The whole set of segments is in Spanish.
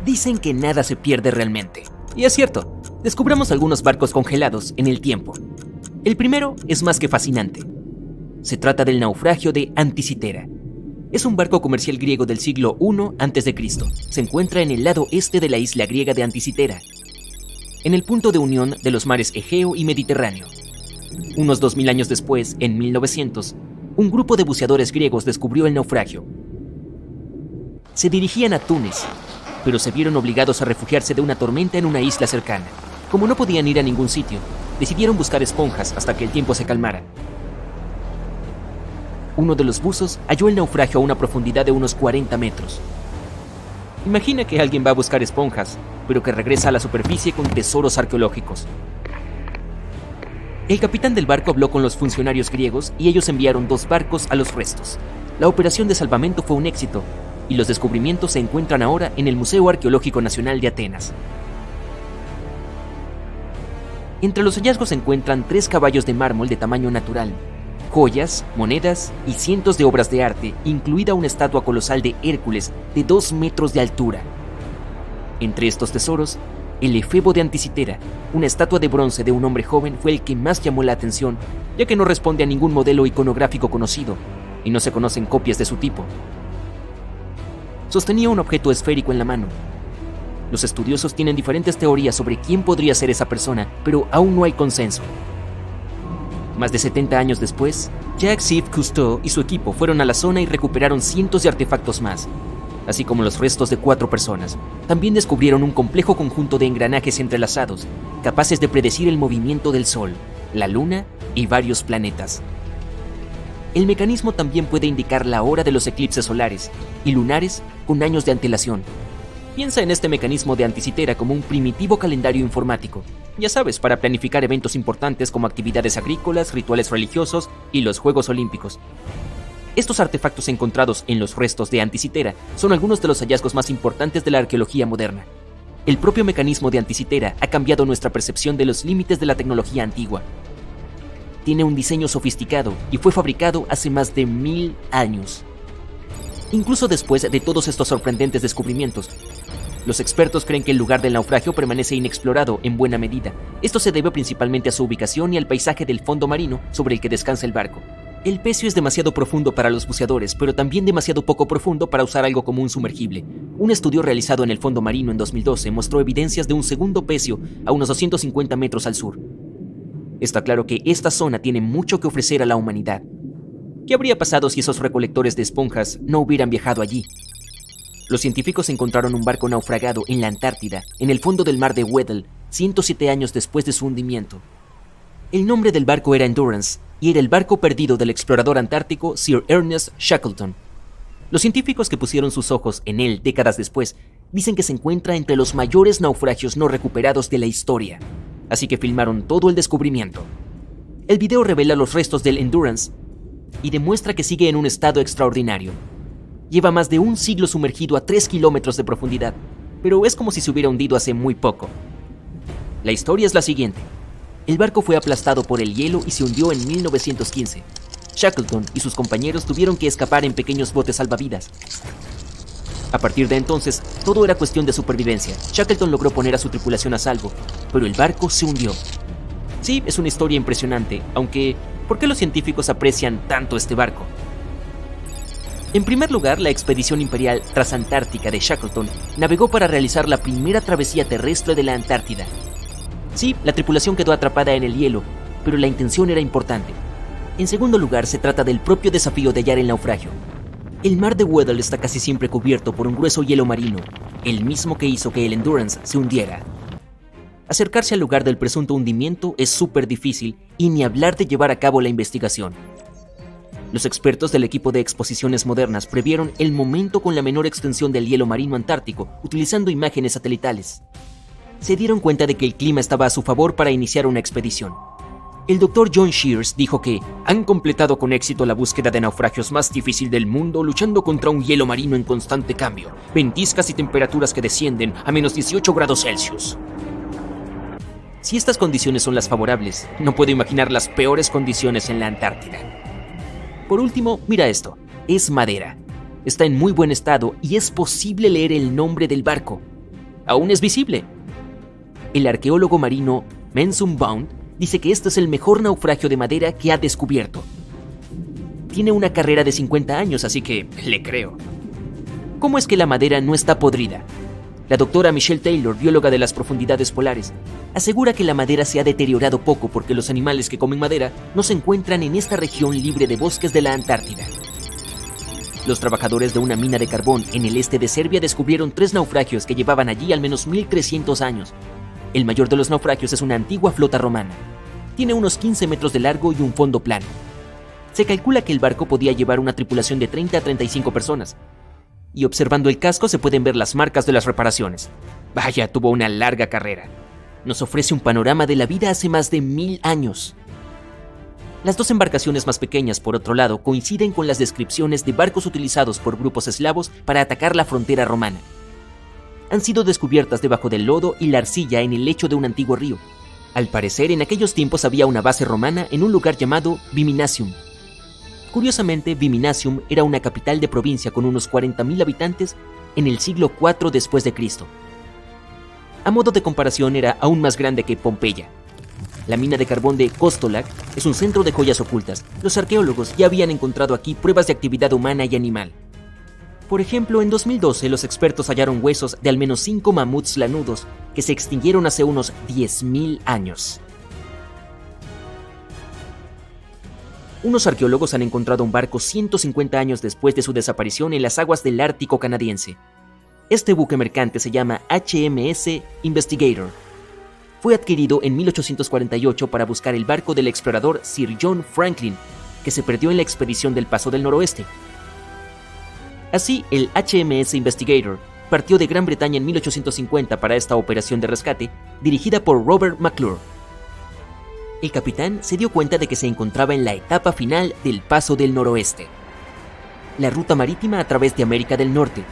Dicen que nada se pierde realmente. Y es cierto, descubramos algunos barcos congelados en el tiempo. El primero es más que fascinante. Se trata del naufragio de Anticitera. Es un barco comercial griego del siglo I a.C. Se encuentra en el lado este de la isla griega de Anticitera, en el punto de unión de los mares Egeo y Mediterráneo. Unos 2000 años después, en 1900, un grupo de buceadores griegos descubrió el naufragio. Se dirigían a Túnez, pero se vieron obligados a refugiarse de una tormenta en una isla cercana. Como no podían ir a ningún sitio, decidieron buscar esponjas hasta que el tiempo se calmara. Uno de los buzos halló el naufragio a una profundidad de unos 40 metros. Imagina que alguien va a buscar esponjas, pero que regresa a la superficie con tesoros arqueológicos. El capitán del barco habló con los funcionarios griegos y ellos enviaron 2 barcos a los restos. La operación de salvamento fue un éxito y los descubrimientos se encuentran ahora en el Museo Arqueológico Nacional de Atenas. Entre los hallazgos se encuentran 3 caballos de mármol de tamaño natural, joyas, monedas y cientos de obras de arte, incluida una estatua colosal de Hércules de 2 metros de altura. Entre estos tesoros, el efebo de Anticitera, una estatua de bronce de un hombre joven, fue el que más llamó la atención, ya que no responde a ningún modelo iconográfico conocido, y no se conocen copias de su tipo. Sostenía un objeto esférico en la mano. Los estudiosos tienen diferentes teorías sobre quién podría ser esa persona, pero aún no hay consenso. Más de 70 años después, Jacques-Yves Cousteau y su equipo fueron a la zona y recuperaron cientos de artefactos más, así como los restos de 4 personas. También descubrieron un complejo conjunto de engranajes entrelazados, capaces de predecir el movimiento del Sol, la Luna y varios planetas. El mecanismo también puede indicar la hora de los eclipses solares y lunares con años de antelación. Piensa en este mecanismo de Anticitera como un primitivo calendario informático, ya sabes, para planificar eventos importantes como actividades agrícolas, rituales religiosos y los Juegos Olímpicos. Estos artefactos encontrados en los restos de Anticitera son algunos de los hallazgos más importantes de la arqueología moderna. El propio mecanismo de Anticitera ha cambiado nuestra percepción de los límites de la tecnología antigua. Tiene un diseño sofisticado y fue fabricado hace más de 1000 años. Incluso después de todos estos sorprendentes descubrimientos, los expertos creen que el lugar del naufragio permanece inexplorado en buena medida. Esto se debe principalmente a su ubicación y al paisaje del fondo marino sobre el que descansa el barco. El pecio es demasiado profundo para los buceadores, pero también demasiado poco profundo para usar algo como un sumergible. Un estudio realizado en el fondo marino en 2012 mostró evidencias de un segundo pecio a unos 250 metros al sur. Está claro que esta zona tiene mucho que ofrecer a la humanidad. ¿Qué habría pasado si esos recolectores de esponjas no hubieran viajado allí? Los científicos encontraron un barco naufragado en la Antártida, en el fondo del mar de Weddell, 107 años después de su hundimiento. El nombre del barco era Endurance, y era el barco perdido del explorador antártico Sir Ernest Shackleton. Los científicos que pusieron sus ojos en él décadas después dicen que se encuentra entre los mayores naufragios no recuperados de la historia, así que filmaron todo el descubrimiento. El video revela los restos del Endurance y demuestra que sigue en un estado extraordinario. Lleva más de un siglo sumergido a 3 kilómetros de profundidad, pero es como si se hubiera hundido hace muy poco. La historia es la siguiente. El barco fue aplastado por el hielo y se hundió en 1915. Shackleton y sus compañeros tuvieron que escapar en pequeños botes salvavidas. A partir de entonces, todo era cuestión de supervivencia. Shackleton logró poner a su tripulación a salvo, pero el barco se hundió. Sí, es una historia impresionante, aunque ¿por qué los científicos aprecian tanto este barco? En primer lugar, la expedición imperial transantártica de Shackleton navegó para realizar la primera travesía terrestre de la Antártida. Sí, la tripulación quedó atrapada en el hielo, pero la intención era importante. En segundo lugar, se trata del propio desafío de hallar el naufragio. El mar de Weddell está casi siempre cubierto por un grueso hielo marino, el mismo que hizo que el Endurance se hundiera. Acercarse al lugar del presunto hundimiento es súper difícil, y ni hablar de llevar a cabo la investigación. Los expertos del equipo de exposiciones modernas previeron el momento con la menor extensión del hielo marino antártico utilizando imágenes satelitales. Se dieron cuenta de que el clima estaba a su favor para iniciar una expedición. El Dr. John Shears dijo que han completado con éxito la búsqueda de naufragios más difícil del mundo luchando contra un hielo marino en constante cambio, ventiscas y temperaturas que descienden a menos 18 grados Celsius. Si estas condiciones son las favorables, no puedo imaginar las peores condiciones en la Antártida. Por último, mira esto, es madera. Está en muy buen estado y es posible leer el nombre del barco. aún es visible. El arqueólogo marino Mensum Bond dice que este es el mejor naufragio de madera que ha descubierto. Tiene una carrera de 50 años, así que le creo. ¿Cómo es que la madera no está podrida? La doctora Michelle Taylor, bióloga de las profundidades polares, asegura que la madera se ha deteriorado poco porque los animales que comen madera no se encuentran en esta región libre de bosques de la Antártida. Los trabajadores de una mina de carbón en el este de Serbia descubrieron 3 naufragios que llevaban allí al menos 1300 años. El mayor de los naufragios es una antigua flota romana. Tiene unos 15 metros de largo y un fondo plano. Se calcula que el barco podía llevar una tripulación de 30 a 35 personas. Y observando el casco se pueden ver las marcas de las reparaciones. Vaya, tuvo una larga carrera. Nos ofrece un panorama de la vida hace más de 1000 años. Las 2 embarcaciones más pequeñas, por otro lado, coinciden con las descripciones de barcos utilizados por grupos eslavos para atacar la frontera romana. Han sido descubiertas debajo del lodo y la arcilla en el lecho de un antiguo río. Al parecer, en aquellos tiempos había una base romana en un lugar llamado Viminacium. Curiosamente, Viminacium era una capital de provincia con unos 40.000 habitantes en el siglo IV después de Cristo. A modo de comparación, era aún más grande que Pompeya. La mina de carbón de Kostolac es un centro de joyas ocultas. Los arqueólogos ya habían encontrado aquí pruebas de actividad humana y animal. Por ejemplo, en 2012 los expertos hallaron huesos de al menos 5 mamuts lanudos que se extinguieron hace unos 10.000 años. Unos arqueólogos han encontrado un barco 150 años después de su desaparición en las aguas del Ártico canadiense. Este buque mercante se llama HMS Investigator. Fue adquirido en 1848 para buscar el barco del explorador Sir John Franklin, que se perdió en la expedición del Paso del Noroeste. Así, el HMS Investigator partió de Gran Bretaña en 1850 para esta operación de rescate, dirigida por Robert McClure. El capitán se dio cuenta de que se encontraba en la etapa final del Paso del Noroeste, la ruta marítima a través de América del Norte.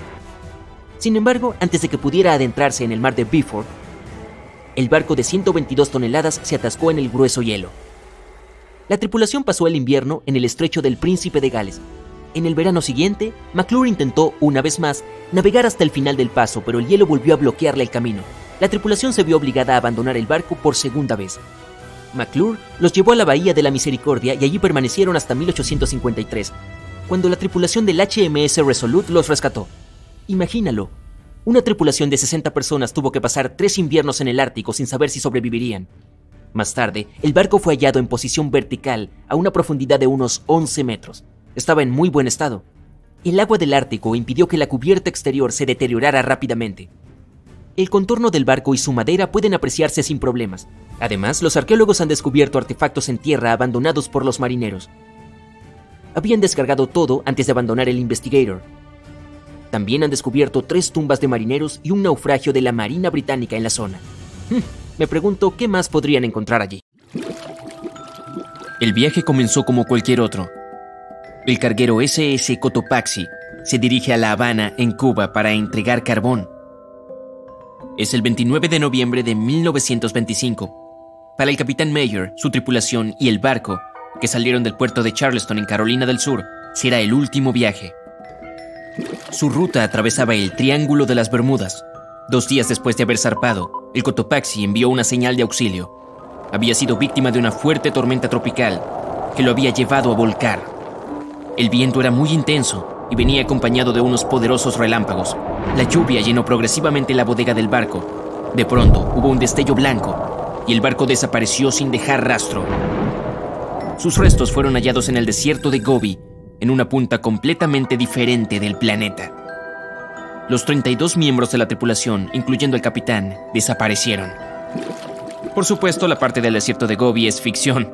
Sin embargo, antes de que pudiera adentrarse en el mar de Beaufort, el barco de 122 toneladas se atascó en el grueso hielo. La tripulación pasó el invierno en el estrecho del Príncipe de Gales. En el verano siguiente, McClure intentó, una vez más, navegar hasta el final del paso, pero el hielo volvió a bloquearle el camino. La tripulación se vio obligada a abandonar el barco por segunda vez. McClure los llevó a la Bahía de la Misericordia y allí permanecieron hasta 1853, cuando la tripulación del HMS Resolute los rescató. Imagínalo, una tripulación de 60 personas tuvo que pasar 3 inviernos en el Ártico sin saber si sobrevivirían. Más tarde, el barco fue hallado en posición vertical a una profundidad de unos 11 metros. Estaba en muy buen estado. El agua del Ártico impidió que la cubierta exterior se deteriorara rápidamente. El contorno del barco y su madera pueden apreciarse sin problemas. Además, los arqueólogos han descubierto artefactos en tierra abandonados por los marineros. Habían descargado todo antes de abandonar el Investigator. También han descubierto 3 tumbas de marineros y un naufragio de la Marina Británica en la zona. Me pregunto qué más podrían encontrar allí. El viaje comenzó como cualquier otro. El carguero SS Cotopaxi se dirige a La Habana, en Cuba, para entregar carbón. Es el 29 de noviembre de 1925. Para el capitán Mayer, su tripulación y el barco, que salieron del puerto de Charleston en Carolina del Sur, será el último viaje. Su ruta atravesaba el Triángulo de las Bermudas. 2 días después de haber zarpado, el Cotopaxi envió una señal de auxilio. Había sido víctima de una fuerte tormenta tropical que lo había llevado a volcar. El viento era muy intenso y venía acompañado de unos poderosos relámpagos. La lluvia llenó progresivamente la bodega del barco. De pronto, hubo un destello blanco y el barco desapareció sin dejar rastro. Sus restos fueron hallados en el desierto de Gobi, en una punta completamente diferente del planeta. Los 32 miembros de la tripulación, incluyendo el capitán, desaparecieron. Por supuesto, la parte del desierto de Gobi es ficción.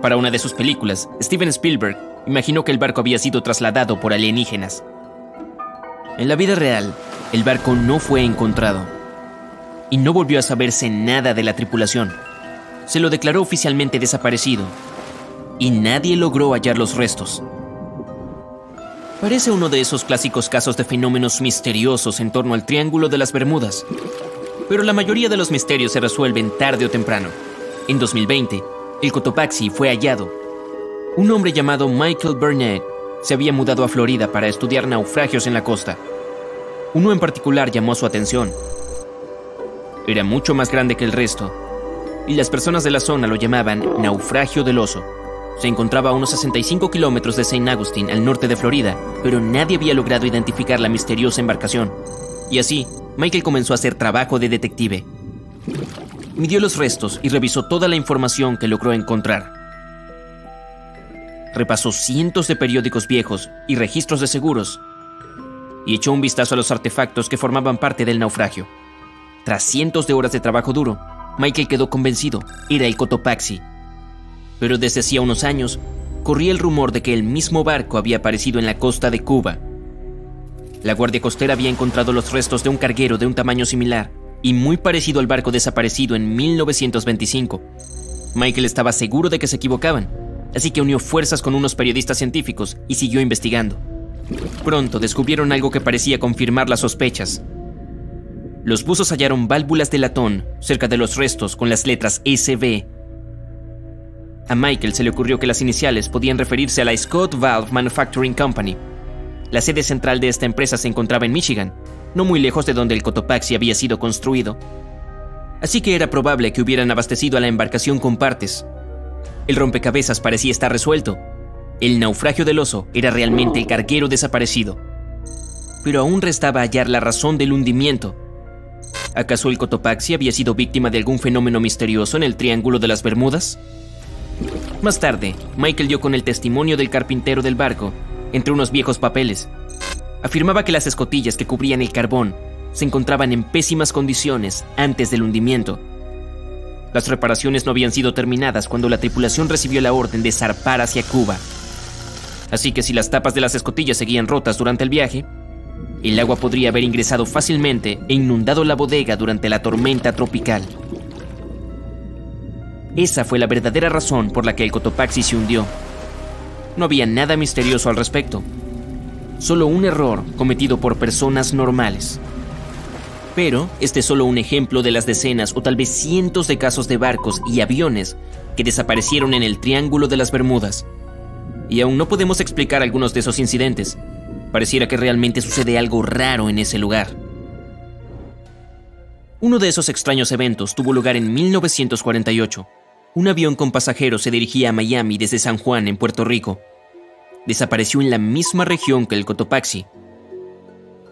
Para una de sus películas, Steven Spielberg imaginó que el barco había sido trasladado por alienígenas. En la vida real, el barco no fue encontrado y no volvió a saberse nada de la tripulación. Se lo declaró oficialmente desaparecido y nadie logró hallar los restos. Parece uno de esos clásicos casos de fenómenos misteriosos en torno al Triángulo de las Bermudas, pero la mayoría de los misterios se resuelven tarde o temprano. En 2020, el Cotopaxi fue hallado. Un hombre llamado Michael Burnett se había mudado a Florida para estudiar naufragios en la costa. Uno en particular llamó su atención. Era mucho más grande que el resto, y las personas de la zona lo llamaban Naufragio del Oso. Se encontraba a unos 65 kilómetros de St. Augustine, al norte de Florida, pero nadie había logrado identificar la misteriosa embarcación. Y así, Michael comenzó a hacer trabajo de detective. Midió los restos y revisó toda la información que logró encontrar. Repasó cientos de periódicos viejos y registros de seguros, y echó un vistazo a los artefactos que formaban parte del naufragio. Tras cientos de horas de trabajo duro, Michael quedó convencido, era el Cotopaxi. Pero desde hacía unos años, corría el rumor de que el mismo barco había aparecido en la costa de Cuba. La Guardia Costera había encontrado los restos de un carguero de un tamaño similar y muy parecido al barco desaparecido en 1925. Michael estaba seguro de que se equivocaban, así que unió fuerzas con unos periodistas científicos y siguió investigando. Pronto descubrieron algo que parecía confirmar las sospechas. Los buzos hallaron válvulas de latón cerca de los restos con las letras SB. A Michael se le ocurrió que las iniciales podían referirse a la Scott Valve Manufacturing Company. La sede central de esta empresa se encontraba en Michigan, no muy lejos de donde el Cotopaxi había sido construido. Así que era probable que hubieran abastecido a la embarcación con partes. El rompecabezas parecía estar resuelto. El naufragio del oso era realmente el carguero desaparecido. Pero aún restaba hallar la razón del hundimiento. ¿Acaso el Cotopaxi había sido víctima de algún fenómeno misterioso en el Triángulo de las Bermudas? Más tarde, Michael dio con el testimonio del carpintero del barco, entre unos viejos papeles. Afirmaba que las escotillas que cubrían el carbón se encontraban en pésimas condiciones antes del hundimiento. Las reparaciones no habían sido terminadas cuando la tripulación recibió la orden de zarpar hacia Cuba. Así que si las tapas de las escotillas seguían rotas durante el viaje, el agua podría haber ingresado fácilmente e inundado la bodega durante la tormenta tropical. Esa fue la verdadera razón por la que el Cotopaxi se hundió. No había nada misterioso al respecto. Solo un error cometido por personas normales. Pero este es solo un ejemplo de las decenas o tal vez cientos de casos de barcos y aviones que desaparecieron en el Triángulo de las Bermudas. Y aún no podemos explicar algunos de esos incidentes. Pareciera que realmente sucede algo raro en ese lugar. Uno de esos extraños eventos tuvo lugar en 1948. Un avión con pasajeros se dirigía a Miami desde San Juan, en Puerto Rico. Desapareció en la misma región que el Cotopaxi.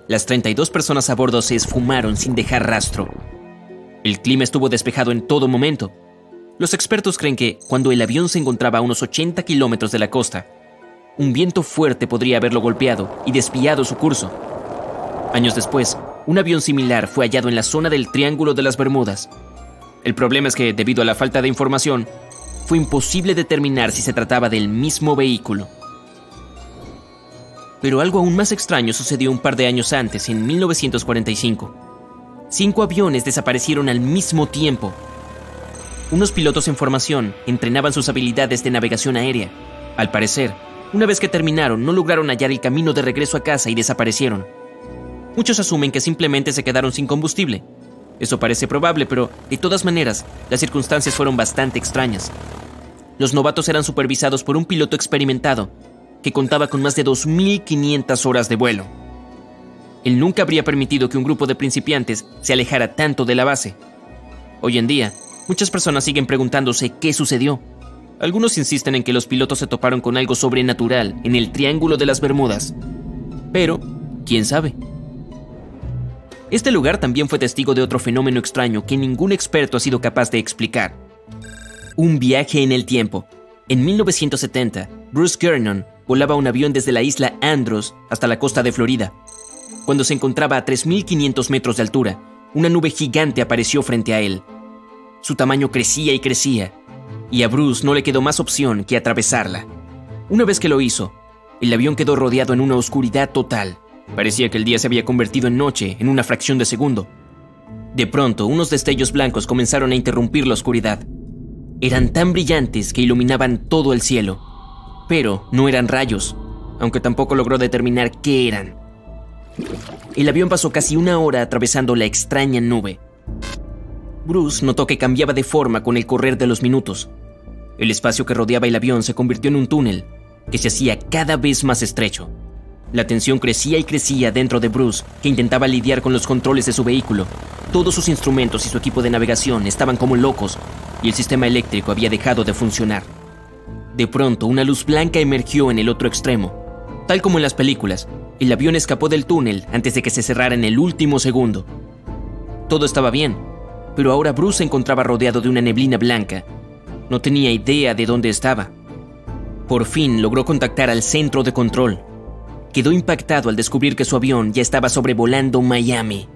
Las 32 personas a bordo se esfumaron sin dejar rastro. El clima estuvo despejado en todo momento. Los expertos creen que, cuando el avión se encontraba a unos 80 kilómetros de la costa, un viento fuerte podría haberlo golpeado y desviado su curso. Años después, un avión similar fue hallado en la zona del Triángulo de las Bermudas. El problema es que, debido a la falta de información, fue imposible determinar si se trataba del mismo vehículo. Pero algo aún más extraño sucedió un par de años antes, en 1945. 5 aviones desaparecieron al mismo tiempo. Unos pilotos en formación entrenaban sus habilidades de navegación aérea. Al parecer, una vez que terminaron, no lograron hallar el camino de regreso a casa y desaparecieron. Muchos asumen que simplemente se quedaron sin combustible. Eso parece probable, pero de todas maneras, las circunstancias fueron bastante extrañas. Los novatos eran supervisados por un piloto experimentado que contaba con más de 2.500 horas de vuelo. Él nunca habría permitido que un grupo de principiantes se alejara tanto de la base. Hoy en día, muchas personas siguen preguntándose qué sucedió. Algunos insisten en que los pilotos se toparon con algo sobrenatural en el Triángulo de las Bermudas. Pero, ¿quién sabe? Este lugar también fue testigo de otro fenómeno extraño que ningún experto ha sido capaz de explicar. Un viaje en el tiempo. En 1970, Bruce Gernon volaba un avión desde la isla Andros hasta la costa de Florida. Cuando se encontraba a 3.500 metros de altura, una nube gigante apareció frente a él. Su tamaño crecía y crecía, y a Bruce no le quedó más opción que atravesarla. Una vez que lo hizo, el avión quedó rodeado en una oscuridad total. Parecía que el día se había convertido en noche en una fracción de segundo. De pronto, unos destellos blancos comenzaron a interrumpir la oscuridad. Eran tan brillantes que iluminaban todo el cielo. Pero no eran rayos, aunque tampoco logró determinar qué eran. El avión pasó casi una hora atravesando la extraña nube. Bruce notó que cambiaba de forma con el correr de los minutos. El espacio que rodeaba el avión se convirtió en un túnel que se hacía cada vez más estrecho. La tensión crecía y crecía dentro de Bruce, que intentaba lidiar con los controles de su vehículo, Todos sus instrumentos y su equipo de navegación estaban como locos y el sistema eléctrico había dejado de funcionar. De pronto, una luz blanca emergió en el otro extremo. Tal como en las películas, el avión escapó del túnel antes de que se cerrara en el último segundo. Todo estaba bien, pero ahora Bruce se encontraba rodeado de una neblina blanca. No tenía idea de dónde estaba. Por fin logró contactar al centro de control. Quedó impactado al descubrir que su avión ya estaba sobrevolando Miami.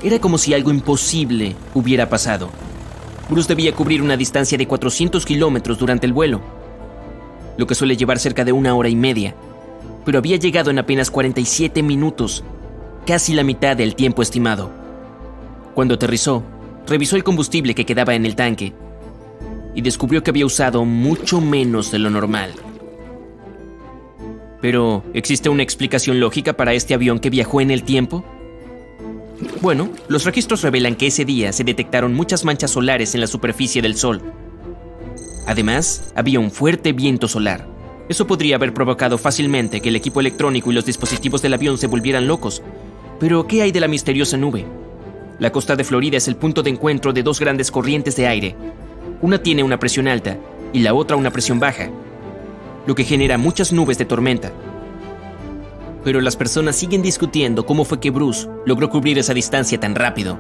Era como si algo imposible hubiera pasado. Bruce debía cubrir una distancia de 400 kilómetros durante el vuelo, lo que suele llevar cerca de 1 hora y media, pero había llegado en apenas 47 minutos, casi la mitad del tiempo estimado. Cuando aterrizó, revisó el combustible que quedaba en el tanque y descubrió que había usado mucho menos de lo normal. Pero, ¿existe una explicación lógica para este avión que viajó en el tiempo? Bueno, los registros revelan que ese día se detectaron muchas manchas solares en la superficie del Sol. Además, había un fuerte viento solar. Eso podría haber provocado fácilmente que el equipo electrónico y los dispositivos del avión se volvieran locos. Pero, ¿qué hay de la misteriosa nube? La costa de Florida es el punto de encuentro de dos grandes corrientes de aire. Una tiene una presión alta y la otra una presión baja, lo que genera muchas nubes de tormenta. Pero las personas siguen discutiendo cómo fue que Bruce logró cubrir esa distancia tan rápido.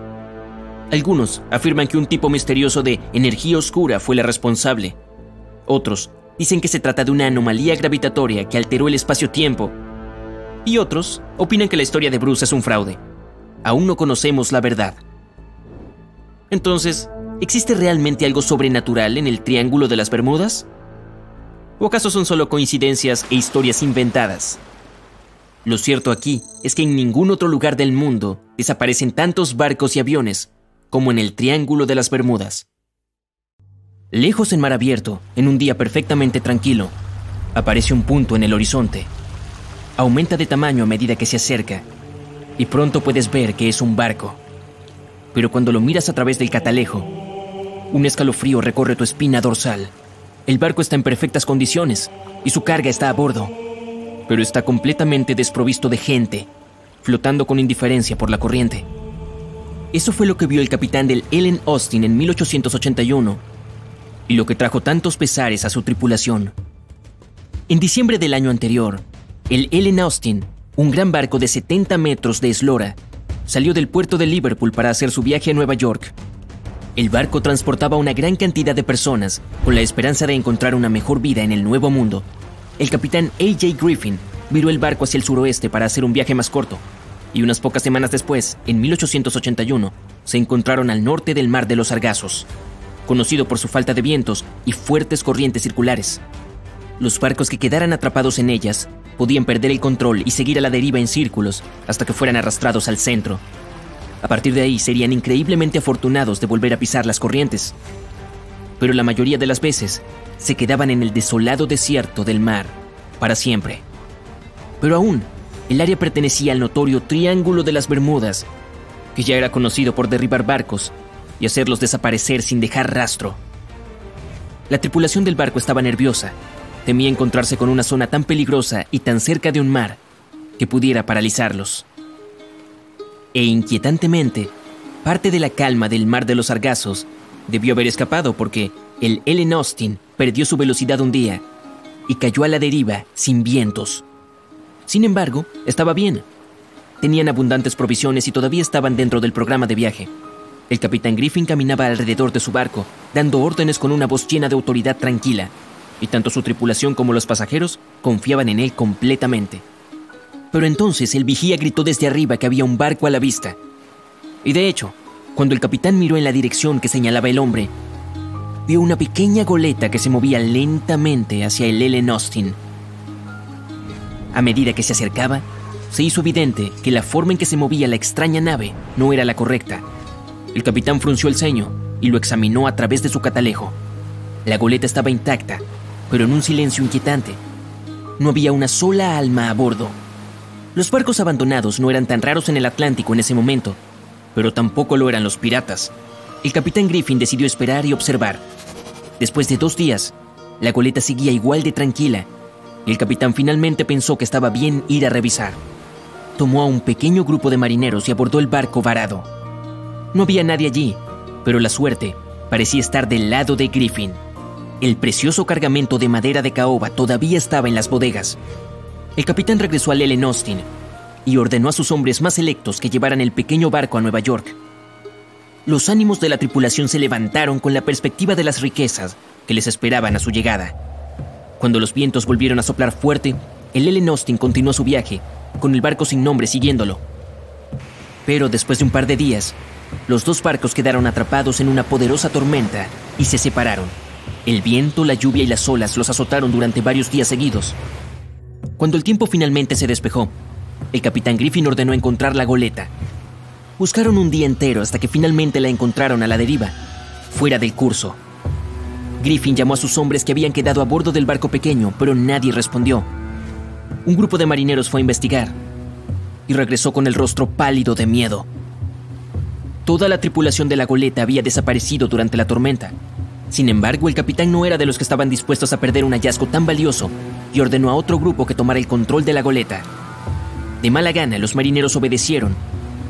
Algunos afirman que un tipo misterioso de energía oscura fue la responsable. Otros dicen que se trata de una anomalía gravitatoria que alteró el espacio-tiempo. Y otros opinan que la historia de Bruce es un fraude. Aún no conocemos la verdad. Entonces, ¿existe realmente algo sobrenatural en el Triángulo de las Bermudas? ¿O acaso son solo coincidencias e historias inventadas? Lo cierto aquí es que en ningún otro lugar del mundo desaparecen tantos barcos y aviones como en el Triángulo de las Bermudas. Lejos en mar abierto, en un día perfectamente tranquilo, aparece un punto en el horizonte. Aumenta de tamaño a medida que se acerca, y pronto puedes ver que es un barco. Pero cuando lo miras a través del catalejo, un escalofrío recorre tu espina dorsal. El barco está en perfectas condiciones, y su carga está a bordo, pero está completamente desprovisto de gente, flotando con indiferencia por la corriente. Eso fue lo que vio el capitán del Ellen Austin en 1881, y lo que trajo tantos pesares a su tripulación. En diciembre del año anterior, el Ellen Austin, un gran barco de 70 metros de eslora, salió del puerto de Liverpool para hacer su viaje a Nueva York. El barco transportaba una gran cantidad de personas con la esperanza de encontrar una mejor vida en el Nuevo Mundo. El capitán A.J. Griffin viró el barco hacia el suroeste para hacer un viaje más corto, y unas pocas semanas después, en 1881, se encontraron al norte del Mar de los Sargazos, conocido por su falta de vientos y fuertes corrientes circulares. Los barcos que quedaran atrapados en ellas podían perder el control y seguir a la deriva en círculos hasta que fueran arrastrados al centro. A partir de ahí serían increíblemente afortunados de volver a pisar las corrientes. Pero la mayoría de las veces se quedaban en el desolado desierto del mar para siempre. Pero aún, el área pertenecía al notorio Triángulo de las Bermudas, que ya era conocido por derribar barcos y hacerlos desaparecer sin dejar rastro. La tripulación del barco estaba nerviosa. Temía encontrarse con una zona tan peligrosa y tan cerca de un mar que pudiera paralizarlos. E inquietantemente, parte de la calma del Mar de los Sargazos debió haber escapado porque el Ellen Austin perdió su velocidad un día y cayó a la deriva sin vientos. Sin embargo, estaba bien. Tenían abundantes provisiones y todavía estaban dentro del programa de viaje. El capitán Griffin caminaba alrededor de su barco, dando órdenes con una voz llena de autoridad tranquila, y tanto su tripulación como los pasajeros confiaban en él completamente. Pero entonces el vigía gritó desde arriba que había un barco a la vista. Y de hecho, cuando el capitán miró en la dirección que señalaba el hombre, vio una pequeña goleta que se movía lentamente hacia el Ellen Austin. A medida que se acercaba, se hizo evidente que la forma en que se movía la extraña nave no era la correcta. El capitán frunció el ceño y lo examinó a través de su catalejo. La goleta estaba intacta, pero en un silencio inquietante. No había una sola alma a bordo. Los barcos abandonados no eran tan raros en el Atlántico en ese momento, pero tampoco lo eran los piratas. El capitán Griffin decidió esperar y observar. Después de 2 días, la goleta seguía igual de tranquila, y el capitán finalmente pensó que estaba bien ir a revisar. tomó a un pequeño grupo de marineros y abordó el barco varado. No había nadie allí, pero la suerte parecía estar del lado de Griffin. El precioso cargamento de madera de caoba todavía estaba en las bodegas. El capitán regresó al Ellen Austin y ordenó a sus hombres más selectos que llevaran el pequeño barco a Nueva York. Los ánimos de la tripulación se levantaron con la perspectiva de las riquezas que les esperaban a su llegada. Cuando los vientos volvieron a soplar fuerte, el Ellen Austin continuó su viaje, con el barco sin nombre siguiéndolo. Pero después de un par de días, los dos barcos quedaron atrapados en una poderosa tormenta y se separaron. El viento, la lluvia y las olas los azotaron durante varios días seguidos. Cuando el tiempo finalmente se despejó, el capitán Griffin ordenó encontrar la goleta. Buscaron un día entero hasta que finalmente la encontraron a la deriva, fuera del curso. Griffin llamó a sus hombres que habían quedado a bordo del barco pequeño, pero nadie respondió. Un grupo de marineros fue a investigar y regresó con el rostro pálido de miedo. Toda la tripulación de la goleta había desaparecido durante la tormenta. Sin embargo, el capitán no era de los que estaban dispuestos a perder un hallazgo tan valioso y ordenó a otro grupo que tomara el control de la goleta. De mala gana, los marineros obedecieron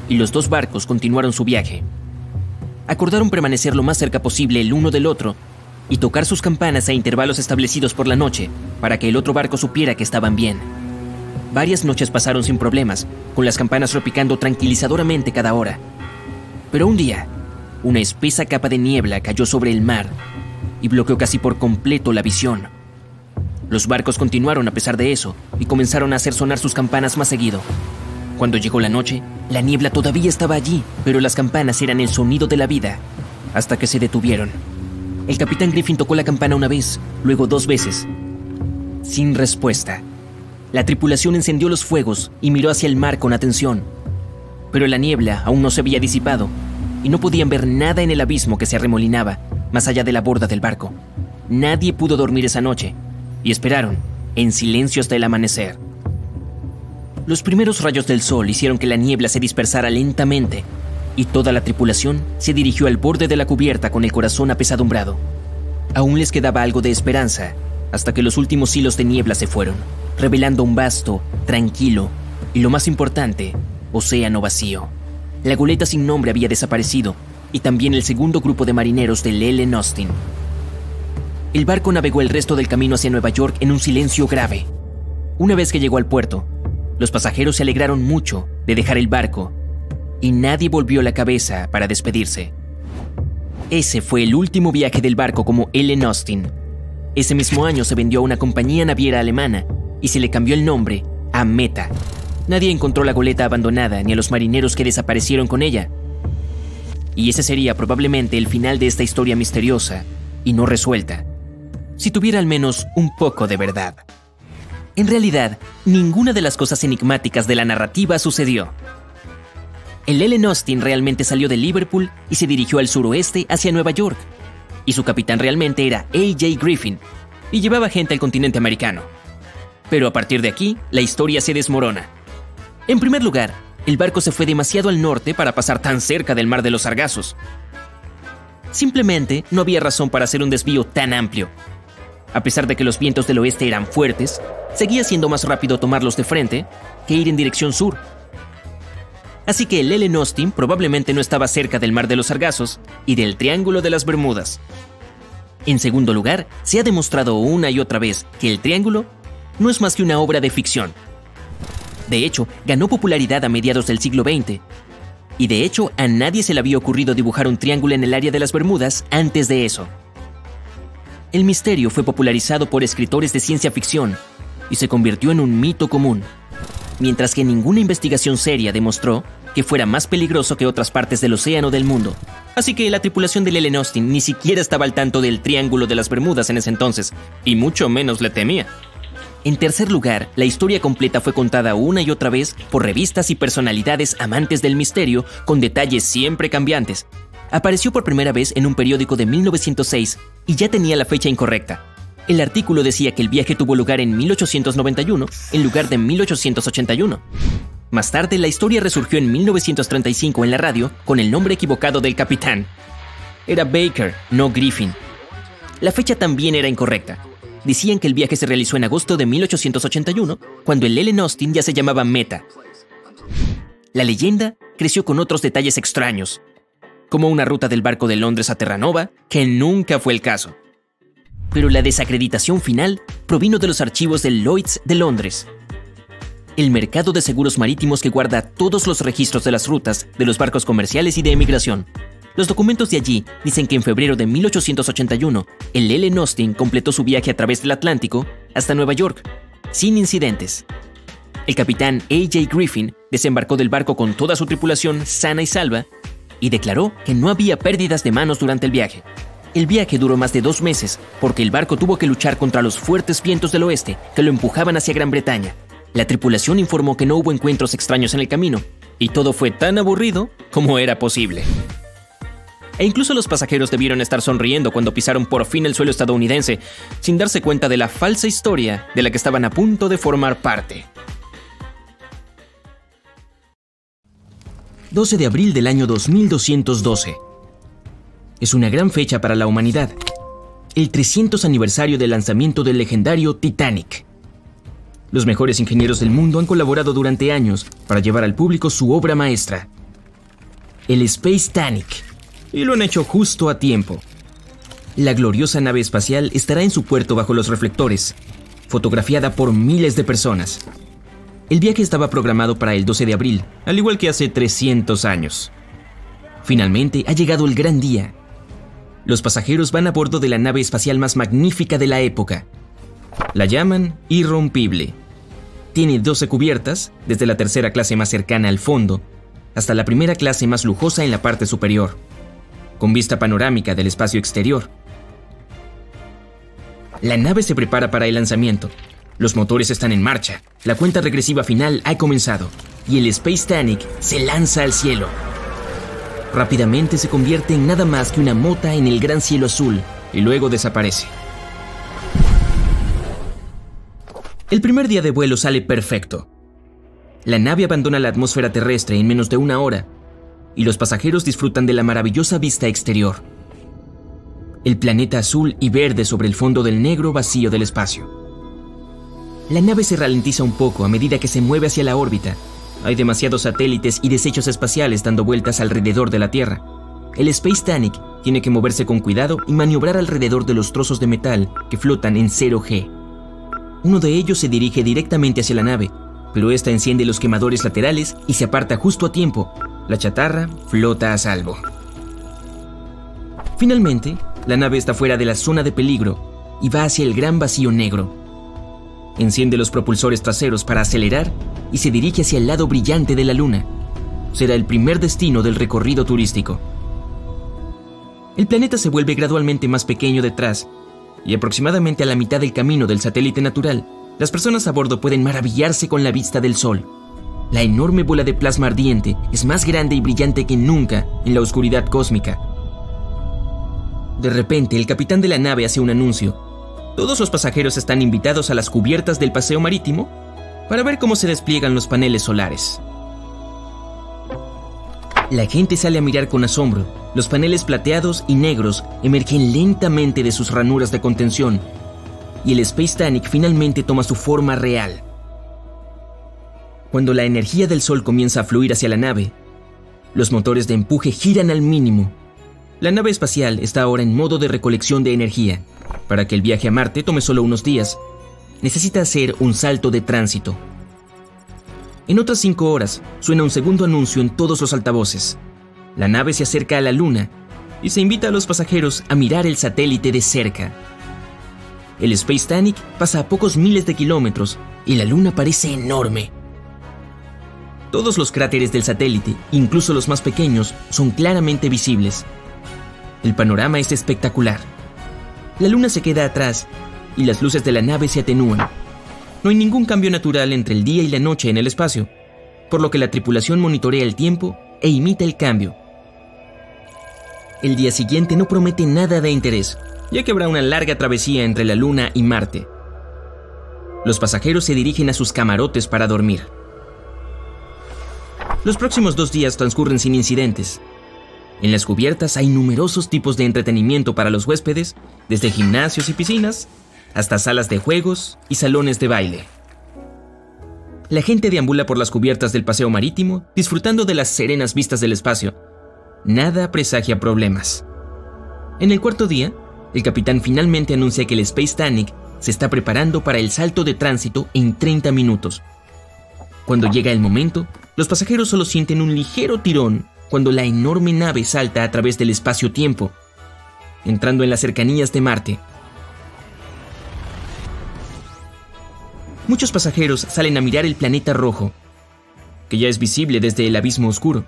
y los dos barcos continuaron su viaje. Acordaron permanecer lo más cerca posible el uno del otro y tocar sus campanas a intervalos establecidos por la noche para que el otro barco supiera que estaban bien. Varias noches pasaron sin problemas, con las campanas repicando tranquilizadoramente cada hora. Pero un día, una espesa capa de niebla cayó sobre el mar y bloqueó casi por completo la visión. Los barcos continuaron a pesar de eso y comenzaron a hacer sonar sus campanas más seguido. Cuando llegó la noche, la niebla todavía estaba allí, pero las campanas eran el sonido de la vida, hasta que se detuvieron. El capitán Griffin tocó la campana una vez, luego 2 veces. Sin respuesta. La tripulación encendió los fuegos y miró hacia el mar con atención. Pero la niebla aún no se había disipado y no podían ver nada en el abismo que se arremolinaba más allá de la borda del barco. Nadie pudo dormir esa noche y esperaron en silencio hasta el amanecer. Los primeros rayos del sol hicieron que la niebla se dispersara lentamente y toda la tripulación se dirigió al borde de la cubierta con el corazón apesadumbrado. Aún les quedaba algo de esperanza hasta que los últimos hilos de niebla se fueron, revelando un vasto, tranquilo y, lo más importante, océano vacío. La goleta sin nombre había desaparecido y también el segundo grupo de marineros del Ellen Austin. El barco navegó el resto del camino hacia Nueva York en un silencio grave. Una vez que llegó al puerto, los pasajeros se alegraron mucho de dejar el barco y nadie volvió la cabeza para despedirse. Ese fue el último viaje del barco como Ellen Austin. Ese mismo año se vendió a una compañía naviera alemana y se le cambió el nombre a Meta. Nadie encontró la goleta abandonada ni a los marineros que desaparecieron con ella. Y ese sería probablemente el final de esta historia misteriosa y no resuelta, si tuviera al menos un poco de verdad. En realidad, ninguna de las cosas enigmáticas de la narrativa sucedió. El Ellen Austin realmente salió de Liverpool y se dirigió al suroeste hacia Nueva York. Y su capitán realmente era A.J. Griffin y llevaba gente al continente americano. Pero a partir de aquí, la historia se desmorona. En primer lugar, el barco se fue demasiado al norte para pasar tan cerca del mar de los Sargazos. Simplemente no había razón para hacer un desvío tan amplio. A pesar de que los vientos del oeste eran fuertes, seguía siendo más rápido tomarlos de frente que ir en dirección sur. Así que el Ellen Austin probablemente no estaba cerca del mar de los Sargazos y del Triángulo de las Bermudas. En segundo lugar, se ha demostrado una y otra vez que el Triángulo no es más que una obra de ficción. De hecho, ganó popularidad a mediados del siglo XX. Y de hecho, a nadie se le había ocurrido dibujar un triángulo en el área de las Bermudas antes de eso. El misterio fue popularizado por escritores de ciencia ficción y se convirtió en un mito común, mientras que ninguna investigación seria demostró que fuera más peligroso que otras partes del océano del mundo. Así que la tripulación del Ellen Austin ni siquiera estaba al tanto del Triángulo de las Bermudas en ese entonces, y mucho menos le temía. En tercer lugar, la historia completa fue contada una y otra vez por revistas y personalidades amantes del misterio con detalles siempre cambiantes. Apareció por primera vez en un periódico de 1906 y ya tenía la fecha incorrecta. El artículo decía que el viaje tuvo lugar en 1891 en lugar de 1881. Más tarde, la historia resurgió en 1935 en la radio con el nombre equivocado del capitán. Era Baker, no Griffin. La fecha también era incorrecta. Decían que el viaje se realizó en agosto de 1881, cuando el Ellen Austin ya se llamaba Meta. La leyenda creció con otros detalles extraños, como una ruta del barco de Londres a Terranova, que nunca fue el caso. Pero la desacreditación final provino de los archivos del Lloyd's de Londres, el mercado de seguros marítimos que guarda todos los registros de las rutas de los barcos comerciales y de emigración. Los documentos de allí dicen que en febrero de 1881, el Ellen Austin completó su viaje a través del Atlántico hasta Nueva York, sin incidentes. El capitán A.J. Griffin desembarcó del barco con toda su tripulación sana y salva y declaró que no había pérdidas de manos durante el viaje. El viaje duró más de 2 meses porque el barco tuvo que luchar contra los fuertes vientos del oeste que lo empujaban hacia Gran Bretaña. La tripulación informó que no hubo encuentros extraños en el camino y todo fue tan aburrido como era posible. E incluso los pasajeros debieron estar sonriendo cuando pisaron por fin el suelo estadounidense, sin darse cuenta de la falsa historia de la que estaban a punto de formar parte. 12 de abril del año 2212. Es una gran fecha para la humanidad. El 300 aniversario del lanzamiento del legendario Titanic. Los mejores ingenieros del mundo han colaborado durante años para llevar al público su obra maestra, el Space-Tanic. Y lo han hecho justo a tiempo. La gloriosa nave espacial estará en su puerto bajo los reflectores, fotografiada por miles de personas. El viaje estaba programado para el 12 de abril, al igual que hace 300 años. Finalmente ha llegado el gran día. Los pasajeros van a bordo de la nave espacial más magnífica de la época. La llaman Irrompible. Tiene 12 cubiertas, desde la tercera clase más cercana al fondo, hasta la primera clase más lujosa en la parte superior, con vista panorámica del espacio exterior. La nave se prepara para el lanzamiento. Los motores están en marcha, la cuenta regresiva final ha comenzado y el Space-Tanic se lanza al cielo. Rápidamente se convierte en nada más que una mota en el gran cielo azul y luego desaparece. El primer día de vuelo sale perfecto. La nave abandona la atmósfera terrestre en menos de 1 hora y los pasajeros disfrutan de la maravillosa vista exterior. El planeta azul y verde sobre el fondo del negro vacío del espacio. La nave se ralentiza un poco a medida que se mueve hacia la órbita. Hay demasiados satélites y desechos espaciales dando vueltas alrededor de la Tierra. El Space-Tanic tiene que moverse con cuidado y maniobrar alrededor de los trozos de metal que flotan en 0G. Uno de ellos se dirige directamente hacia la nave, pero esta enciende los quemadores laterales y se aparta justo a tiempo. La chatarra flota a salvo. Finalmente, la nave está fuera de la zona de peligro y va hacia el gran vacío negro. Enciende los propulsores traseros para acelerar y se dirige hacia el lado brillante de la Luna. Será el primer destino del recorrido turístico. El planeta se vuelve gradualmente más pequeño detrás y aproximadamente a la mitad del camino del satélite natural, las personas a bordo pueden maravillarse con la vista del Sol. La enorme bola de plasma ardiente es más grande y brillante que nunca en la oscuridad cósmica. De repente, el capitán de la nave hace un anuncio. Todos los pasajeros están invitados a las cubiertas del paseo marítimo para ver cómo se despliegan los paneles solares. La gente sale a mirar con asombro. Los paneles plateados y negros emergen lentamente de sus ranuras de contención y el Space-Tanic finalmente toma su forma real. Cuando la energía del Sol comienza a fluir hacia la nave, los motores de empuje giran al mínimo. La nave espacial está ahora en modo de recolección de energía. Para que el viaje a Marte tome solo unos días, necesita hacer un salto de tránsito. En otras 5 horas, suena un segundo anuncio en todos los altavoces. La nave se acerca a la Luna y se invita a los pasajeros a mirar el satélite de cerca. El Space-Tanic pasa a pocos miles de kilómetros y la Luna parece enorme. Todos los cráteres del satélite, incluso los más pequeños, son claramente visibles. El panorama es espectacular. La Luna se queda atrás y las luces de la nave se atenúan. No hay ningún cambio natural entre el día y la noche en el espacio, por lo que la tripulación monitorea el tiempo e imita el cambio. El día siguiente no promete nada de interés, ya que habrá una larga travesía entre la Luna y Marte. Los pasajeros se dirigen a sus camarotes para dormir. Los próximos 2 días transcurren sin incidentes. En las cubiertas hay numerosos tipos de entretenimiento para los huéspedes, desde gimnasios y piscinas hasta salas de juegos y salones de baile. La gente deambula por las cubiertas del paseo marítimo, disfrutando de las serenas vistas del espacio. Nada presagia problemas. En el cuarto día, el capitán finalmente anuncia que el Space Titanic se está preparando para el salto de tránsito en 30 minutos. Cuando llega el momento, los pasajeros solo sienten un ligero tirón cuando la enorme nave salta a través del espacio-tiempo, entrando en las cercanías de Marte. Muchos pasajeros salen a mirar el planeta rojo, que ya es visible desde el abismo oscuro.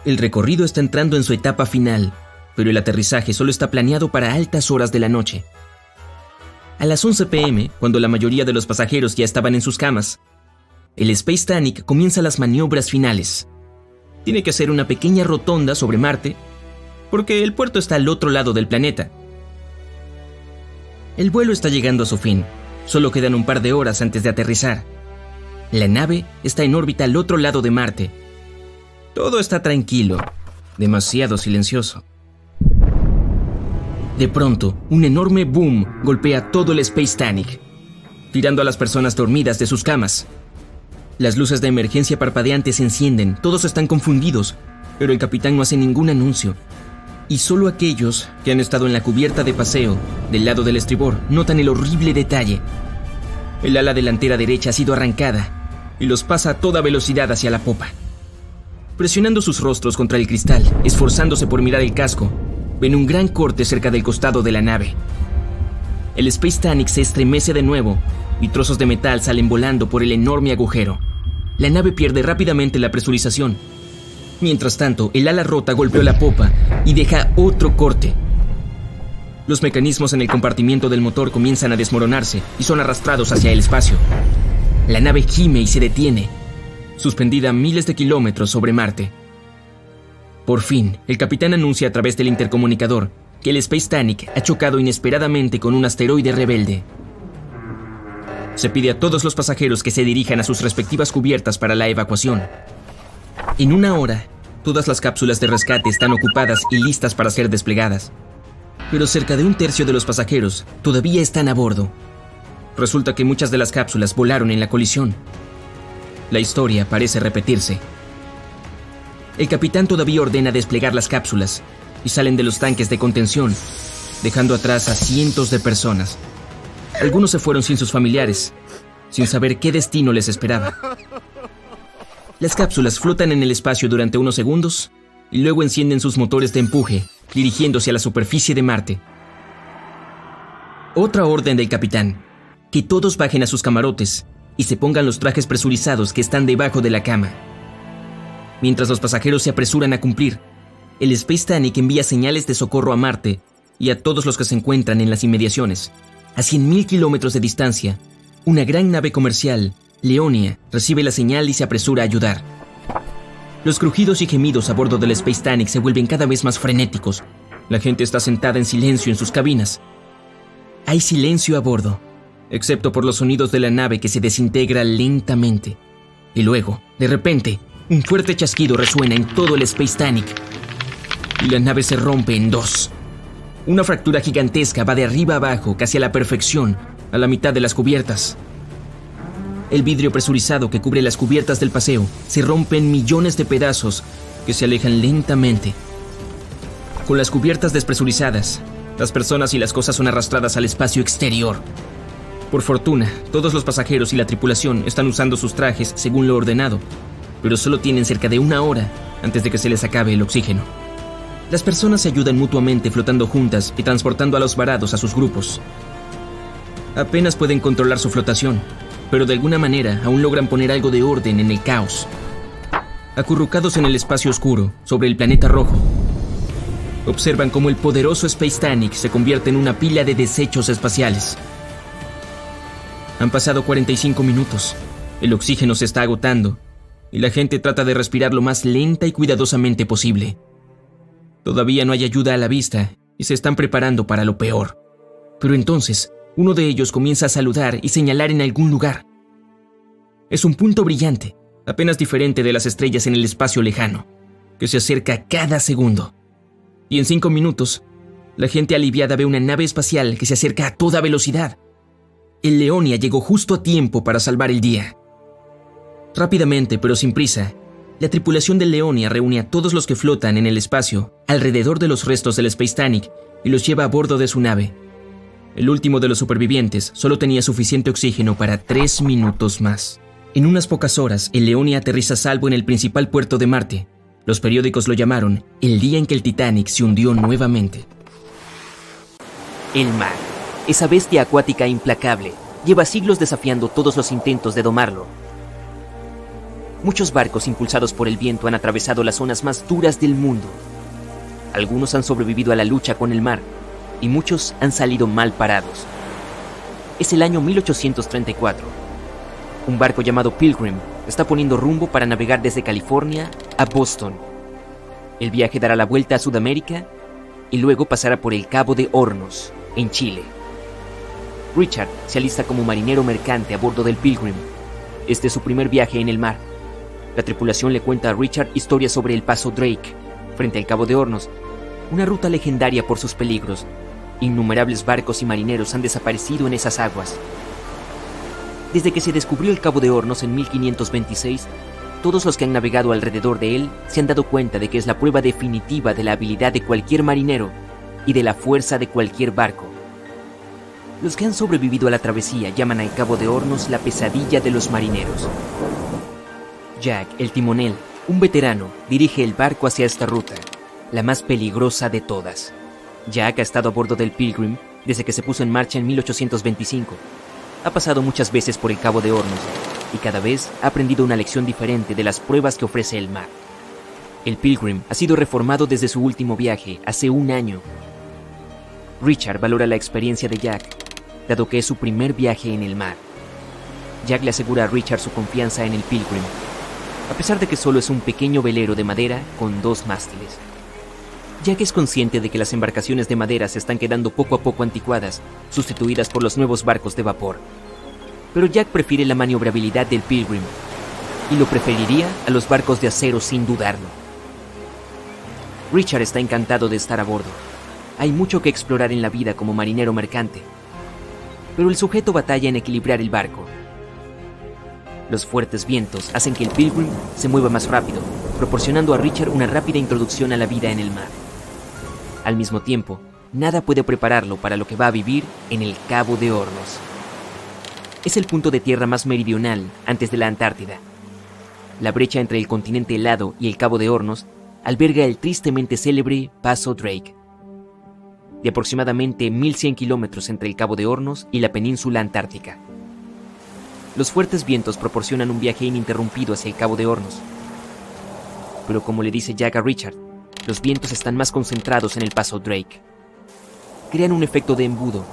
El recorrido está entrando en su etapa final, pero el aterrizaje solo está planeado para altas horas de la noche. A las 11 p.m., cuando la mayoría de los pasajeros ya estaban en sus camas, el Space Titanic comienza las maniobras finales. Tiene que hacer una pequeña rotonda sobre Marte, porque el puerto está al otro lado del planeta. El vuelo está llegando a su fin. Solo quedan un par de horas antes de aterrizar. La nave está en órbita al otro lado de Marte. Todo está tranquilo, demasiado silencioso. De pronto, un enorme boom golpea todo el Space Titanic, tirando a las personas dormidas de sus camas. Las luces de emergencia parpadeantes se encienden, todos están confundidos, pero el capitán no hace ningún anuncio. Y solo aquellos que han estado en la cubierta de paseo, del lado del estribor, notan el horrible detalle. El ala delantera derecha ha sido arrancada y los pasa a toda velocidad hacia la popa. Presionando sus rostros contra el cristal, esforzándose por mirar el casco, ven un gran corte cerca del costado de la nave. El Space Titanic se estremece de nuevo y trozos de metal salen volando por el enorme agujero. La nave pierde rápidamente la presurización. Mientras tanto, el ala rota golpeó la popa y deja otro corte. Los mecanismos en el compartimiento del motor comienzan a desmoronarse y son arrastrados hacia el espacio. La nave gime y se detiene, suspendida a miles de kilómetros sobre Marte. Por fin, el capitán anuncia a través del intercomunicador que el Space Titanic ha chocado inesperadamente con un asteroide rebelde. Se pide a todos los pasajeros que se dirijan a sus respectivas cubiertas para la evacuación. En una hora, todas las cápsulas de rescate están ocupadas y listas para ser desplegadas. Pero cerca de un tercio de los pasajeros todavía están a bordo. Resulta que muchas de las cápsulas volaron en la colisión. La historia parece repetirse. El capitán todavía ordena desplegar las cápsulas y salen de los tanques de contención, dejando atrás a cientos de personas. Algunos se fueron sin sus familiares, sin saber qué destino les esperaba. Las cápsulas flotan en el espacio durante unos segundos y luego encienden sus motores de empuje, dirigiéndose a la superficie de Marte. Otra orden del capitán: que todos bajen a sus camarotes y se pongan los trajes presurizados que están debajo de la cama. Mientras los pasajeros se apresuran a cumplir, el Space Titanic envía señales de socorro a Marte y a todos los que se encuentran en las inmediaciones. A 100.000 kilómetros de distancia, una gran nave comercial, Leonia, recibe la señal y se apresura a ayudar. Los crujidos y gemidos a bordo del Space Titanic se vuelven cada vez más frenéticos. La gente está sentada en silencio en sus cabinas. Hay silencio a bordo, excepto por los sonidos de la nave que se desintegra lentamente. Y luego, de repente, un fuerte chasquido resuena en todo el Space Titanic y la nave se rompe en dos. Una fractura gigantesca va de arriba a abajo, casi a la perfección, a la mitad de las cubiertas. El vidrio presurizado que cubre las cubiertas del paseo se rompe en millones de pedazos que se alejan lentamente. Con las cubiertas despresurizadas, las personas y las cosas son arrastradas al espacio exterior. Por fortuna, todos los pasajeros y la tripulación están usando sus trajes según lo ordenado, pero solo tienen cerca de una hora antes de que se les acabe el oxígeno. Las personas se ayudan mutuamente flotando juntas y transportando a los varados a sus grupos. Apenas pueden controlar su flotación, pero de alguna manera aún logran poner algo de orden en el caos. Acurrucados en el espacio oscuro, sobre el planeta rojo, observan cómo el poderoso Space Titanic se convierte en una pila de desechos espaciales. Han pasado 45 minutos, el oxígeno se está agotando, y la gente trata de respirar lo más lenta y cuidadosamente posible. Todavía no hay ayuda a la vista, y se están preparando para lo peor. Pero entonces, uno de ellos comienza a saludar y señalar en algún lugar. Es un punto brillante, apenas diferente de las estrellas en el espacio lejano, que se acerca cada segundo. Y en 5 minutos, la gente aliviada ve una nave espacial que se acerca a toda velocidad. El Leonia llegó justo a tiempo para salvar el día. Rápidamente, pero sin prisa, la tripulación del Leonia reúne a todos los que flotan en el espacio alrededor de los restos del Space Titanic y los lleva a bordo de su nave. El último de los supervivientes solo tenía suficiente oxígeno para 3 minutos más. En unas pocas horas, el Leonia aterriza a salvo en el principal puerto de Marte. Los periódicos lo llamaron el día en que el Titanic se hundió nuevamente. El mar, esa bestia acuática implacable, lleva siglos desafiando todos los intentos de domarlo. Muchos barcos impulsados por el viento han atravesado las zonas más duras del mundo. Algunos han sobrevivido a la lucha con el mar y muchos han salido mal parados. Es el año 1834. Un barco llamado Pilgrim está poniendo rumbo para navegar desde California a Boston. El viaje dará la vuelta a Sudamérica y luego pasará por el Cabo de Hornos, en Chile. Richard se alista como marinero mercante a bordo del Pilgrim. Este es su primer viaje en el mar. La tripulación le cuenta a Richard historias sobre el Paso Drake, frente al Cabo de Hornos, una ruta legendaria por sus peligros. Innumerables barcos y marineros han desaparecido en esas aguas. Desde que se descubrió el Cabo de Hornos en 1526, todos los que han navegado alrededor de él se han dado cuenta de que es la prueba definitiva de la habilidad de cualquier marinero y de la fuerza de cualquier barco. Los que han sobrevivido a la travesía llaman al Cabo de Hornos la pesadilla de los marineros. Jack, el timonel, un veterano, dirige el barco hacia esta ruta, la más peligrosa de todas. Jack ha estado a bordo del Pilgrim desde que se puso en marcha en 1825. Ha pasado muchas veces por el Cabo de Hornos y cada vez ha aprendido una lección diferente de las pruebas que ofrece el mar. El Pilgrim ha sido reformado desde su último viaje, hace 1 año. Richard valora la experiencia de Jack, dado que es su primer viaje en el mar. Jack le asegura a Richard su confianza en el Pilgrim, a pesar de que solo es un pequeño velero de madera con 2 mástiles. Jack es consciente de que las embarcaciones de madera se están quedando poco a poco anticuadas, sustituidas por los nuevos barcos de vapor. Pero Jack prefiere la maniobrabilidad del Pilgrim, y lo preferiría a los barcos de acero sin dudarlo. Richard está encantado de estar a bordo. Hay mucho que explorar en la vida como marinero mercante, pero el sujeto batalla en equilibrar el barco. Los fuertes vientos hacen que el Pilgrim se mueva más rápido, proporcionando a Richard una rápida introducción a la vida en el mar. Al mismo tiempo, nada puede prepararlo para lo que va a vivir en el Cabo de Hornos. Es el punto de tierra más meridional antes de la Antártida. La brecha entre el continente helado y el Cabo de Hornos alberga el tristemente célebre Paso Drake, de aproximadamente 1100 kilómetros entre el Cabo de Hornos y la península antártica. Los fuertes vientos proporcionan un viaje ininterrumpido hacia el Cabo de Hornos. Pero como le dice Jack a Richard, los vientos están más concentrados en el Paso Drake. Crean un efecto de embudo,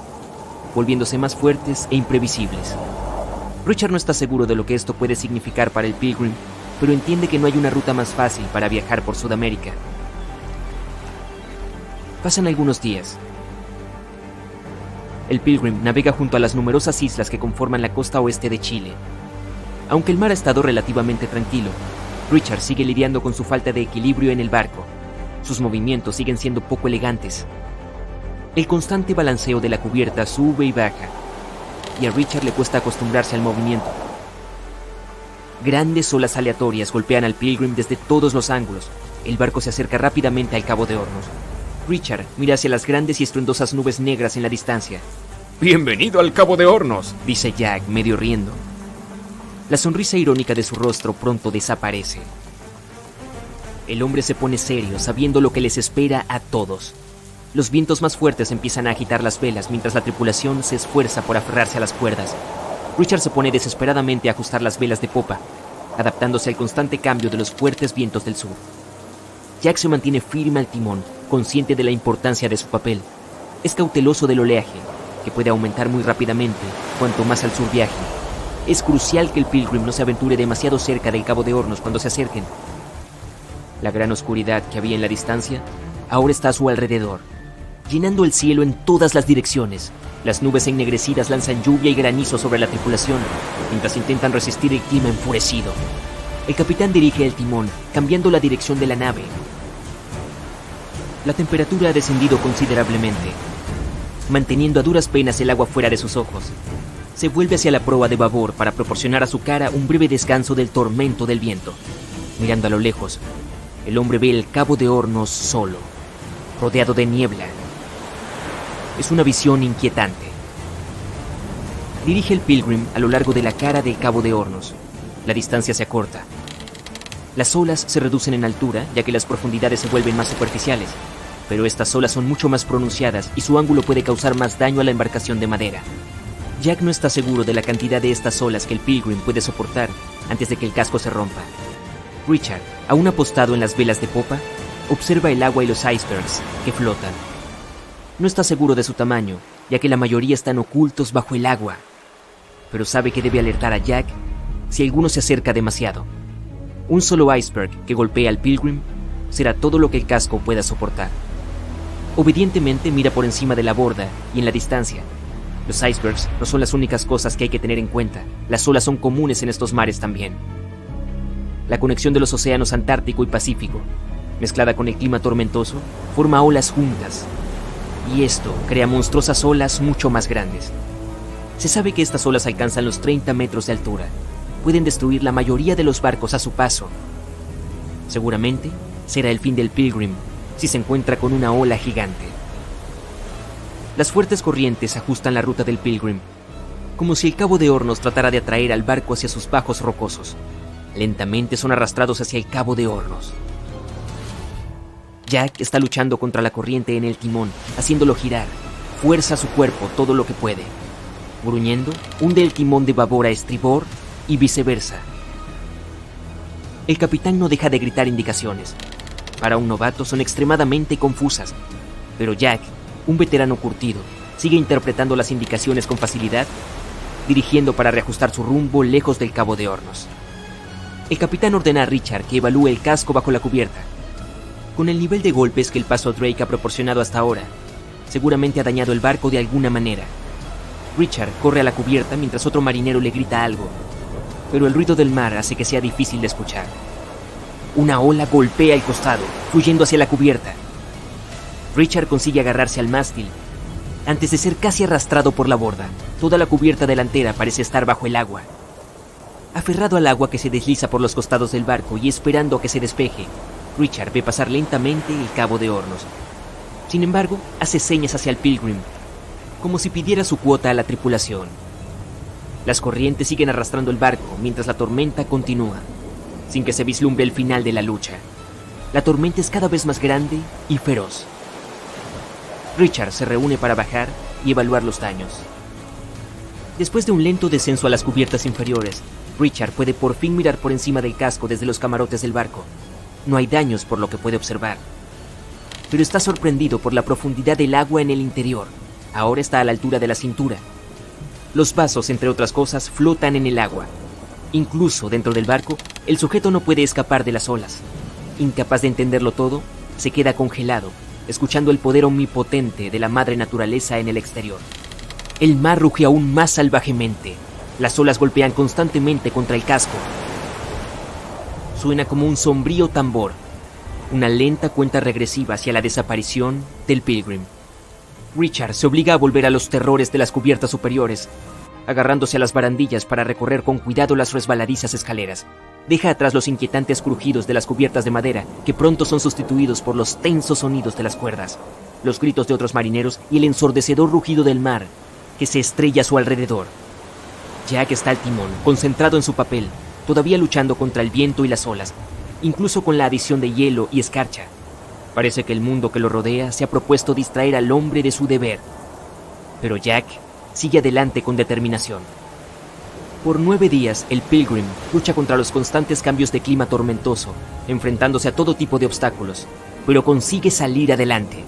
volviéndose más fuertes e imprevisibles. Richard no está seguro de lo que esto puede significar para el Pilgrim, pero entiende que no hay una ruta más fácil para viajar por Sudamérica. Pasan algunos días. El Pilgrim navega junto a las numerosas islas que conforman la costa oeste de Chile. Aunque el mar ha estado relativamente tranquilo, Richard sigue lidiando con su falta de equilibrio en el barco. Sus movimientos siguen siendo poco elegantes. El constante balanceo de la cubierta sube y baja, y a Richard le cuesta acostumbrarse al movimiento. Grandes olas aleatorias golpean al Pilgrim desde todos los ángulos. El barco se acerca rápidamente al Cabo de Hornos. Richard mira hacia las grandes y estruendosas nubes negras en la distancia. «Bienvenido al Cabo de Hornos», dice Jack, medio riendo. La sonrisa irónica de su rostro pronto desaparece. El hombre se pone serio, sabiendo lo que les espera a todos. Los vientos más fuertes empiezan a agitar las velas mientras la tripulación se esfuerza por aferrarse a las cuerdas. Richard se pone desesperadamente a ajustar las velas de popa, adaptándose al constante cambio de los fuertes vientos del sur. Jack se mantiene firme al timón, consciente de la importancia de su papel. Es cauteloso del oleaje, que puede aumentar muy rápidamente cuanto más al sur viaje. Es crucial que el Pilgrim no se aventure demasiado cerca del Cabo de Hornos cuando se acerquen. La gran oscuridad que había en la distancia ahora está a su alrededor, llenando el cielo en todas las direcciones. Las nubes ennegrecidas lanzan lluvia y granizo sobre la tripulación, mientras intentan resistir el clima enfurecido. El capitán dirige el timón, cambiando la dirección de la nave. La temperatura ha descendido considerablemente, manteniendo a duras penas el agua fuera de sus ojos. se vuelve hacia la proa de babor para proporcionar a su cara un breve descanso del tormento del viento. Mirando a lo lejos, el hombre ve el Cabo de Hornos solo, rodeado de niebla. Es una visión inquietante. Dirige el Pilgrim a lo largo de la cara del Cabo de Hornos. La distancia se acorta. Las olas se reducen en altura, ya que las profundidades se vuelven más superficiales, pero estas olas son mucho más pronunciadas y su ángulo puede causar más daño a la embarcación de madera. Jack no está seguro de la cantidad de estas olas que el Pilgrim puede soportar antes de que el casco se rompa. Richard, aún apostado en las velas de popa, observa el agua y los icebergs que flotan. No está seguro de su tamaño, ya que la mayoría están ocultos bajo el agua, pero sabe que debe alertar a Jack si alguno se acerca demasiado. Un solo iceberg que golpea al Pilgrim será todo lo que el casco pueda soportar. Obedientemente mira por encima de la borda y en la distancia. Los icebergs no son las únicas cosas que hay que tener en cuenta. Las olas son comunes en estos mares también. La conexión de los océanos Antártico y Pacífico, mezclada con el clima tormentoso, forma olas juntas. Y esto crea monstruosas olas mucho más grandes. Se sabe que estas olas alcanzan los 30 metros de altura. Pueden destruir la mayoría de los barcos a su paso. Seguramente será el fin del Pilgrim si se encuentra con una ola gigante. Las fuertes corrientes ajustan la ruta del Pilgrim, como si el Cabo de Hornos tratara de atraer al barco hacia sus bajos rocosos. Lentamente son arrastrados hacia el Cabo de Hornos. Jack está luchando contra la corriente en el timón, haciéndolo girar. Fuerza su cuerpo todo lo que puede. Gruñendo, hunde el timón de babor a estribor y viceversa. El capitán no deja de gritar indicaciones. Para un novato son extremadamente confusas, pero Jack, un veterano curtido, sigue interpretando las indicaciones con facilidad, dirigiendo para reajustar su rumbo lejos del Cabo de Hornos. El capitán ordena a Richard que evalúe el casco bajo la cubierta. Con el nivel de golpes que el paso Drake ha proporcionado hasta ahora, seguramente ha dañado el barco de alguna manera. Richard corre a la cubierta mientras otro marinero le grita algo, pero el ruido del mar hace que sea difícil de escuchar. Una ola golpea el costado, fluyendo hacia la cubierta. Richard consigue agarrarse al mástil antes de ser casi arrastrado por la borda. Toda la cubierta delantera parece estar bajo el agua. Aferrado al agua que se desliza por los costados del barco y esperando a que se despeje, Richard ve pasar lentamente el Cabo de Hornos. Sin embargo, hace señas hacia el Pilgrim, como si pidiera su cuota a la tripulación. Las corrientes siguen arrastrando el barco mientras la tormenta continúa, sin que se vislumbre el final de la lucha. La tormenta es cada vez más grande y feroz. Richard se reúne para bajar y evaluar los daños. Después de un lento descenso a las cubiertas inferiores, Richard puede por fin mirar por encima del casco desde los camarotes del barco. No hay daños por lo que puede observar, pero está sorprendido por la profundidad del agua en el interior. Ahora está a la altura de la cintura. Los vasos, entre otras cosas, flotan en el agua. Incluso dentro del barco, el sujeto no puede escapar de las olas. Incapaz de entenderlo todo, se queda congelado, escuchando el poder omnipotente de la madre naturaleza en el exterior. El mar ruge aún más salvajemente. Las olas golpean constantemente contra el casco. Suena como un sombrío tambor, una lenta cuenta regresiva hacia la desaparición del Pilgrim. Richard se obliga a volver a los terrores de las cubiertas superiores, agarrándose a las barandillas para recorrer con cuidado las resbaladizas escaleras. Deja atrás los inquietantes crujidos de las cubiertas de madera, que pronto son sustituidos por los tensos sonidos de las cuerdas, los gritos de otros marineros y el ensordecedor rugido del mar, que se estrella a su alrededor. Jack está al timón, concentrado en su papel, todavía luchando contra el viento y las olas, incluso con la adición de hielo y escarcha. Parece que el mundo que lo rodea se ha propuesto distraer al hombre de su deber. Pero Jack sigue adelante con determinación. Por 9 días, el Pilgrim lucha contra los constantes cambios de clima tormentoso, enfrentándose a todo tipo de obstáculos, pero consigue salir adelante.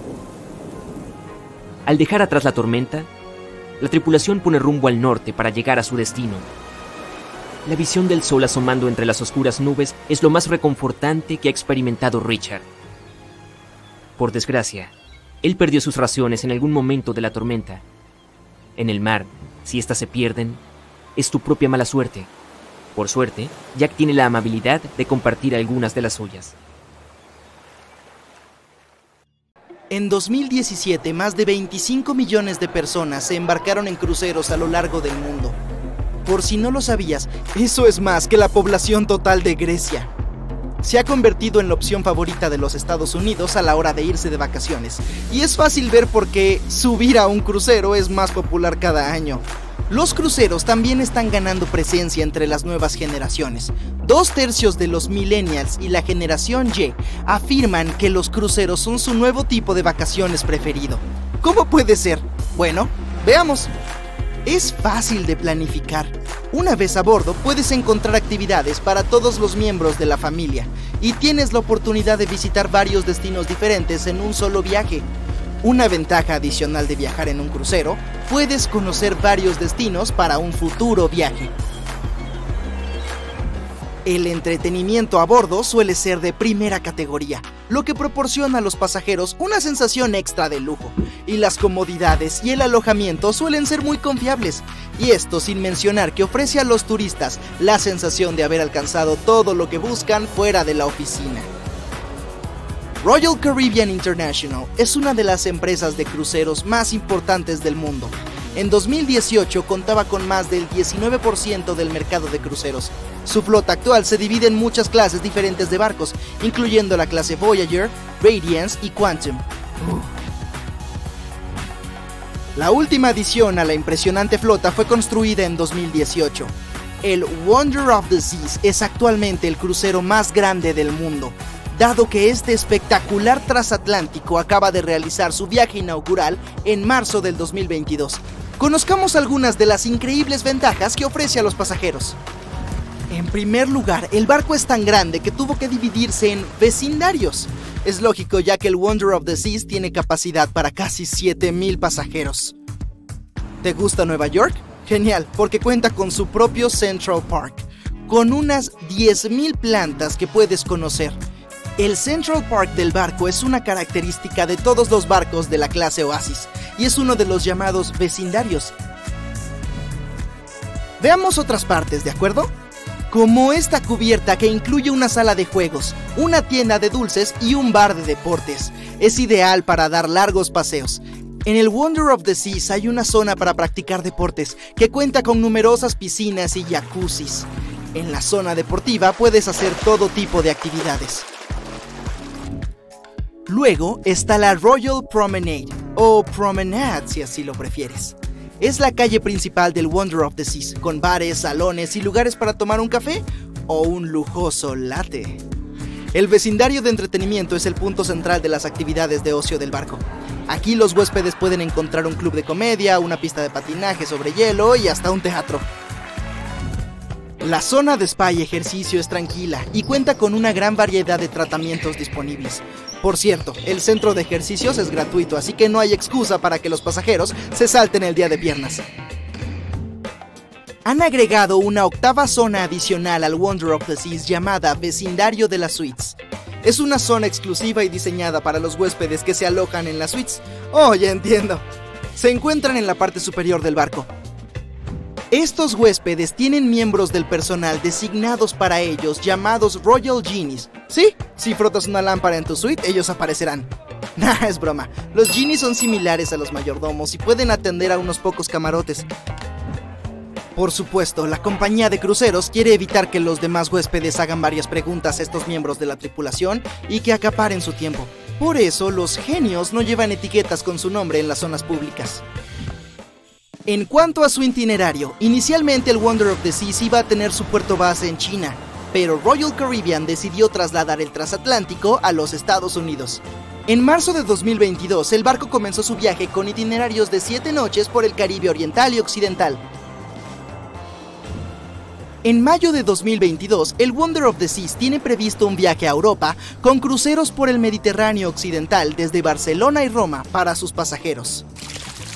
Al dejar atrás la tormenta, la tripulación pone rumbo al norte para llegar a su destino. La visión del sol asomando entre las oscuras nubes es lo más reconfortante que ha experimentado Richard. Por desgracia, él perdió sus raciones en algún momento de la tormenta. En el mar, si éstas se pierden, es tu propia mala suerte. Por suerte, Jack tiene la amabilidad de compartir algunas de las suyas. En 2017, más de 25 millones de personas se embarcaron en cruceros a lo largo del mundo. Por si no lo sabías, eso es más que la población total de Grecia. Se ha convertido en la opción favorita de los Estados Unidos a la hora de irse de vacaciones. Y es fácil ver por qué subir a un crucero es más popular cada año. Los cruceros también están ganando presencia entre las nuevas generaciones. 2/3 de los millennials y la generación Y afirman que los cruceros son su nuevo tipo de vacaciones preferido. ¿Cómo puede ser? Bueno, veamos. Es fácil de planificar. Una vez a bordo puedes encontrar actividades para todos los miembros de la familia y tienes la oportunidad de visitar varios destinos diferentes en un solo viaje. Una ventaja adicional de viajar en un crucero, puedes conocer varios destinos para un futuro viaje. El entretenimiento a bordo suele ser de primera categoría, lo que proporciona a los pasajeros una sensación extra de lujo, y las comodidades y el alojamiento suelen ser muy confiables, y esto sin mencionar que ofrece a los turistas la sensación de haber alcanzado todo lo que buscan fuera de la oficina. Royal Caribbean International es una de las empresas de cruceros más importantes del mundo. En 2018 contaba con más del 19% del mercado de cruceros. Su flota actual se divide en muchas clases diferentes de barcos, incluyendo la clase Voyager, Radiance y Quantum. La última adición a la impresionante flota fue construida en 2018. El Wonder of the Seas es actualmente el crucero más grande del mundo, dado que este espectacular transatlántico acaba de realizar su viaje inaugural en marzo del 2022. Conozcamos algunas de las increíbles ventajas que ofrece a los pasajeros. En primer lugar, el barco es tan grande que tuvo que dividirse en vecindarios. Es lógico, ya que el Wonder of the Seas tiene capacidad para casi 7,000 pasajeros. ¿Te gusta Nueva York? Genial, porque cuenta con su propio Central Park, con unas 10,000 plantas que puedes conocer. El Central Park del barco es una característica de todos los barcos de la clase Oasis, y es uno de los llamados vecindarios. Veamos otras partes, ¿de acuerdo? Como esta cubierta que incluye una sala de juegos, una tienda de dulces y un bar de deportes. Es ideal para dar largos paseos. En el Wonder of the Seas hay una zona para practicar deportes que cuenta con numerosas piscinas y jacuzzis. En la zona deportiva puedes hacer todo tipo de actividades. Luego está la Royal Promenade, o Promenade si así lo prefieres. Es la calle principal del Wonder of the Seas, con bares, salones y lugares para tomar un café o un lujoso latte. El vecindario de entretenimiento es el punto central de las actividades de ocio del barco. Aquí los huéspedes pueden encontrar un club de comedia, una pista de patinaje sobre hielo y hasta un teatro. La zona de spa y ejercicio es tranquila y cuenta con una gran variedad de tratamientos disponibles. Por cierto, el centro de ejercicios es gratuito, así que no hay excusa para que los pasajeros se salten el día de piernas. Han agregado una octava zona adicional al Wonder of the Seas llamada Vecindario de las Suites. Es una zona exclusiva y diseñada para los huéspedes que se alojan en las suites. Oh, ya entiendo. Se encuentran en la parte superior del barco. Estos huéspedes tienen miembros del personal designados para ellos llamados Royal Genies. Sí, si frotas una lámpara en tu suite, ellos aparecerán. Nah, es broma. Los Genies son similares a los mayordomos y pueden atender a unos pocos camarotes. Por supuesto, la compañía de cruceros quiere evitar que los demás huéspedes hagan varias preguntas a estos miembros de la tripulación y que acaparen su tiempo. Por eso, los genios no llevan etiquetas con su nombre en las zonas públicas. En cuanto a su itinerario, inicialmente el Wonder of the Seas iba a tener su puerto base en China, pero Royal Caribbean decidió trasladar el transatlántico a los Estados Unidos. En marzo de 2022, el barco comenzó su viaje con itinerarios de 7 noches por el Caribe Oriental y Occidental. En mayo de 2022, el Wonder of the Seas tiene previsto un viaje a Europa con cruceros por el Mediterráneo Occidental desde Barcelona y Roma para sus pasajeros.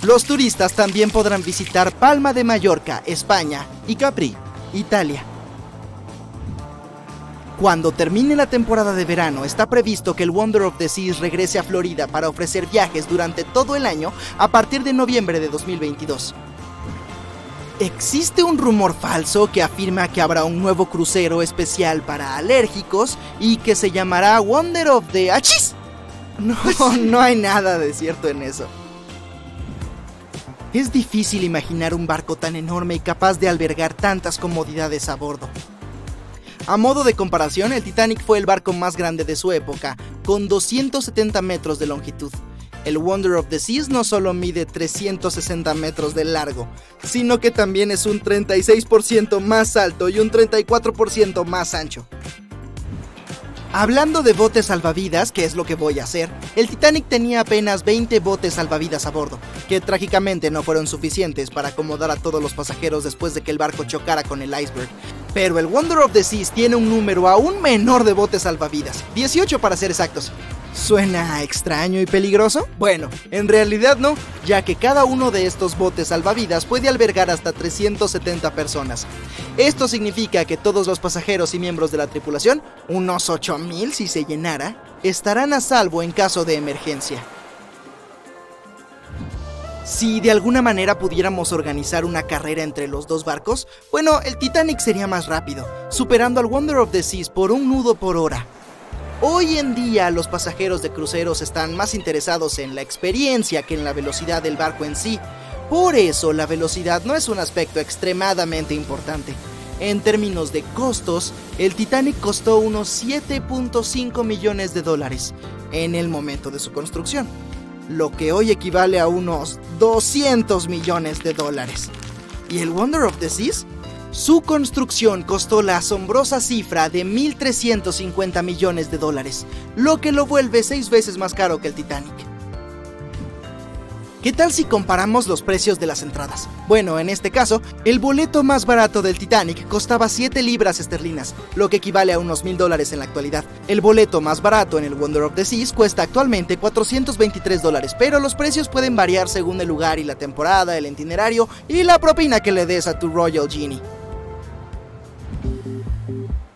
Los turistas también podrán visitar Palma de Mallorca, España, y Capri, Italia. Cuando termine la temporada de verano, está previsto que el Wonder of the Seas regrese a Florida para ofrecer viajes durante todo el año a partir de noviembre de 2022. Existe un rumor falso que afirma que habrá un nuevo crucero especial para alérgicos y que se llamará Wonder of the Achis. No hay nada de cierto en eso. Es difícil imaginar un barco tan enorme y capaz de albergar tantas comodidades a bordo. A modo de comparación, el Titanic fue el barco más grande de su época, con 270 metros de longitud. El Wonder of the Seas no solo mide 360 metros de largo, sino que también es un 36% más alto y un 34% más ancho. Hablando de botes salvavidas, que es lo que voy a hacer, el Titanic tenía apenas 20 botes salvavidas a bordo, que trágicamente no fueron suficientes para acomodar a todos los pasajeros después de que el barco chocara con el iceberg. Pero el Wonder of the Seas tiene un número aún menor de botes salvavidas, 18 para ser exactos. ¿Suena extraño y peligroso? Bueno, en realidad no, ya que cada uno de estos botes salvavidas puede albergar hasta 370 personas. Esto significa que todos los pasajeros y miembros de la tripulación, unos 8000 si se llenara, estarán a salvo en caso de emergencia. Si de alguna manera pudiéramos organizar una carrera entre los dos barcos, bueno, el Titanic sería más rápido, superando al Wonder of the Seas por un nudo por hora. Hoy en día los pasajeros de cruceros están más interesados en la experiencia que en la velocidad del barco en sí. Por eso la velocidad no es un aspecto extremadamente importante. En términos de costos, el Titanic costó unos 7.5 millones de dólares en el momento de su construcción, lo que hoy equivale a unos 200 millones de dólares. ¿Y el Wonder of the Seas? Su construcción costó la asombrosa cifra de 1.350 millones de dólares, lo que lo vuelve 6 veces más caro que el Titanic. ¿Qué tal si comparamos los precios de las entradas? Bueno, en este caso, el boleto más barato del Titanic costaba 7 libras esterlinas, lo que equivale a unos $1,000 en la actualidad. El boleto más barato en el Wonder of the Seas cuesta actualmente $423, pero los precios pueden variar según el lugar y la temporada, el itinerario y la propina que le des a tu Royal Genie.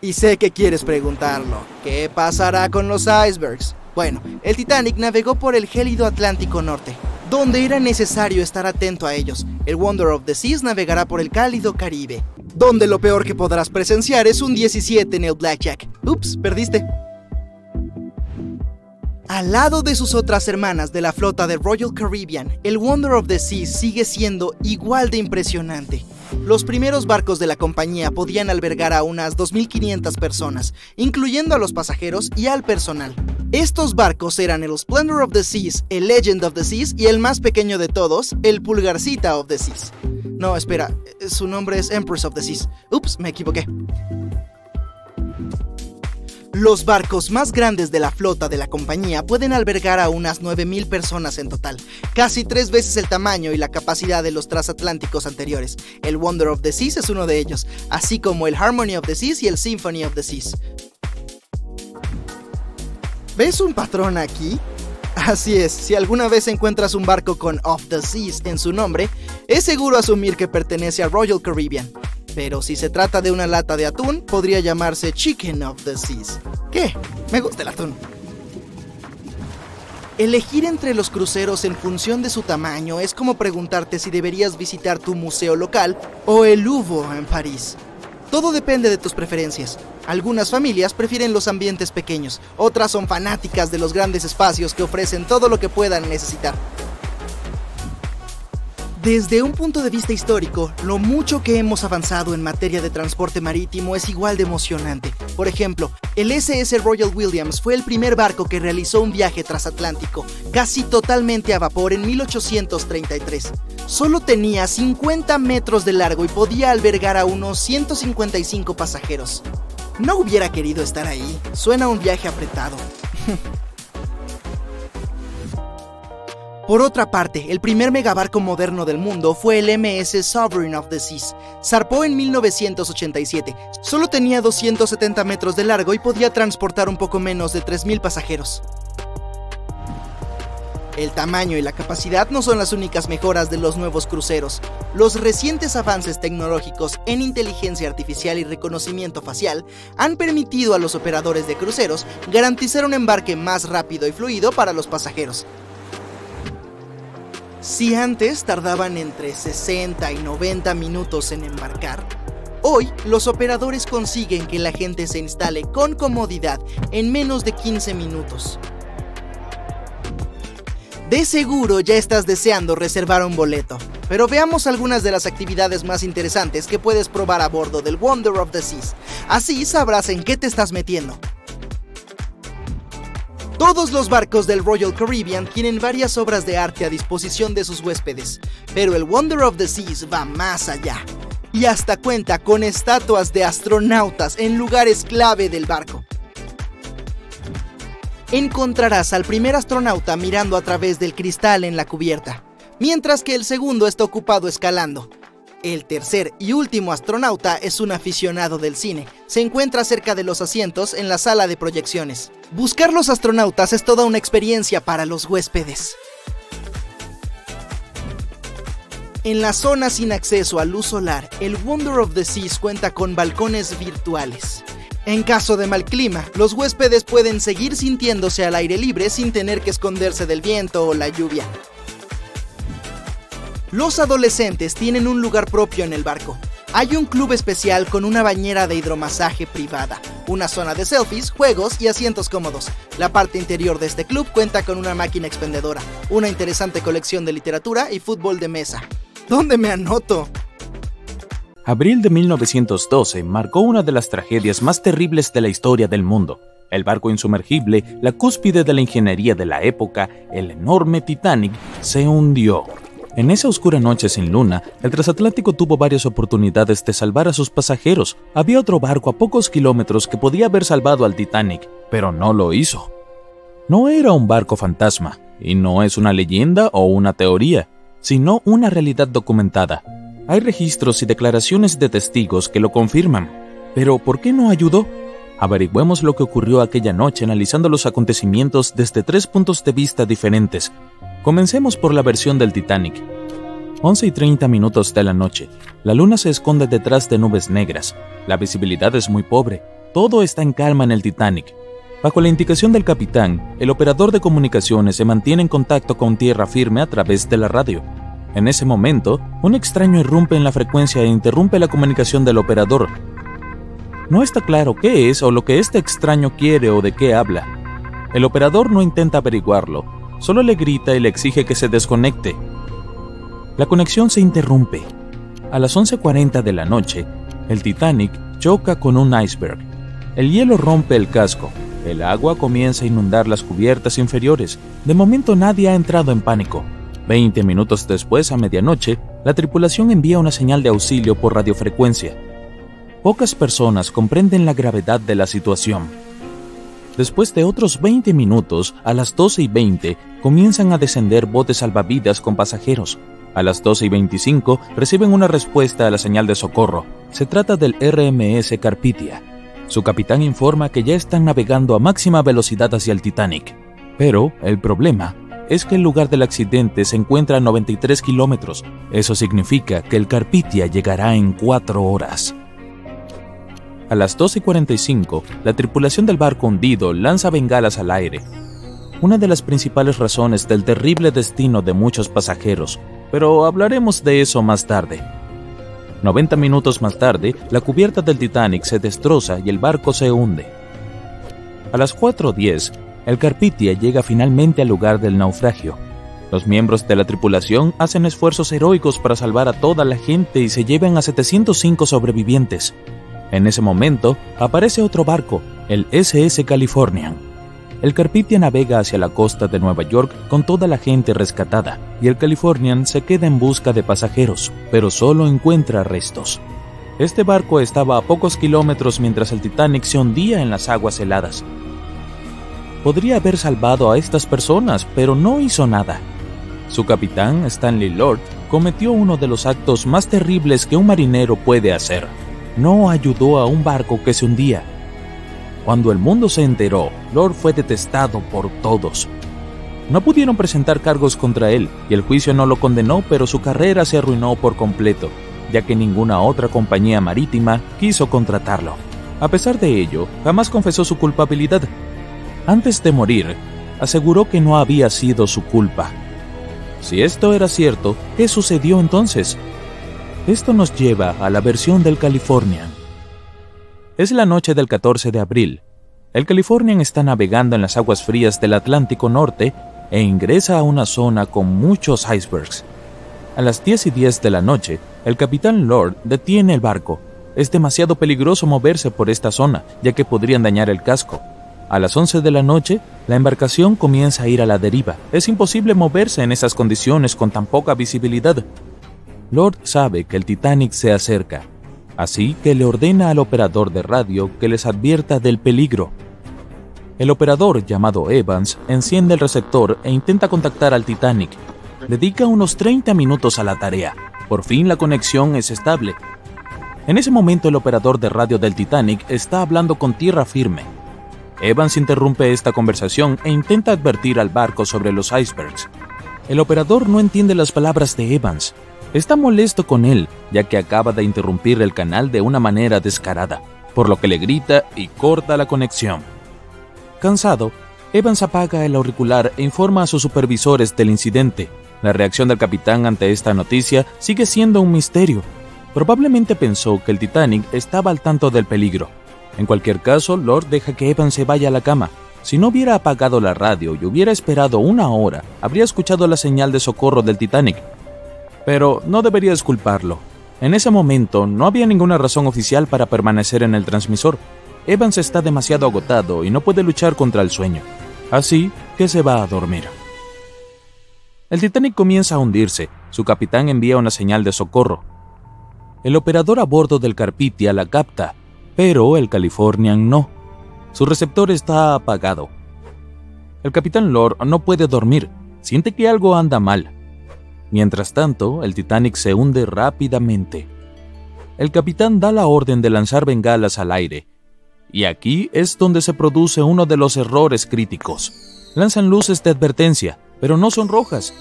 Y sé que quieres preguntarlo, ¿qué pasará con los icebergs? Bueno, el Titanic navegó por el gélido Atlántico Norte, donde era necesario estar atento a ellos. El Wonder of the Seas navegará por el cálido Caribe, donde lo peor que podrás presenciar es un 17 en el Blackjack. Ups, perdiste. Al lado de sus otras hermanas de la flota de Royal Caribbean, el Wonder of the Seas sigue siendo igual de impresionante. Los primeros barcos de la compañía podían albergar a unas 2.500 personas, incluyendo a los pasajeros y al personal. Estos barcos eran el Splendor of the Seas, el Legend of the Seas y el más pequeño de todos, el Pulgarcita of the Seas. No, espera, su nombre es Empress of the Seas. Ups, me equivoqué. Los barcos más grandes de la flota de la compañía pueden albergar a unas 9.000 personas en total, casi 3 veces el tamaño y la capacidad de los transatlánticos anteriores. El Wonder of the Seas es uno de ellos, así como el Harmony of the Seas y el Symphony of the Seas. ¿Ves un patrón aquí? Así es, si alguna vez encuentras un barco con Of the Seas en su nombre, es seguro asumir que pertenece a Royal Caribbean. Pero si se trata de una lata de atún, podría llamarse Chicken of the Seas. ¿Qué? Me gusta el atún. Elegir entre los cruceros en función de su tamaño es como preguntarte si deberías visitar tu museo local o el Louvre en París. Todo depende de tus preferencias. Algunas familias prefieren los ambientes pequeños, otras son fanáticas de los grandes espacios que ofrecen todo lo que puedan necesitar. Desde un punto de vista histórico, lo mucho que hemos avanzado en materia de transporte marítimo es igual de emocionante. Por ejemplo, el SS Royal Williams fue el primer barco que realizó un viaje transatlántico, casi totalmente a vapor en 1833. Solo tenía 50 metros de largo y podía albergar a unos 155 pasajeros. No hubiera querido estar ahí, suena un viaje apretado. Por otra parte, el primer megabarco moderno del mundo fue el MS Sovereign of the Seas. Zarpó en 1987. Solo tenía 270 metros de largo y podía transportar un poco menos de 3.000 pasajeros. El tamaño y la capacidad no son las únicas mejoras de los nuevos cruceros. Los recientes avances tecnológicos en inteligencia artificial y reconocimiento facial han permitido a los operadores de cruceros garantizar un embarque más rápido y fluido para los pasajeros. Si antes tardaban entre 60 y 90 minutos en embarcar, hoy los operadores consiguen que la gente se instale con comodidad en menos de 15 minutos. De seguro ya estás deseando reservar un boleto, pero veamos algunas de las actividades más interesantes que puedes probar a bordo del Wonder of the Seas. Así sabrás en qué te estás metiendo. Todos los barcos del Royal Caribbean tienen varias obras de arte a disposición de sus huéspedes, pero el Wonder of the Seas va más allá. Y hasta cuenta con estatuas de astronautas en lugares clave del barco. Encontrarás al primer astronauta mirando a través del cristal en la cubierta, mientras que el segundo está ocupado escalando. El tercer y último astronauta es un aficionado del cine. Se encuentra cerca de los asientos en la sala de proyecciones. Buscar los astronautas es toda una experiencia para los huéspedes. En la zona sin acceso a luz solar, el Wonder of the Seas cuenta con balcones virtuales. En caso de mal clima, los huéspedes pueden seguir sintiéndose al aire libre sin tener que esconderse del viento o la lluvia. Los adolescentes tienen un lugar propio en el barco. Hay un club especial con una bañera de hidromasaje privada, una zona de selfies, juegos y asientos cómodos. La parte interior de este club cuenta con una máquina expendedora, una interesante colección de literatura y fútbol de mesa. ¿Dónde me anoto? Abril de 1912 marcó una de las tragedias más terribles de la historia del mundo. El barco insumergible, la cúspide de la ingeniería de la época, el enorme Titanic, se hundió. En esa oscura noche sin luna, el transatlántico tuvo varias oportunidades de salvar a sus pasajeros. Había otro barco a pocos kilómetros que podía haber salvado al Titanic, pero no lo hizo. No era un barco fantasma, y no es una leyenda o una teoría, sino una realidad documentada. Hay registros y declaraciones de testigos que lo confirman. Pero, ¿por qué no ayudó? Averigüemos lo que ocurrió aquella noche analizando los acontecimientos desde 3 puntos de vista diferentes. Comencemos por la versión del Titanic. 11:30 de la noche. La luna se esconde detrás de nubes negras. La visibilidad es muy pobre. Todo está en calma en el Titanic. Bajo la indicación del capitán, el operador de comunicaciones se mantiene en contacto con tierra firme a través de la radio. En ese momento, un extraño irrumpe en la frecuencia e interrumpe la comunicación del operador. No está claro qué es o lo que este extraño quiere o de qué habla. El operador no intenta averiguarlo, solo le grita y le exige que se desconecte. La conexión se interrumpe. A las 11:40 de la noche, el Titanic choca con un iceberg. El hielo rompe el casco. El agua comienza a inundar las cubiertas inferiores. De momento nadie ha entrado en pánico. 20 minutos después, a medianoche, la tripulación envía una señal de auxilio por radiofrecuencia. Pocas personas comprenden la gravedad de la situación. Después de otros 20 minutos, a las 12:20, comienzan a descender botes salvavidas con pasajeros. A las 12:25, reciben una respuesta a la señal de socorro. Se trata del RMS Carpathia. Su capitán informa que ya están navegando a máxima velocidad hacia el Titanic. Pero el problema es que el lugar del accidente se encuentra a 93 kilómetros. Eso significa que el Carpathia llegará en 4 horas. A las 12:45, la tripulación del barco hundido lanza bengalas al aire. Una de las principales razones del terrible destino de muchos pasajeros, pero hablaremos de eso más tarde. 90 minutos más tarde, la cubierta del Titanic se destroza y el barco se hunde. A las 4:10, el Carpathia llega finalmente al lugar del naufragio. Los miembros de la tripulación hacen esfuerzos heroicos para salvar a toda la gente y se llevan a 705 sobrevivientes. En ese momento, aparece otro barco, el SS Californian. El Carpathia navega hacia la costa de Nueva York con toda la gente rescatada, y el Californian se queda en busca de pasajeros, pero solo encuentra restos. Este barco estaba a pocos kilómetros mientras el Titanic se hundía en las aguas heladas. Podría haber salvado a estas personas, pero no hizo nada. Su capitán, Stanley Lord, cometió uno de los actos más terribles que un marinero puede hacer. No ayudó a un barco que se hundía. Cuando el mundo se enteró, Lord fue detestado por todos. No pudieron presentar cargos contra él, y el juicio no lo condenó, pero su carrera se arruinó por completo, ya que ninguna otra compañía marítima quiso contratarlo. A pesar de ello, jamás confesó su culpabilidad. Antes de morir, aseguró que no había sido su culpa. Si esto era cierto, ¿qué sucedió entonces? Esto nos lleva a la versión del Californian. Es la noche del 14 de abril. El Californian está navegando en las aguas frías del Atlántico Norte e ingresa a una zona con muchos icebergs. A las 10:10 de la noche, el capitán Lord detiene el barco. Es demasiado peligroso moverse por esta zona, ya que podrían dañar el casco. A las 11 de la noche, la embarcación comienza a ir a la deriva. Es imposible moverse en esas condiciones con tan poca visibilidad. Lord sabe que el Titanic se acerca, así que le ordena al operador de radio que les advierta del peligro. El operador, llamado Evans, enciende el receptor e intenta contactar al Titanic. Dedica unos 30 minutos a la tarea. Por fin la conexión es estable. En ese momento el operador de radio del Titanic está hablando con tierra firme. Evans interrumpe esta conversación e intenta advertir al barco sobre los icebergs. El operador no entiende las palabras de Evans. Está molesto con él, ya que acaba de interrumpir el canal de una manera descarada, por lo que le grita y corta la conexión. Cansado, Evans apaga el auricular e informa a sus supervisores del incidente. La reacción del capitán ante esta noticia sigue siendo un misterio. Probablemente pensó que el Titanic estaba al tanto del peligro. En cualquier caso, Lord deja que Evans se vaya a la cama. Si no hubiera apagado la radio y hubiera esperado una hora, habría escuchado la señal de socorro del Titanic. Pero no deberías culparlo. En ese momento no había ninguna razón oficial para permanecer en el transmisor. Evans está demasiado agotado y no puede luchar contra el sueño. Así que se va a dormir. El Titanic comienza a hundirse. Su capitán envía una señal de socorro. El operador a bordo del Carpathia la capta, pero el Californian no. Su receptor está apagado. El capitán Lord no puede dormir. Siente que algo anda mal. Mientras tanto, el Titanic se hunde rápidamente. El capitán da la orden de lanzar bengalas al aire. Y aquí es donde se produce uno de los errores críticos. Lanzan luces de advertencia, pero no son rojas.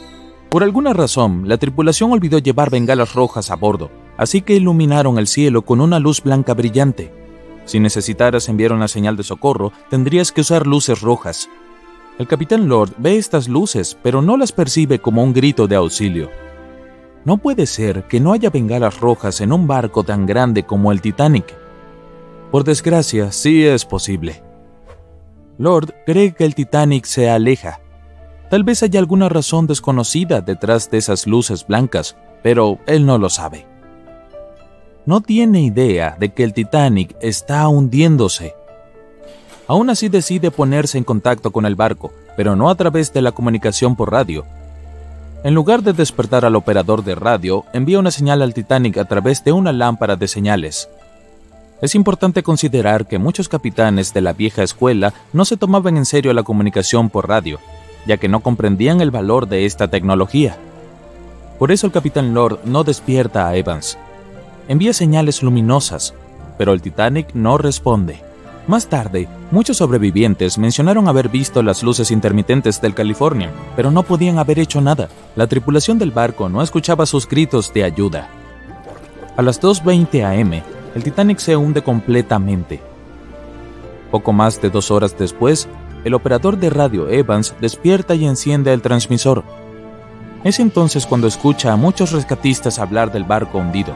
Por alguna razón, la tripulación olvidó llevar bengalas rojas a bordo, así que iluminaron el cielo con una luz blanca brillante. Si necesitaras enviar una señal de socorro, tendrías que usar luces rojas. El capitán Lord ve estas luces, pero no las percibe como un grito de auxilio. No puede ser que no haya bengalas rojas en un barco tan grande como el Titanic. Por desgracia, sí es posible. Lord cree que el Titanic se aleja. Tal vez haya alguna razón desconocida detrás de esas luces blancas, pero él no lo sabe. No tiene idea de que el Titanic está hundiéndose. Aún así decide ponerse en contacto con el barco, pero no a través de la comunicación por radio. En lugar de despertar al operador de radio, envía una señal al Titanic a través de una lámpara de señales. Es importante considerar que muchos capitanes de la vieja escuela no se tomaban en serio la comunicación por radio, ya que no comprendían el valor de esta tecnología. Por eso el capitán Lord no despierta a Evans. Envía señales luminosas, pero el Titanic no responde. Más tarde, muchos sobrevivientes mencionaron haber visto las luces intermitentes del Californian, pero no podían haber hecho nada. La tripulación del barco no escuchaba sus gritos de ayuda. A las 2:20 am, el Titanic se hunde completamente. Poco más de 2 horas después, el operador de radio Evans despierta y enciende el transmisor. Es entonces cuando escucha a muchos rescatistas hablar del barco hundido.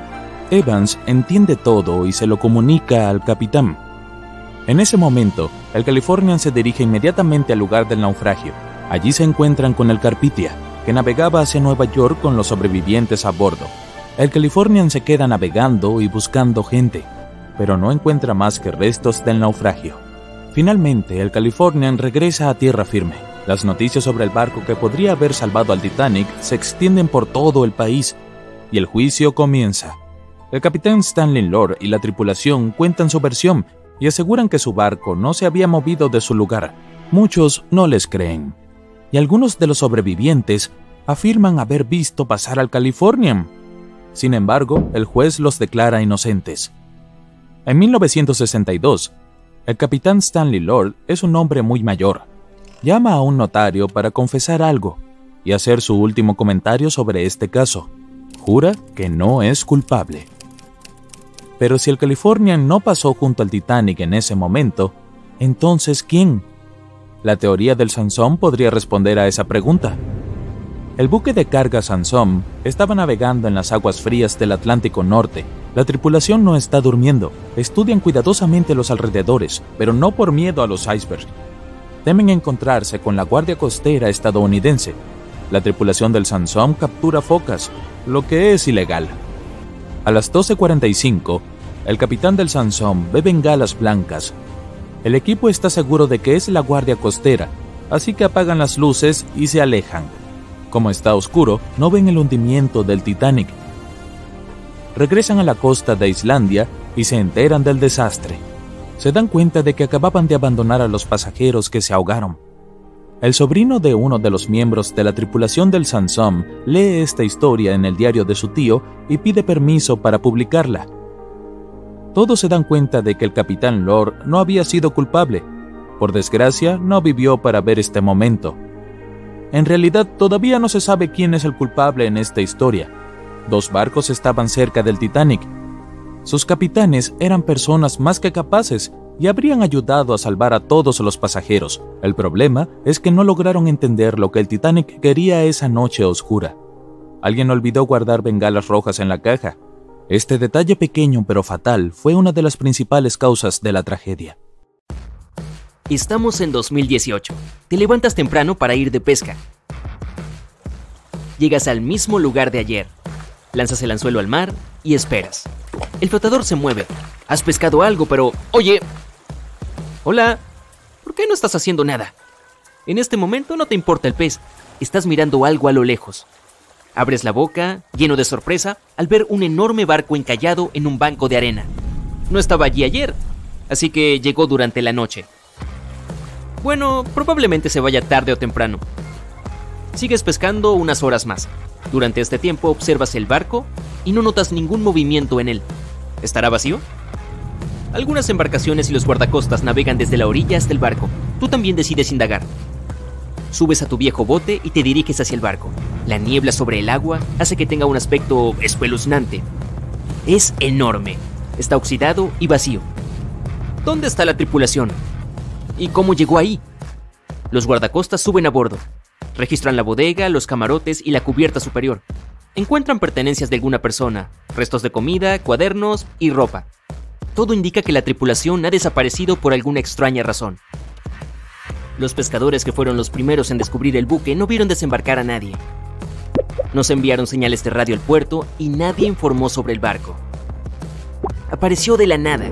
Evans entiende todo y se lo comunica al capitán. En ese momento, el Californian se dirige inmediatamente al lugar del naufragio. Allí se encuentran con el Carpathia, que navegaba hacia Nueva York con los sobrevivientes a bordo. El Californian se queda navegando y buscando gente, pero no encuentra más que restos del naufragio. Finalmente, el Californian regresa a tierra firme. Las noticias sobre el barco que podría haber salvado al Titanic se extienden por todo el país, y el juicio comienza. El capitán Stanley Lord y la tripulación cuentan su versión y aseguran que su barco no se había movido de su lugar. Muchos no les creen, y algunos de los sobrevivientes afirman haber visto pasar al Californian. Sin embargo, el juez los declara inocentes. En 1962, el capitán Stanley Lord es un hombre muy mayor. Llama a un notario para confesar algo y hacer su último comentario sobre este caso. Jura que no es culpable. Pero si el Californian no pasó junto al Titanic en ese momento, entonces ¿quién? La teoría del Sansón podría responder a esa pregunta. El buque de carga Sansón estaba navegando en las aguas frías del Atlántico Norte. La tripulación no está durmiendo. Estudian cuidadosamente los alrededores, pero no por miedo a los icebergs. temen encontrarse con la Guardia Costera estadounidense. La tripulación del Sansom captura focas, lo que es ilegal. A las 12:45, el capitán del Sansom ve bengalas blancas. El equipo está seguro de que es la Guardia Costera, así que apagan las luces y se alejan. Como está oscuro, no ven el hundimiento del Titanic. Regresan a la costa de Islandia y se enteran del desastre. Se dan cuenta de que acababan de abandonar a los pasajeros que se ahogaron. El sobrino de uno de los miembros de la tripulación del Sansom lee esta historia en el diario de su tío y pide permiso para publicarla. Todos se dan cuenta de que el capitán Lord no había sido culpable. Por desgracia, no vivió para ver este momento. En realidad, todavía no se sabe quién es el culpable en esta historia. 2 barcos estaban cerca del Titanic. Sus capitanes eran personas más que capaces y habrían ayudado a salvar a todos los pasajeros. El problema es que no lograron entender lo que el Titanic quería esa noche oscura. Alguien olvidó guardar bengalas rojas en la caja. Este detalle pequeño pero fatal fue una de las principales causas de la tragedia. Estamos en 2018. Te levantas temprano para ir de pesca. Llegas al mismo lugar de ayer. Lanzas el anzuelo al mar y esperas. El flotador se mueve. Has pescado algo, pero... ¡Oye! Hola. ¿Por qué no estás haciendo nada? En este momento no te importa el pez. Estás mirando algo a lo lejos. Abres la boca, lleno de sorpresa, al ver un enorme barco encallado en un banco de arena. No estaba allí ayer, así que llegó durante la noche. Bueno, probablemente se vaya tarde o temprano. Sigues pescando unas horas más. Durante este tiempo observas el barco y no notas ningún movimiento en él. ¿Estará vacío? Algunas embarcaciones y los guardacostas navegan desde la orilla hasta el barco. Tú también decides indagar. Subes a tu viejo bote y te diriges hacia el barco. La niebla sobre el agua hace que tenga un aspecto espeluznante. Es enorme. Está oxidado y vacío. ¿Dónde está la tripulación? ¿Y cómo llegó ahí? Los guardacostas suben a bordo. Registran la bodega, los camarotes y la cubierta superior. Encuentran pertenencias de alguna persona, restos de comida, cuadernos y ropa. Todo indica que la tripulación ha desaparecido por alguna extraña razón. Los pescadores, que fueron los primeros en descubrir el buque, no vieron desembarcar a nadie. No se enviaron señales de radio al puerto y nadie informó sobre el barco. Apareció de la nada.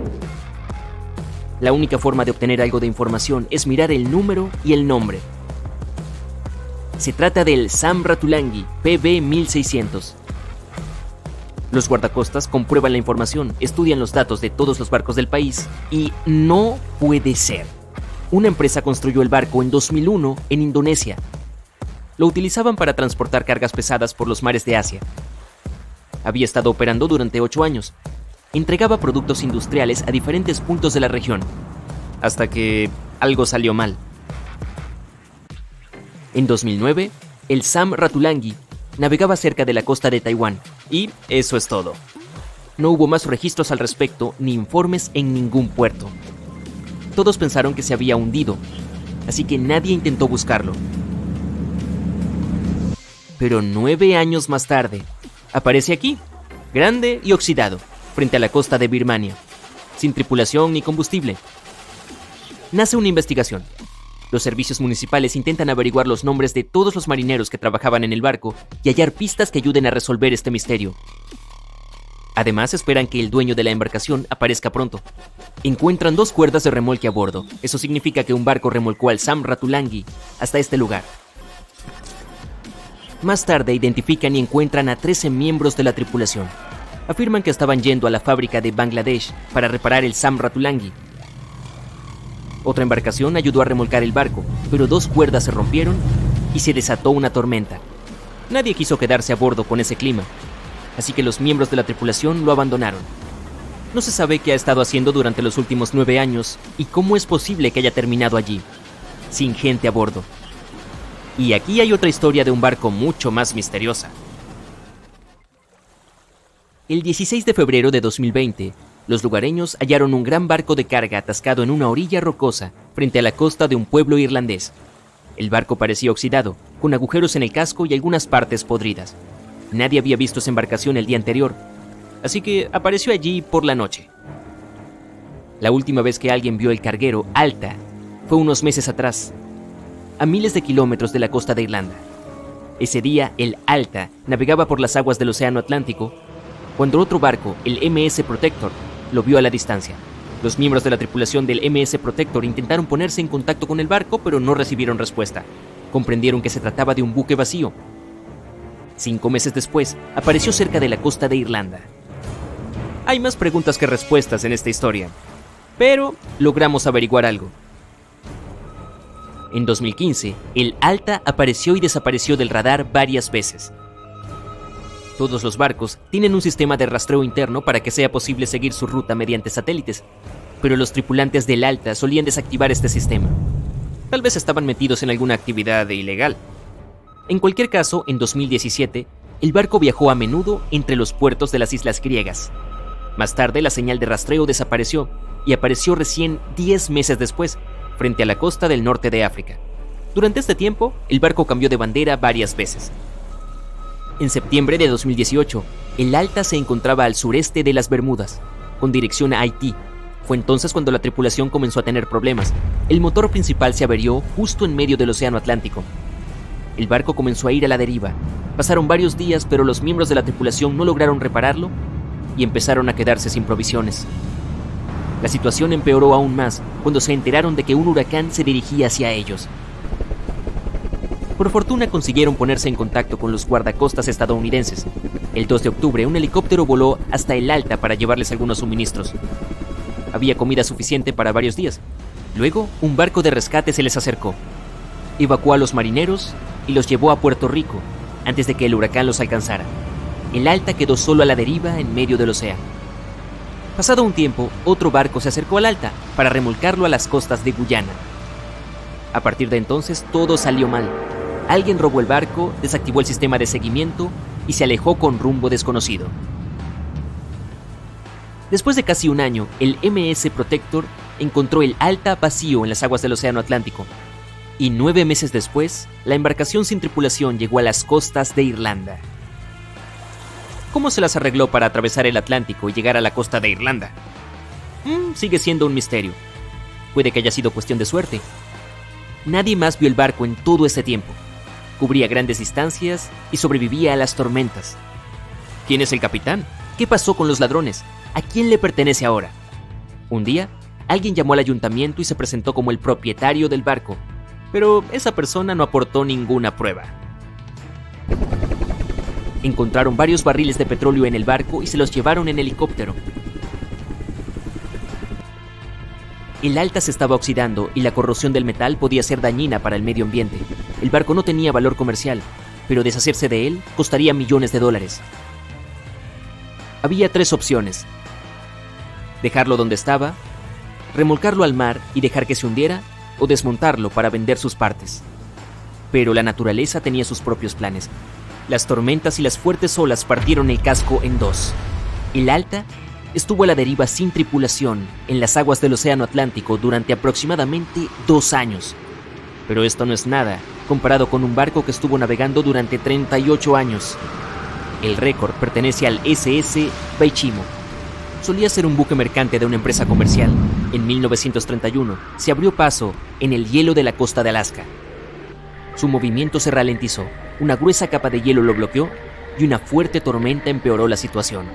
La única forma de obtener algo de información es mirar el número y el nombre. Se trata del Sam Ratulangi, PB 1600. Los guardacostas comprueban la información, estudian los datos de todos los barcos del país y no puede ser. Una empresa construyó el barco en 2001 en Indonesia. Lo utilizaban para transportar cargas pesadas por los mares de Asia. Había estado operando durante 8 años. Entregaba productos industriales a diferentes puntos de la región, hasta que algo salió mal. En 2009, el Sam Ratulangi navegaba cerca de la costa de Taiwán, y eso es todo. No hubo más registros al respecto ni informes en ningún puerto. Todos pensaron que se había hundido, así que nadie intentó buscarlo. Pero 9 años más tarde, aparece aquí, grande y oxidado, frente a la costa de Birmania, sin tripulación ni combustible. Nace una investigación. Los servicios municipales intentan averiguar los nombres de todos los marineros que trabajaban en el barco y hallar pistas que ayuden a resolver este misterio. Además, esperan que el dueño de la embarcación aparezca pronto. Encuentran 2 cuerdas de remolque a bordo. Eso significa que un barco remolcó al Sam Ratulangi hasta este lugar. Más tarde identifican y encuentran a 13 miembros de la tripulación. Afirman que estaban yendo a la fábrica de Bangladesh para reparar el Sam Ratulangi. Otra embarcación ayudó a remolcar el barco, pero 2 cuerdas se rompieron y se desató una tormenta. Nadie quiso quedarse a bordo con ese clima, así que los miembros de la tripulación lo abandonaron. No se sabe qué ha estado haciendo durante los últimos 9 años y cómo es posible que haya terminado allí, sin gente a bordo. Y aquí hay otra historia de un barco mucho más misteriosa. El 16 de febrero de 2020, los lugareños hallaron un gran barco de carga atascado en una orilla rocosa frente a la costa de un pueblo irlandés. El barco parecía oxidado, con agujeros en el casco y algunas partes podridas. Nadie había visto esa embarcación el día anterior, así que apareció allí por la noche. La última vez que alguien vio el carguero, Alta, fue unos meses atrás, a miles de kilómetros de la costa de Irlanda. Ese día, el Alta navegaba por las aguas del Océano Atlántico cuando otro barco, el MS Protector, lo vio a la distancia. Los miembros de la tripulación del MS Protector intentaron ponerse en contacto con el barco, pero no recibieron respuesta. Comprendieron que se trataba de un buque vacío. 5 meses después, apareció cerca de la costa de Irlanda. Hay más preguntas que respuestas en esta historia, pero logramos averiguar algo. En 2015, el Alta apareció y desapareció del radar varias veces. Todos los barcos tienen un sistema de rastreo interno para que sea posible seguir su ruta mediante satélites, pero los tripulantes del Alta solían desactivar este sistema. Tal vez estaban metidos en alguna actividad ilegal. En cualquier caso, en 2017, el barco viajó a menudo entre los puertos de las islas griegas. Más tarde, la señal de rastreo desapareció y apareció recién 10 meses después, frente a la costa del norte de África. Durante este tiempo, el barco cambió de bandera varias veces. En septiembre de 2018, el Alta se encontraba al sureste de las Bermudas, con dirección a Haití. Fue entonces cuando la tripulación comenzó a tener problemas. El motor principal se averió justo en medio del Océano Atlántico. El barco comenzó a ir a la deriva. Pasaron varios días, pero los miembros de la tripulación no lograron repararlo y empezaron a quedarse sin provisiones. La situación empeoró aún más cuando se enteraron de que un huracán se dirigía hacia ellos. Por fortuna consiguieron ponerse en contacto con los guardacostas estadounidenses. El 2 de octubre, un helicóptero voló hasta el Alta para llevarles algunos suministros. Había comida suficiente para varios días. Luego, un barco de rescate se les acercó. Evacuó a los marineros y los llevó a Puerto Rico antes de que el huracán los alcanzara. El Alta quedó solo a la deriva en medio del océano. Pasado un tiempo, otro barco se acercó al Alta para remolcarlo a las costas de Guyana. A partir de entonces, todo salió mal. Alguien robó el barco, desactivó el sistema de seguimiento y se alejó con rumbo desconocido. Después de casi un año, el MS Protector encontró el Alta vacío en las aguas del Océano Atlántico. Y 9 meses después, la embarcación sin tripulación llegó a las costas de Irlanda. ¿Cómo se las arregló para atravesar el Atlántico y llegar a la costa de Irlanda? Sigue siendo un misterio. Puede que haya sido cuestión de suerte. Nadie más vio el barco en todo ese tiempo. Cubría grandes distancias y sobrevivía a las tormentas. ¿Quién es el capitán? ¿Qué pasó con los ladrones? ¿A quién le pertenece ahora? Un día, alguien llamó al ayuntamiento y se presentó como el propietario del barco, pero esa persona no aportó ninguna prueba. Encontraron varios barriles de petróleo en el barco y se los llevaron en helicóptero. El Alta se estaba oxidando y la corrosión del metal podía ser dañina para el medio ambiente. El barco no tenía valor comercial, pero deshacerse de él costaría millones de dólares. Había 3 opciones: dejarlo donde estaba, remolcarlo al mar y dejar que se hundiera, o desmontarlo para vender sus partes. Pero la naturaleza tenía sus propios planes. Las tormentas y las fuertes olas partieron el casco en 2. El Alta estuvo a la deriva sin tripulación en las aguas del Océano Atlántico durante aproximadamente 2 años. Pero esto no es nada comparado con un barco que estuvo navegando durante 38 años. El récord pertenece al SS Baichimo. Solía ser un buque mercante de una empresa comercial. En 1931 se abrió paso en el hielo de la costa de Alaska. Su movimiento se ralentizó, una gruesa capa de hielo lo bloqueó y una fuerte tormenta empeoró la situación.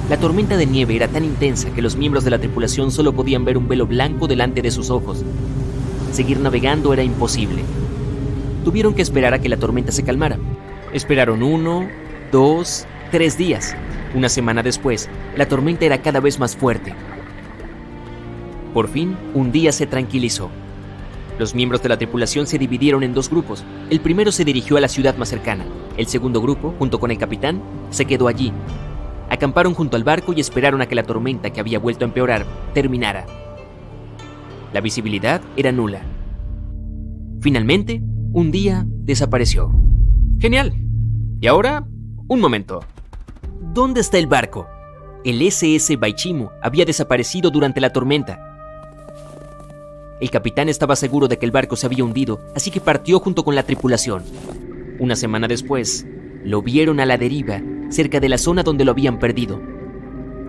La tormenta de nieve era tan intensa que los miembros de la tripulación solo podían ver un velo blanco delante de sus ojos. Seguir navegando era imposible. Tuvieron que esperar a que la tormenta se calmara. Esperaron 1, 2, 3 días. Una semana después, la tormenta era cada vez más fuerte. Por fin, un día se tranquilizó. Los miembros de la tripulación se dividieron en 2 grupos. El primero se dirigió a la ciudad más cercana. El segundo grupo, junto con el capitán, se quedó allí. Acamparon junto al barco y esperaron a que la tormenta, que había vuelto a empeorar, terminara. La visibilidad era nula. Finalmente, un día desapareció. Genial. Y ahora, un momento. ¿Dónde está el barco? El SS Baichimo había desaparecido durante la tormenta. El capitán estaba seguro de que el barco se había hundido, así que partió junto con la tripulación. Una semana después, lo vieron a la deriva, cerca de la zona donde lo habían perdido.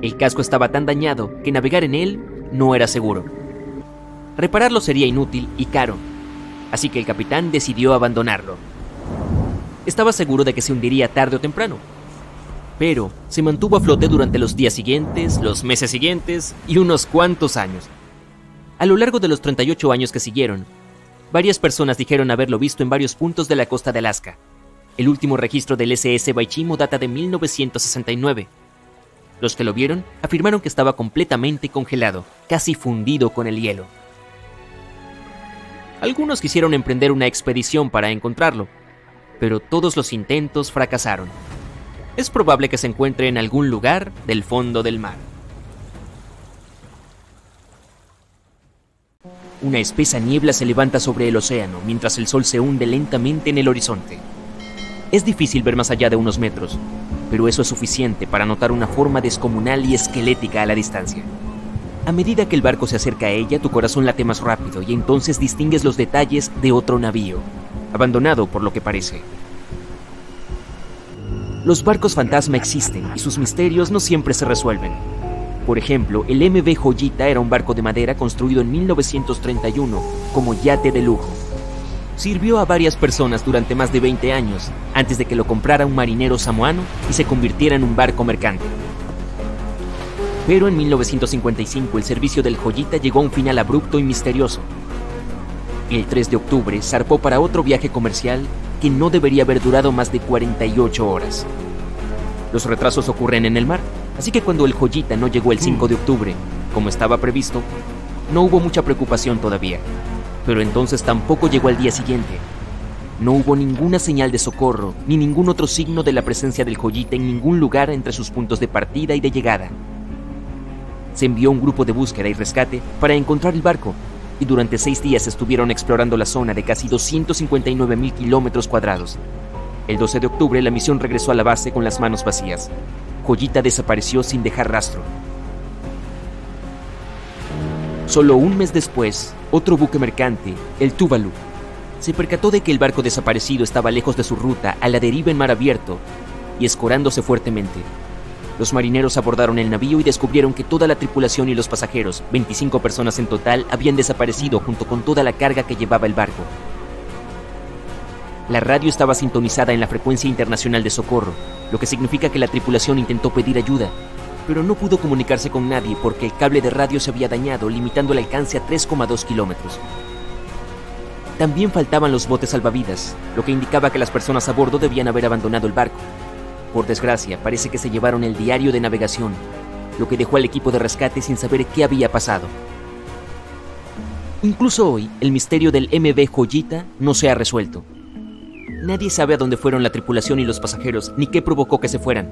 El casco estaba tan dañado que navegar en él no era seguro. Repararlo sería inútil y caro, así que el capitán decidió abandonarlo. Estaba seguro de que se hundiría tarde o temprano, pero se mantuvo a flote durante los días siguientes, los meses siguientes y unos cuantos años. A lo largo de los 38 años que siguieron, varias personas dijeron haberlo visto en varios puntos de la costa de Alaska. El último registro del SS Baichimo data de 1969. Los que lo vieron afirmaron que estaba completamente congelado, casi fundido con el hielo. Algunos quisieron emprender una expedición para encontrarlo, pero todos los intentos fracasaron. Es probable que se encuentre en algún lugar del fondo del mar. Una espesa niebla se levanta sobre el océano mientras el sol se hunde lentamente en el horizonte. Es difícil ver más allá de unos metros, pero eso es suficiente para notar una forma descomunal y esquelética a la distancia. A medida que el barco se acerca a ella, tu corazón late más rápido y entonces distingues los detalles de otro navío, abandonado por lo que parece. Los barcos fantasma existen y sus misterios no siempre se resuelven. Por ejemplo, el MV Joyita era un barco de madera construido en 1931 como yate de lujo. Sirvió a varias personas durante más de 20 años antes de que lo comprara un marinero samoano y se convirtiera en un barco mercante. Pero en 1955 el servicio del Joyita llegó a un final abrupto y misterioso. El 3 de octubre zarpó para otro viaje comercial que no debería haber durado más de 48 horas. Los retrasos ocurren en el mar, así que cuando el Joyita no llegó el 5 de octubre, como estaba previsto, no hubo mucha preocupación todavía. Pero entonces tampoco llegó al día siguiente. No hubo ninguna señal de socorro, ni ningún otro signo de la presencia del Joyita en ningún lugar entre sus puntos de partida y de llegada. Se envió un grupo de búsqueda y rescate para encontrar el barco, y durante 6 días estuvieron explorando la zona de casi 259,000 kilómetros cuadrados. El 12 de octubre la misión regresó a la base con las manos vacías. Joyita desapareció sin dejar rastro. Solo un mes después, otro buque mercante, el Tuvalu, se percató de que el barco desaparecido estaba lejos de su ruta, a la deriva en mar abierto, y escorándose fuertemente. Los marineros abordaron el navío y descubrieron que toda la tripulación y los pasajeros, 25 personas en total, habían desaparecido junto con toda la carga que llevaba el barco. La radio estaba sintonizada en la frecuencia internacional de socorro, lo que significa que la tripulación intentó pedir ayuda, pero no pudo comunicarse con nadie porque el cable de radio se había dañado, limitando el alcance a 3,2 kilómetros. También faltaban los botes salvavidas, lo que indicaba que las personas a bordo debían haber abandonado el barco. Por desgracia, parece que se llevaron el diario de navegación, lo que dejó al equipo de rescate sin saber qué había pasado. Incluso hoy, el misterio del MV Joyita no se ha resuelto. Nadie sabe a dónde fueron la tripulación y los pasajeros, ni qué provocó que se fueran.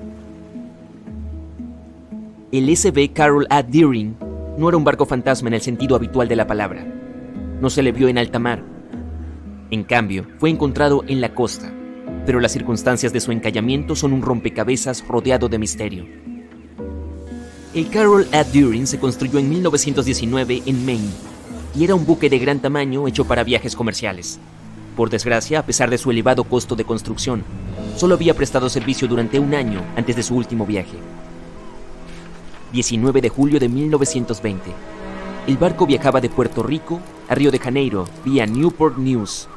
El SV Carol A. Deering no era un barco fantasma en el sentido habitual de la palabra. No se le vio en alta mar. En cambio, fue encontrado en la costa, pero las circunstancias de su encallamiento son un rompecabezas rodeado de misterio. El Carol A. Deering se construyó en 1919 en Maine y era un buque de gran tamaño hecho para viajes comerciales. Por desgracia, a pesar de su elevado costo de construcción, solo había prestado servicio durante un año antes de su último viaje. 19 de julio de 1920. El barco viajaba de Puerto Rico a Río de Janeiro vía Newport News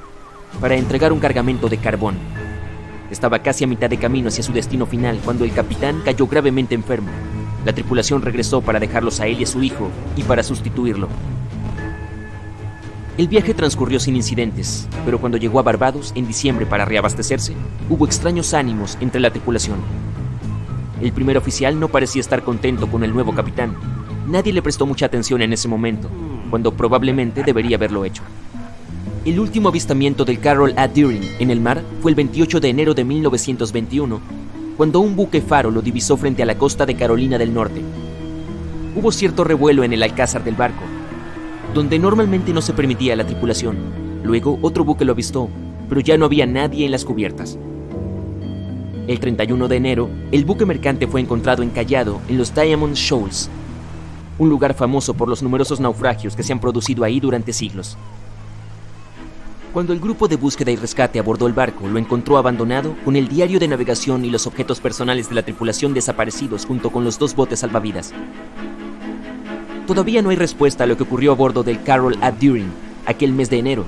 para entregar un cargamento de carbón. Estaba casi a mitad de camino hacia su destino final cuando el capitán cayó gravemente enfermo. La tripulación regresó para dejarlos a él y a su hijo y para sustituirlo. El viaje transcurrió sin incidentes, pero cuando llegó a Barbados en diciembre para reabastecerse, hubo extraños ánimos entre la tripulación. El primer oficial no parecía estar contento con el nuevo capitán. Nadie le prestó mucha atención en ese momento, cuando probablemente debería haberlo hecho. El último avistamiento del Carol A. Deering en el mar fue el 28 de enero de 1921, cuando un buque faro lo divisó frente a la costa de Carolina del Norte. Hubo cierto revuelo en el alcázar del barco, donde normalmente no se permitía a la tripulación. Luego otro buque lo avistó, pero ya no había nadie en las cubiertas. El 31 de enero, el buque mercante fue encontrado encallado en los Diamond Shoals, un lugar famoso por los numerosos naufragios que se han producido ahí durante siglos. Cuando el grupo de búsqueda y rescate abordó el barco, lo encontró abandonado con el diario de navegación y los objetos personales de la tripulación desaparecidos junto con los 2 botes salvavidas. Todavía no hay respuesta a lo que ocurrió a bordo del Carol A. Deering aquel mes de enero,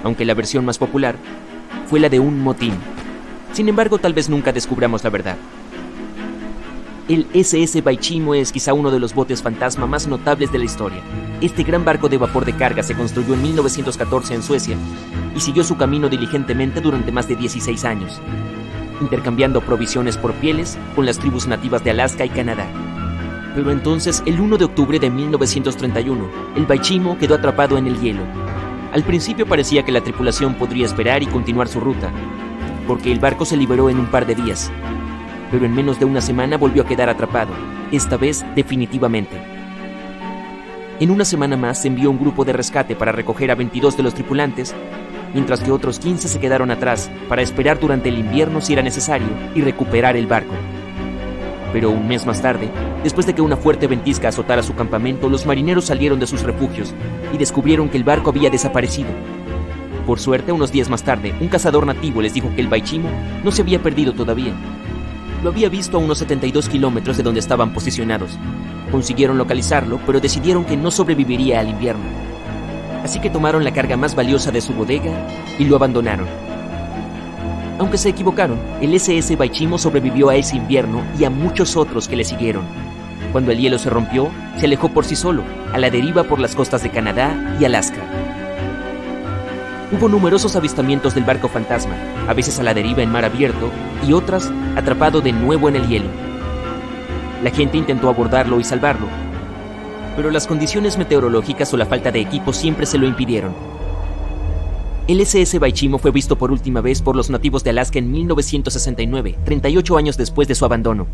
aunque la versión más popular fue la de un motín. Sin embargo, tal vez nunca descubramos la verdad. El SS Baichimo es quizá uno de los botes fantasma más notables de la historia. Este gran barco de vapor de carga se construyó en 1914 en Suecia y siguió su camino diligentemente durante más de 16 años, intercambiando provisiones por pieles con las tribus nativas de Alaska y Canadá. Pero entonces, el 1 de octubre de 1931, el Baichimo quedó atrapado en el hielo. Al principio parecía que la tripulación podría esperar y continuar su ruta, porque el barco se liberó en un par de días. Pero en menos de una semana volvió a quedar atrapado, esta vez definitivamente. En una semana más se envió un grupo de rescate para recoger a 22 de los tripulantes, mientras que otros 15 se quedaron atrás para esperar durante el invierno si era necesario y recuperar el barco. Pero un mes más tarde, después de que una fuerte ventisca azotara su campamento, los marineros salieron de sus refugios y descubrieron que el barco había desaparecido. Por suerte, unos días más tarde, un cazador nativo les dijo que el Baichimo no se había perdido todavía. Lo había visto a unos 72 kilómetros de donde estaban posicionados. Consiguieron localizarlo, pero decidieron que no sobreviviría al invierno. Así que tomaron la carga más valiosa de su bodega y lo abandonaron. Aunque se equivocaron, el SS Baichimo sobrevivió a ese invierno y a muchos otros que le siguieron. Cuando el hielo se rompió, se alejó por sí solo, a la deriva por las costas de Canadá y Alaska. Hubo numerosos avistamientos del barco fantasma, a veces a la deriva en mar abierto y otras atrapado de nuevo en el hielo. La gente intentó abordarlo y salvarlo, pero las condiciones meteorológicas o la falta de equipo siempre se lo impidieron. El SS Baichimo fue visto por última vez por los nativos de Alaska en 1969, 38 años después de su abandono.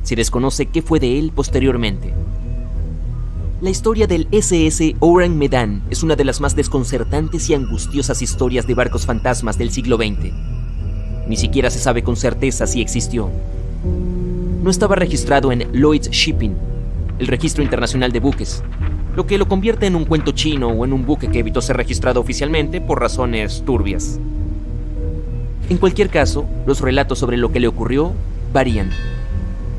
Se desconoce qué fue de él posteriormente. La historia del SS Orang Medan es una de las más desconcertantes y angustiosas historias de barcos fantasmas del siglo XX. Ni siquiera se sabe con certeza si existió. No estaba registrado en Lloyd's Shipping, el registro internacional de buques, lo que lo convierte en un cuento chino o en un buque que evitó ser registrado oficialmente por razones turbias. En cualquier caso, los relatos sobre lo que le ocurrió varían.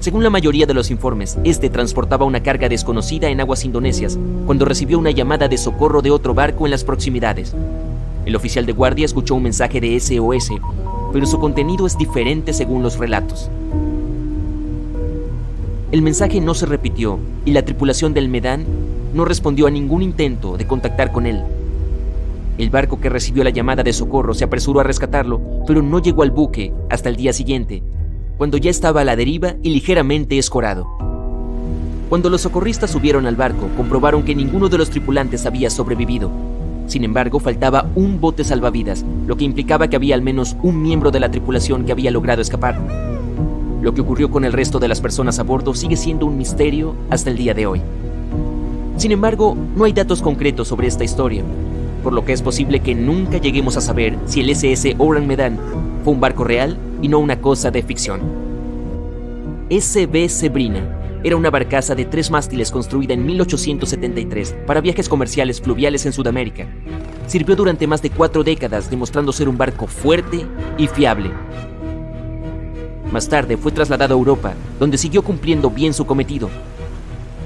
Según la mayoría de los informes, este transportaba una carga desconocida en aguas indonesias cuando recibió una llamada de socorro de otro barco en las proximidades. El oficial de guardia escuchó un mensaje de SOS, pero su contenido es diferente según los relatos. El mensaje no se repitió y la tripulación del Medan no respondió a ningún intento de contactar con él. El barco que recibió la llamada de socorro se apresuró a rescatarlo, pero no llegó al buque hasta el día siguiente, cuando ya estaba a la deriva y ligeramente escorado. Cuando los socorristas subieron al barco, comprobaron que ninguno de los tripulantes había sobrevivido. Sin embargo, faltaba un bote salvavidas, lo que implicaba que había al menos un miembro de la tripulación que había logrado escapar. Lo que ocurrió con el resto de las personas a bordo sigue siendo un misterio hasta el día de hoy. Sin embargo, no hay datos concretos sobre esta historia, por lo que es posible que nunca lleguemos a saber si el SS Orang Medan fue un barco real y no una cosa de ficción. SB Sebrina era una barcaza de 3 mástiles construida en 1873 para viajes comerciales fluviales en Sudamérica. Sirvió durante más de 4 décadas, demostrando ser un barco fuerte y fiable. Más tarde fue trasladado a Europa, donde siguió cumpliendo bien su cometido.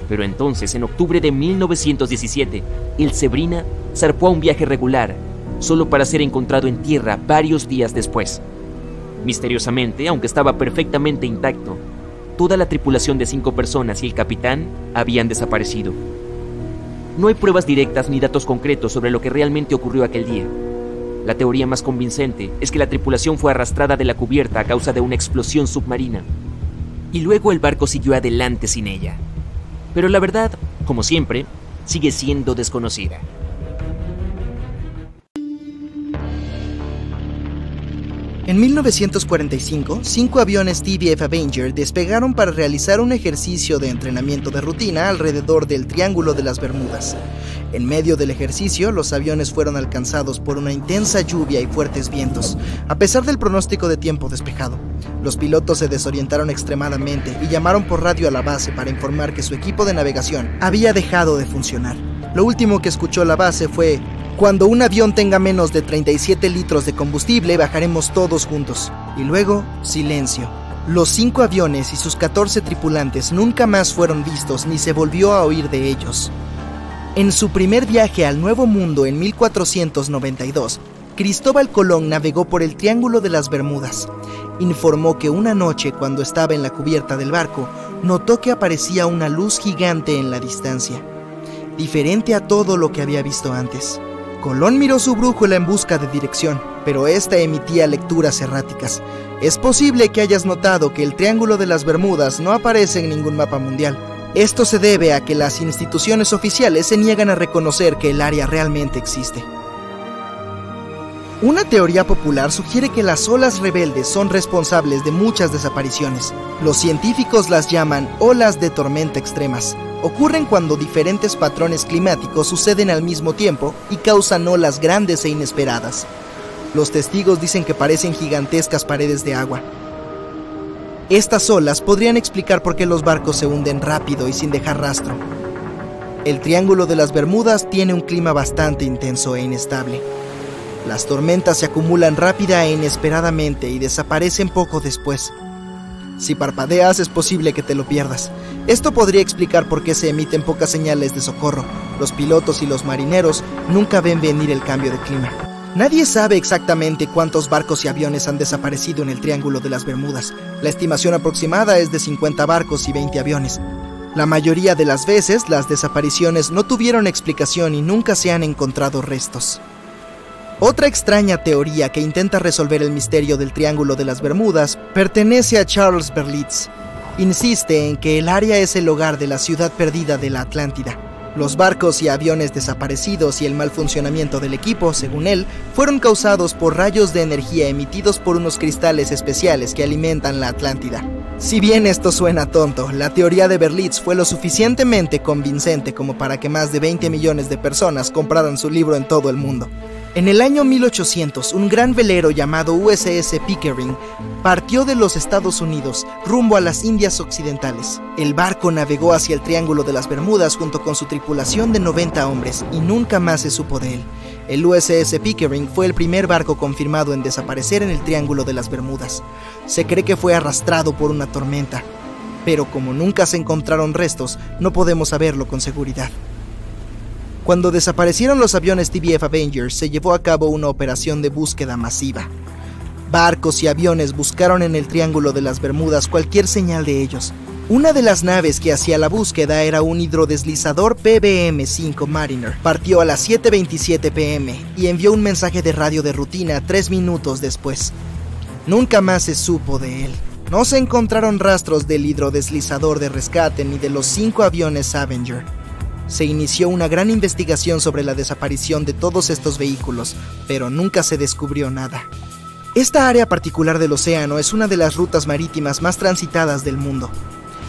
Pero entonces, en octubre de 1917, el Sebrina zarpó a un viaje regular, solo para ser encontrado en tierra varios días después. Misteriosamente, aunque estaba perfectamente intacto, toda la tripulación de 5 personas y el capitán habían desaparecido. No hay pruebas directas ni datos concretos sobre lo que realmente ocurrió aquel día. La teoría más convincente es que la tripulación fue arrastrada de la cubierta a causa de una explosión submarina, y luego el barco siguió adelante sin ella. Pero la verdad, como siempre, sigue siendo desconocida. En 1945, 5 aviones TBF Avenger despegaron para realizar un ejercicio de entrenamiento de rutina alrededor del Triángulo de las Bermudas. En medio del ejercicio, los aviones fueron alcanzados por una intensa lluvia y fuertes vientos, a pesar del pronóstico de tiempo despejado. Los pilotos se desorientaron extremadamente y llamaron por radio a la base para informar que su equipo de navegación había dejado de funcionar. Lo último que escuchó la base fue: "Cuando un avión tenga menos de 37 litros de combustible, bajaremos todos juntos". Y luego, silencio. Los 5 aviones y sus 14 tripulantes nunca más fueron vistos ni se volvió a oír de ellos. En su primer viaje al Nuevo Mundo en 1492, Cristóbal Colón navegó por el Triángulo de las Bermudas. Informó que una noche, cuando estaba en la cubierta del barco, notó que aparecía una luz gigante en la distancia, diferente a todo lo que había visto antes. Colón miró su brújula en busca de dirección, pero esta emitía lecturas erráticas. Es posible que hayas notado que el Triángulo de las Bermudas no aparece en ningún mapa mundial. Esto se debe a que las instituciones oficiales se niegan a reconocer que el área realmente existe. Una teoría popular sugiere que las olas rebeldes son responsables de muchas desapariciones. Los científicos las llaman olas de tormenta extremas. Ocurren cuando diferentes patrones climáticos suceden al mismo tiempo y causan olas grandes e inesperadas. Los testigos dicen que parecen gigantescas paredes de agua. Estas olas podrían explicar por qué los barcos se hunden rápido y sin dejar rastro. El Triángulo de las Bermudas tiene un clima bastante intenso e inestable. Las tormentas se acumulan rápida e inesperadamente y desaparecen poco después. Si parpadeas es posible que te lo pierdas. Esto podría explicar por qué se emiten pocas señales de socorro. Los pilotos y los marineros nunca ven venir el cambio de clima. Nadie sabe exactamente cuántos barcos y aviones han desaparecido en el Triángulo de las Bermudas. La estimación aproximada es de 50 barcos y 20 aviones. La mayoría de las veces, las desapariciones no tuvieron explicación y nunca se han encontrado restos. Otra extraña teoría que intenta resolver el misterio del Triángulo de las Bermudas pertenece a Charles Berlitz. Insiste en que el área es el hogar de la ciudad perdida de la Atlántida. Los barcos y aviones desaparecidos y el mal funcionamiento del equipo, según él, fueron causados por rayos de energía emitidos por unos cristales especiales que alimentan la Atlántida. Si bien esto suena tonto, la teoría de Berlitz fue lo suficientemente convincente como para que más de 20 millones de personas compraran su libro en todo el mundo. En el año 1800, un gran velero llamado USS Pickering partió de los Estados Unidos rumbo a las Indias Occidentales. El barco navegó hacia el Triángulo de las Bermudas junto con su tripulación de 90 hombres y nunca más se supo de él. El USS Pickering fue el primer barco confirmado en desaparecer en el Triángulo de las Bermudas. Se cree que fue arrastrado por una tormenta, pero como nunca se encontraron restos, no podemos saberlo con seguridad. Cuando desaparecieron los aviones TBF Avenger, se llevó a cabo una operación de búsqueda masiva. Barcos y aviones buscaron en el Triángulo de las Bermudas cualquier señal de ellos. Una de las naves que hacía la búsqueda era un hidrodeslizador PBM-5 Mariner. Partió a las 7:27 p.m. y envió un mensaje de radio de rutina 3 minutos después. Nunca más se supo de él. No se encontraron rastros del hidrodeslizador de rescate ni de los 5 aviones Avenger. Se inició una gran investigación sobre la desaparición de todos estos vehículos, pero nunca se descubrió nada. Esta área particular del océano es una de las rutas marítimas más transitadas del mundo.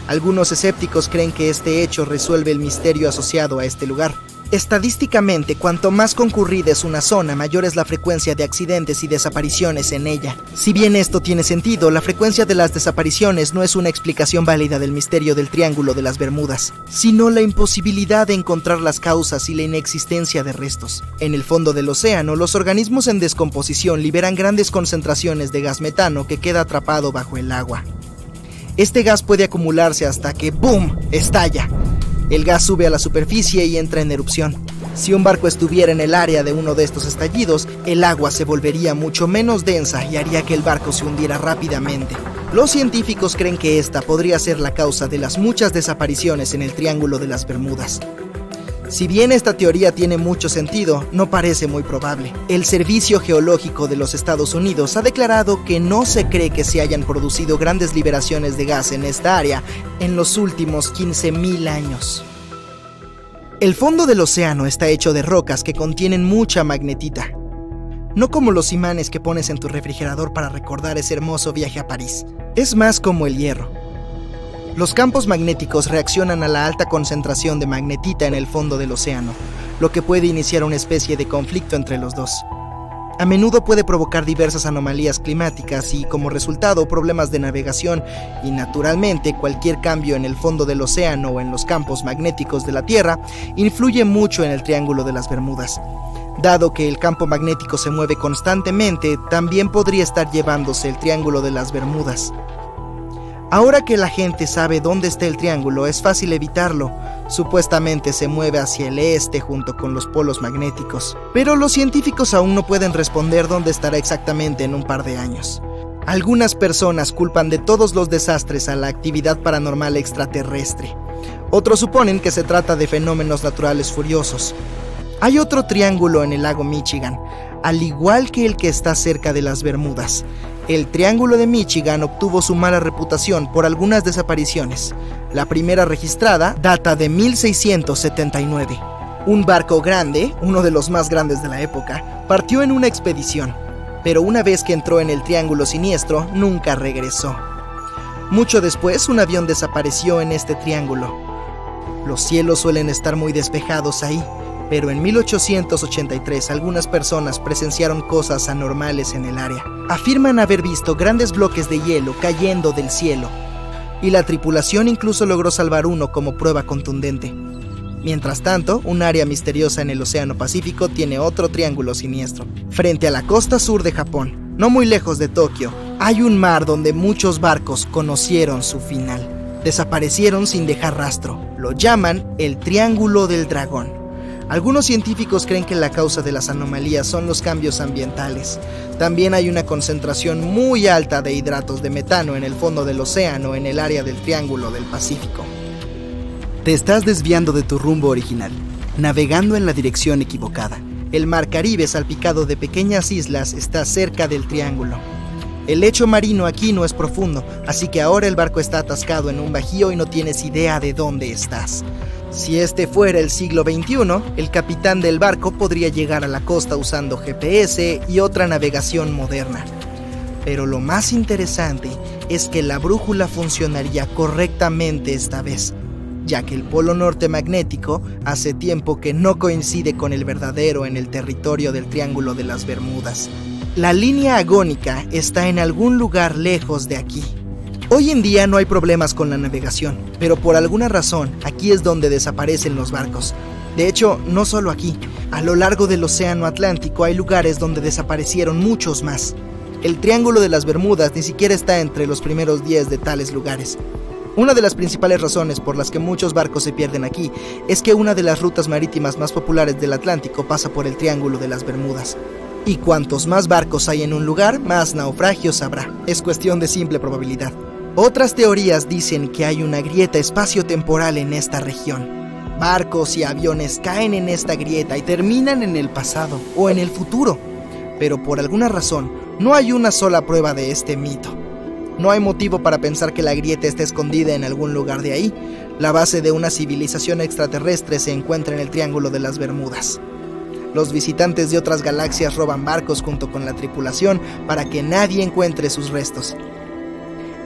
Algunos escépticos creen que este hecho resuelve el misterio asociado a este lugar. Estadísticamente, cuanto más concurrida es una zona, mayor es la frecuencia de accidentes y desapariciones en ella. Si bien esto tiene sentido, la frecuencia de las desapariciones no es una explicación válida del misterio del Triángulo de las Bermudas, sino la imposibilidad de encontrar las causas y la inexistencia de restos. En el fondo del océano, los organismos en descomposición liberan grandes concentraciones de gas metano que queda atrapado bajo el agua. Este gas puede acumularse hasta que ¡boom!, estalla. El gas sube a la superficie y entra en erupción. Si un barco estuviera en el área de uno de estos estallidos, el agua se volvería mucho menos densa y haría que el barco se hundiera rápidamente. Los científicos creen que esta podría ser la causa de las muchas desapariciones en el Triángulo de las Bermudas. Si bien esta teoría tiene mucho sentido, no parece muy probable. El Servicio Geológico de los Estados Unidos ha declarado que no se cree que se hayan producido grandes liberaciones de gas en esta área en los últimos 15.000 años. El fondo del océano está hecho de rocas que contienen mucha magnetita. No como los imanes que pones en tu refrigerador para recordar ese hermoso viaje a París. Es más como el hierro. Los campos magnéticos reaccionan a la alta concentración de magnetita en el fondo del océano, lo que puede iniciar una especie de conflicto entre los dos. A menudo puede provocar diversas anomalías climáticas y, como resultado, problemas de navegación y, naturalmente, cualquier cambio en el fondo del océano o en los campos magnéticos de la Tierra influye mucho en el Triángulo de las Bermudas. Dado que el campo magnético se mueve constantemente, también podría estar llevándose el Triángulo de las Bermudas. Ahora que la gente sabe dónde está el triángulo, es fácil evitarlo. Supuestamente se mueve hacia el este junto con los polos magnéticos. Pero los científicos aún no pueden responder dónde estará exactamente en un par de años. Algunas personas culpan de todos los desastres a la actividad paranormal extraterrestre. Otros suponen que se trata de fenómenos naturales furiosos. Hay otro triángulo en el lago Michigan, al igual que el que está cerca de las Bermudas. El Triángulo de Michigan obtuvo su mala reputación por algunas desapariciones. La primera registrada data de 1679. Un barco grande, uno de los más grandes de la época, partió en una expedición, pero una vez que entró en el Triángulo Siniestro, nunca regresó. Mucho después, un avión desapareció en este triángulo. Los cielos suelen estar muy despejados ahí, pero en 1883 algunas personas presenciaron cosas anormales en el área. Afirman haber visto grandes bloques de hielo cayendo del cielo, y la tripulación incluso logró salvar uno como prueba contundente. Mientras tanto, un área misteriosa en el Océano Pacífico tiene otro triángulo siniestro. Frente a la costa sur de Japón, no muy lejos de Tokio, hay un mar donde muchos barcos conocieron su final. Desaparecieron sin dejar rastro. Lo llaman el Triángulo del Dragón. Algunos científicos creen que la causa de las anomalías son los cambios ambientales. También hay una concentración muy alta de hidratos de metano en el fondo del océano en el área del Triángulo del Pacífico. Te estás desviando de tu rumbo original, navegando en la dirección equivocada. El mar Caribe, salpicado de pequeñas islas, está cerca del triángulo. El lecho marino aquí no es profundo, así que ahora el barco está atascado en un bajío y no tienes idea de dónde estás. Si este fuera el siglo XXI, el capitán del barco podría llegar a la costa usando GPS y otra navegación moderna. Pero lo más interesante es que la brújula funcionaría correctamente esta vez, ya que el polo norte magnético hace tiempo que no coincide con el verdadero en el territorio del Triángulo de las Bermudas. La línea agónica está en algún lugar lejos de aquí. Hoy en día no hay problemas con la navegación, pero por alguna razón aquí es donde desaparecen los barcos. De hecho, no solo aquí, a lo largo del Océano Atlántico hay lugares donde desaparecieron muchos más. El Triángulo de las Bermudas ni siquiera está entre los primeros 10 de tales lugares. Una de las principales razones por las que muchos barcos se pierden aquí es que una de las rutas marítimas más populares del Atlántico pasa por el Triángulo de las Bermudas. Y cuantos más barcos hay en un lugar, más naufragios habrá. Es cuestión de simple probabilidad. Otras teorías dicen que hay una grieta espaciotemporal en esta región. Barcos y aviones caen en esta grieta y terminan en el pasado o en el futuro. Pero por alguna razón, no hay una sola prueba de este mito. No hay motivo para pensar que la grieta esté escondida en algún lugar de ahí. La base de una civilización extraterrestre se encuentra en el Triángulo de las Bermudas. Los visitantes de otras galaxias roban barcos junto con la tripulación para que nadie encuentre sus restos.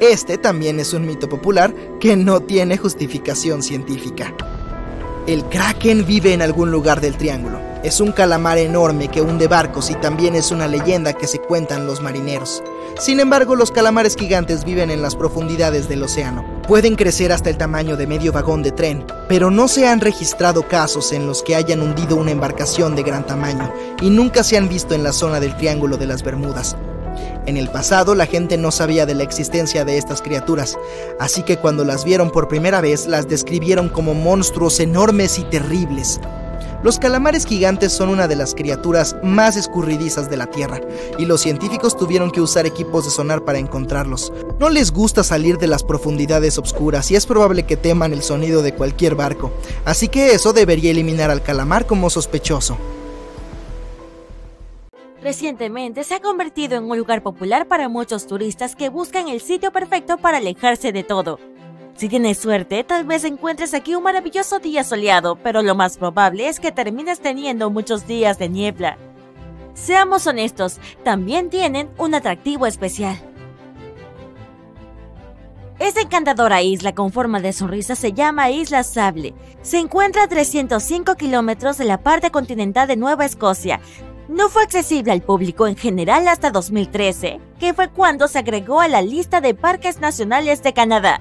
Este también es un mito popular que no tiene justificación científica. El Kraken vive en algún lugar del triángulo. Es un calamar enorme que hunde barcos y también es una leyenda que se cuentan los marineros. Sin embargo, los calamares gigantes viven en las profundidades del océano. Pueden crecer hasta el tamaño de medio vagón de tren, pero no se han registrado casos en los que hayan hundido una embarcación de gran tamaño y nunca se han visto en la zona del Triángulo de las Bermudas. En el pasado, la gente no sabía de la existencia de estas criaturas, así que cuando las vieron por primera vez, las describieron como monstruos enormes y terribles. Los calamares gigantes son una de las criaturas más escurridizas de la Tierra, y los científicos tuvieron que usar equipos de sonar para encontrarlos. No les gusta salir de las profundidades oscuras y es probable que teman el sonido de cualquier barco, así que eso debería eliminar al calamar como sospechoso. Recientemente se ha convertido en un lugar popular para muchos turistas que buscan el sitio perfecto para alejarse de todo. Si tienes suerte, tal vez encuentres aquí un maravilloso día soleado, pero lo más probable es que termines teniendo muchos días de niebla. Seamos honestos, también tienen un atractivo especial. Esta encantadora isla con forma de sonrisa se llama Isla Sable. Se encuentra a 305 kilómetros de la parte continental de Nueva Escocia. No fue accesible al público en general hasta 2013, que fue cuando se agregó a la lista de parques nacionales de Canadá.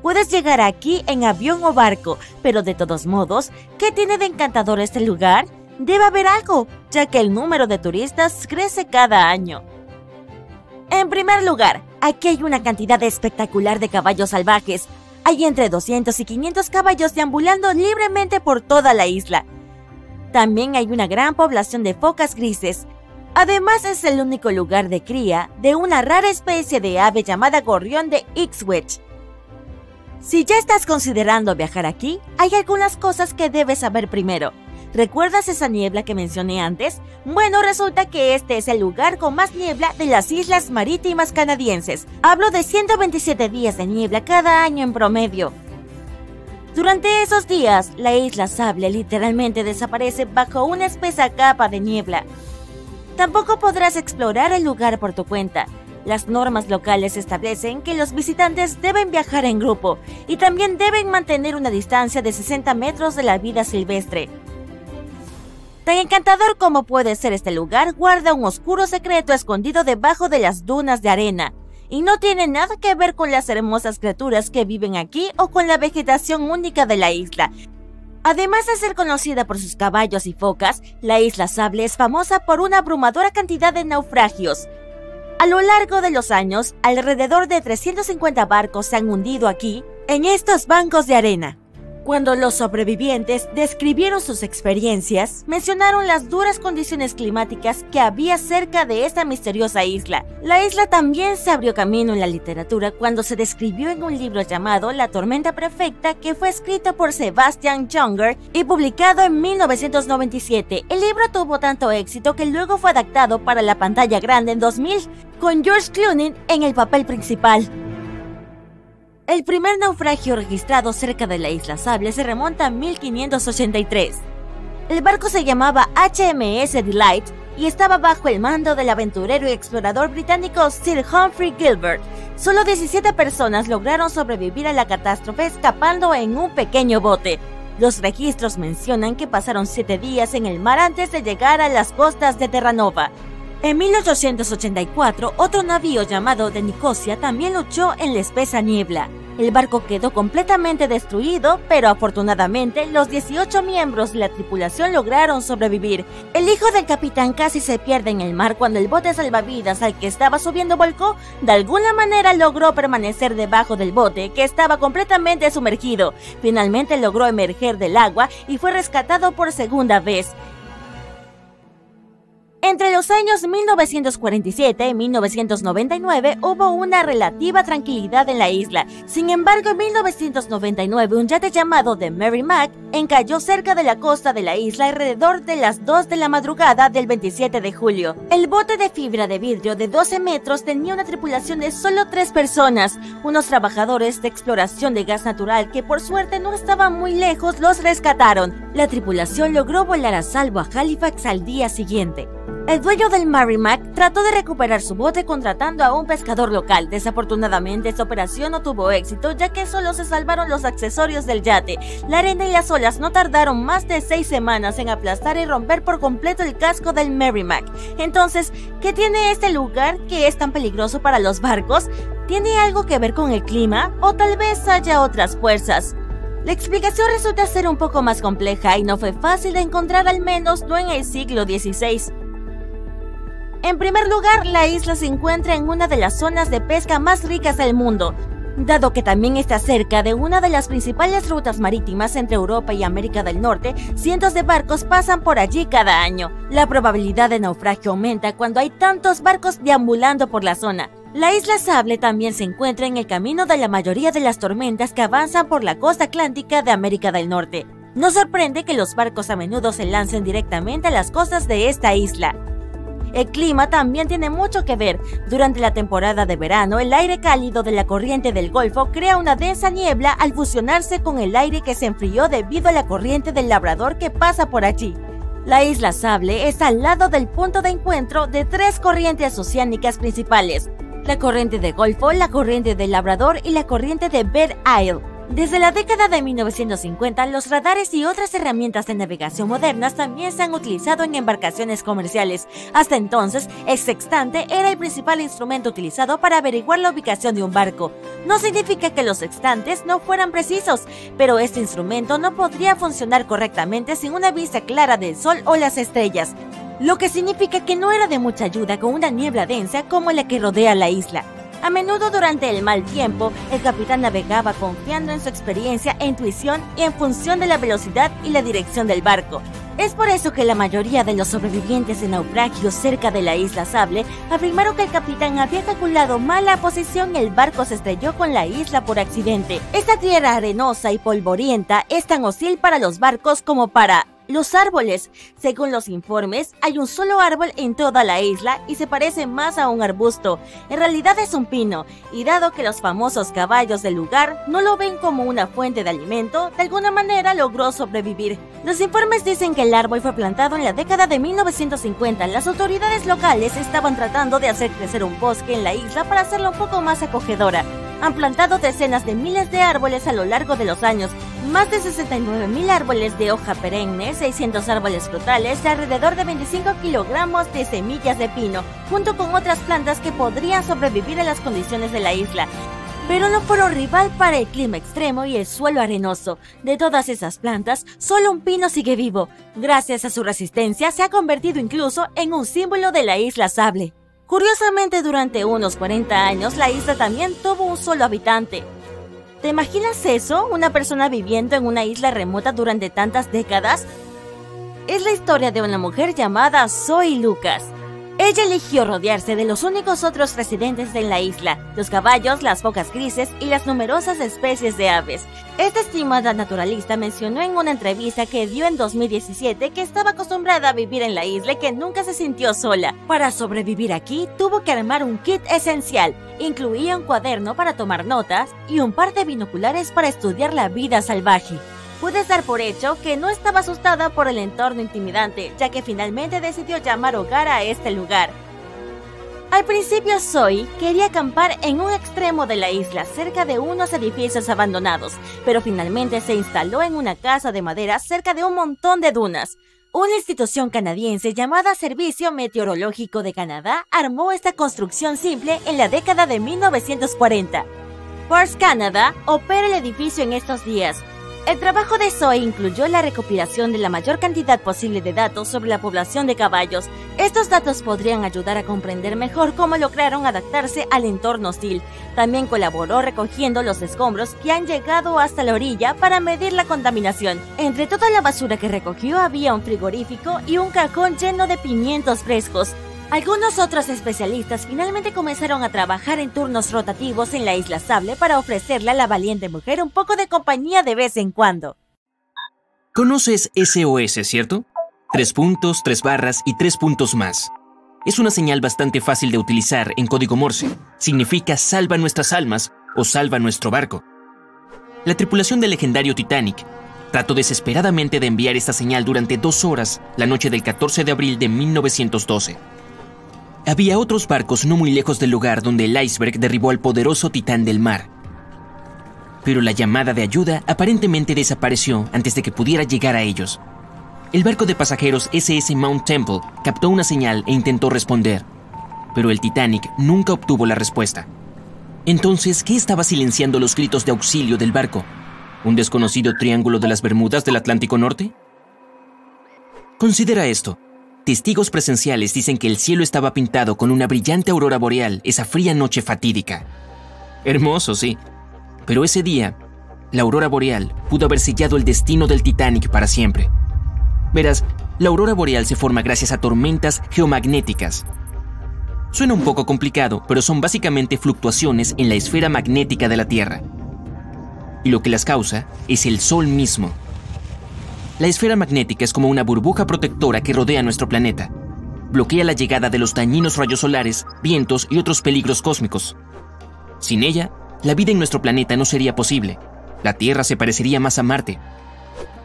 Puedes llegar aquí en avión o barco, pero de todos modos, ¿qué tiene de encantador este lugar? Debe haber algo, ya que el número de turistas crece cada año. En primer lugar, Aquí hay una cantidad espectacular de caballos salvajes. Hay entre 200 y 500 caballos deambulando libremente por toda la isla. También hay una gran población de focas grises. Además, es el único lugar de cría de una rara especie de ave llamada gorrión de Ipswich. Si ya estás considerando viajar aquí, hay algunas cosas que debes saber primero. ¿Recuerdas esa niebla que mencioné antes? Bueno, resulta que este es el lugar con más niebla de las islas marítimas canadienses. Hablo de 127 días de niebla cada año en promedio. Durante esos días, la isla Sable literalmente desaparece bajo una espesa capa de niebla. Tampoco podrás explorar el lugar por tu cuenta. Las normas locales establecen que los visitantes deben viajar en grupo y también deben mantener una distancia de 60 metros de la vida silvestre. Tan encantador como puede ser este lugar, guarda un oscuro secreto escondido debajo de las dunas de arena, y no tiene nada que ver con las hermosas criaturas que viven aquí o con la vegetación única de la isla. Además de ser conocida por sus caballos y focas, la isla Sable es famosa por una abrumadora cantidad de naufragios. A lo largo de los años, alrededor de 350 barcos se han hundido aquí, en estos bancos de arena. Cuando los sobrevivientes describieron sus experiencias, mencionaron las duras condiciones climáticas que había cerca de esta misteriosa isla. La isla también se abrió camino en la literatura cuando se describió en un libro llamado La tormenta perfecta, que fue escrito por Sebastian Junger y publicado en 1997. El libro tuvo tanto éxito que luego fue adaptado para la pantalla grande en 2000, con George Clooney en el papel principal. El primer naufragio registrado cerca de la isla Sable se remonta a 1583. El barco se llamaba HMS Delight y estaba bajo el mando del aventurero y explorador británico Sir Humphrey Gilbert. Solo 17 personas lograron sobrevivir a la catástrofe escapando en un pequeño bote. Los registros mencionan que pasaron 7 días en el mar antes de llegar a las costas de Terranova. En 1884, otro navío llamado de Nicosia también luchó en la espesa niebla. El barco quedó completamente destruido, pero afortunadamente los 18 miembros de la tripulación lograron sobrevivir. El hijo del capitán casi se pierde en el mar cuando el bote salvavidas al que estaba subiendo volcó. De alguna manera logró permanecer debajo del bote, que estaba completamente sumergido. Finalmente logró emerger del agua y fue rescatado por segunda vez. Entre los años 1947 y 1999 hubo una relativa tranquilidad en la isla. Sin embargo, en 1999 un yate llamado The Merrimack encalló cerca de la costa de la isla alrededor de las 2 de la madrugada del 27 de julio. El bote de fibra de vidrio de 12 metros tenía una tripulación de solo 3 personas. Unos trabajadores de exploración de gas natural que por suerte no estaban muy lejos los rescataron. La tripulación logró volar a salvo a Halifax al día siguiente. El dueño del Merrimack trató de recuperar su bote contratando a un pescador local. Desafortunadamente, esta operación no tuvo éxito, ya que solo se salvaron los accesorios del yate. La arena y las olas no tardaron más de 6 semanas en aplastar y romper por completo el casco del Merrimack. Entonces, ¿qué tiene este lugar que es tan peligroso para los barcos? ¿Tiene algo que ver con el clima? ¿O tal vez haya otras fuerzas? La explicación resulta ser un poco más compleja y no fue fácil de encontrar, al menos no en el siglo XVI. En primer lugar, la isla se encuentra en una de las zonas de pesca más ricas del mundo, dado que también está cerca de una de las principales rutas marítimas entre Europa y América del Norte. Cientos de barcos pasan por allí cada año. La probabilidad de naufragio aumenta cuando hay tantos barcos deambulando por la zona. La isla Sable también se encuentra en el camino de la mayoría de las tormentas que avanzan por la costa atlántica de América del Norte. No sorprende que los barcos a menudo se lancen directamente a las costas de esta isla. El clima también tiene mucho que ver. Durante la temporada de verano, el aire cálido de la corriente del Golfo crea una densa niebla al fusionarse con el aire que se enfrió debido a la corriente del Labrador que pasa por allí. La isla Sable está al lado del punto de encuentro de 3 corrientes oceánicas principales: la corriente del Golfo, la corriente del Labrador y la corriente de Bear Isle. Desde la década de 1950, los radares y otras herramientas de navegación modernas también se han utilizado en embarcaciones comerciales. Hasta entonces, el sextante era el principal instrumento utilizado para averiguar la ubicación de un barco. No significa que los sextantes no fueran precisos, pero este instrumento no podría funcionar correctamente sin una vista clara del sol o las estrellas, lo que significa que no era de mucha ayuda con una niebla densa como la que rodea la isla. A menudo durante el mal tiempo, el capitán navegaba confiando en su experiencia e intuición y en función de la velocidad y la dirección del barco. Es por eso que la mayoría de los sobrevivientes de naufragios cerca de la isla Sable afirmaron que el capitán había calculado mal la posición y el barco se estrelló con la isla por accidente. Esta tierra arenosa y polvorienta es tan hostil para los barcos como para los árboles. Según los informes, hay un solo árbol en toda la isla y se parece más a un arbusto. En realidad es un pino, y dado que los famosos caballos del lugar no lo ven como una fuente de alimento, de alguna manera logró sobrevivir. Los informes dicen que el árbol fue plantado en la década de 1950. Las autoridades locales estaban tratando de hacer crecer un bosque en la isla para hacerla un poco más acogedora. Han plantado decenas de miles de árboles a lo largo de los años, más de 69,000 árboles de hoja perenne, 600 árboles frutales y alrededor de 25 kilogramos de semillas de pino, junto con otras plantas que podrían sobrevivir a las condiciones de la isla. Pero no fueron rival para el clima extremo y el suelo arenoso. De todas esas plantas, solo un pino sigue vivo. Gracias a su resistencia, se ha convertido incluso en un símbolo de la isla Sable. Curiosamente, durante unos 40 años, la isla también tuvo un solo habitante. ¿Te imaginas eso? ¿Una persona viviendo en una isla remota durante tantas décadas? Es la historia de una mujer llamada Zoe Lucas. Ella eligió rodearse de los únicos otros residentes en la isla, los caballos, las focas grises y las numerosas especies de aves. Esta estimada naturalista mencionó en una entrevista que dio en 2017 que estaba acostumbrada a vivir en la isla y que nunca se sintió sola. Para sobrevivir aquí, tuvo que armar un kit esencial. Incluía un cuaderno para tomar notas y un par de binoculares para estudiar la vida salvaje. Puedes dar por hecho que no estaba asustada por el entorno intimidante, ya que finalmente decidió llamar hogar a este lugar. Al principio Zoe quería acampar en un extremo de la isla, cerca de unos edificios abandonados, pero finalmente se instaló en una casa de madera cerca de un montón de dunas. Una institución canadiense llamada Servicio Meteorológico de Canadá armó esta construcción simple en la década de 1940. Force Canada opera el edificio en estos días. El trabajo de Zoe incluyó la recopilación de la mayor cantidad posible de datos sobre la población de caballos. Estos datos podrían ayudar a comprender mejor cómo lograron adaptarse al entorno hostil. También colaboró recogiendo los escombros que han llegado hasta la orilla para medir la contaminación. Entre toda la basura que recogió había un frigorífico y un cajón lleno de pimientos frescos. Algunos otros especialistas finalmente comenzaron a trabajar en turnos rotativos en la isla Sable para ofrecerle a la valiente mujer un poco de compañía de vez en cuando. ¿Conoces SOS, cierto? 3 puntos, 3 barras y 3 puntos más. Es una señal bastante fácil de utilizar en código Morse. Significa salva nuestras almas o salva nuestro barco. La tripulación del legendario Titanic trató desesperadamente de enviar esta señal durante 2 horas la noche del 14 de abril de 1912. Había otros barcos no muy lejos del lugar donde el iceberg derribó al poderoso titán del mar. Pero la llamada de ayuda aparentemente desapareció antes de que pudiera llegar a ellos. El barco de pasajeros SS Mount Temple captó una señal e intentó responder, pero el Titanic nunca obtuvo la respuesta. Entonces, ¿qué estaba silenciando los gritos de auxilio del barco? ¿Un desconocido triángulo de las Bermudas del Atlántico Norte? Considera esto. Testigos presenciales dicen que el cielo estaba pintado con una brillante aurora boreal esa fría noche fatídica. Hermoso, sí. Pero ese día, la aurora boreal pudo haber sellado el destino del Titanic para siempre. Verás, la aurora boreal se forma gracias a tormentas geomagnéticas. Suena un poco complicado, pero son básicamente fluctuaciones en la esfera magnética de la Tierra. Y lo que las causa es el Sol mismo. La esfera magnética es como una burbuja protectora que rodea nuestro planeta. Bloquea la llegada de los dañinos rayos solares, vientos y otros peligros cósmicos. Sin ella, la vida en nuestro planeta no sería posible. La Tierra se parecería más a Marte.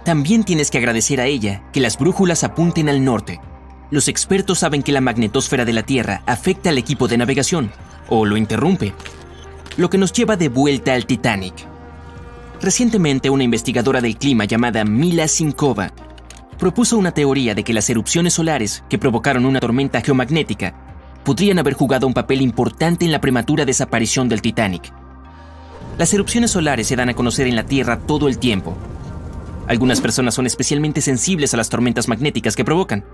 También tienes que agradecer a ella que las brújulas apunten al norte. Los expertos saben que la magnetosfera de la Tierra afecta al equipo de navegación, o lo interrumpe, lo que nos lleva de vuelta al Titanic. Recientemente, una investigadora del clima llamada Mila Sinkova propuso una teoría de que las erupciones solares que provocaron una tormenta geomagnética podrían haber jugado un papel importante en la prematura desaparición del Titanic. Las erupciones solares se dan a conocer en la Tierra todo el tiempo. Algunas personas son especialmente sensibles a las tormentas magnéticas que provocan.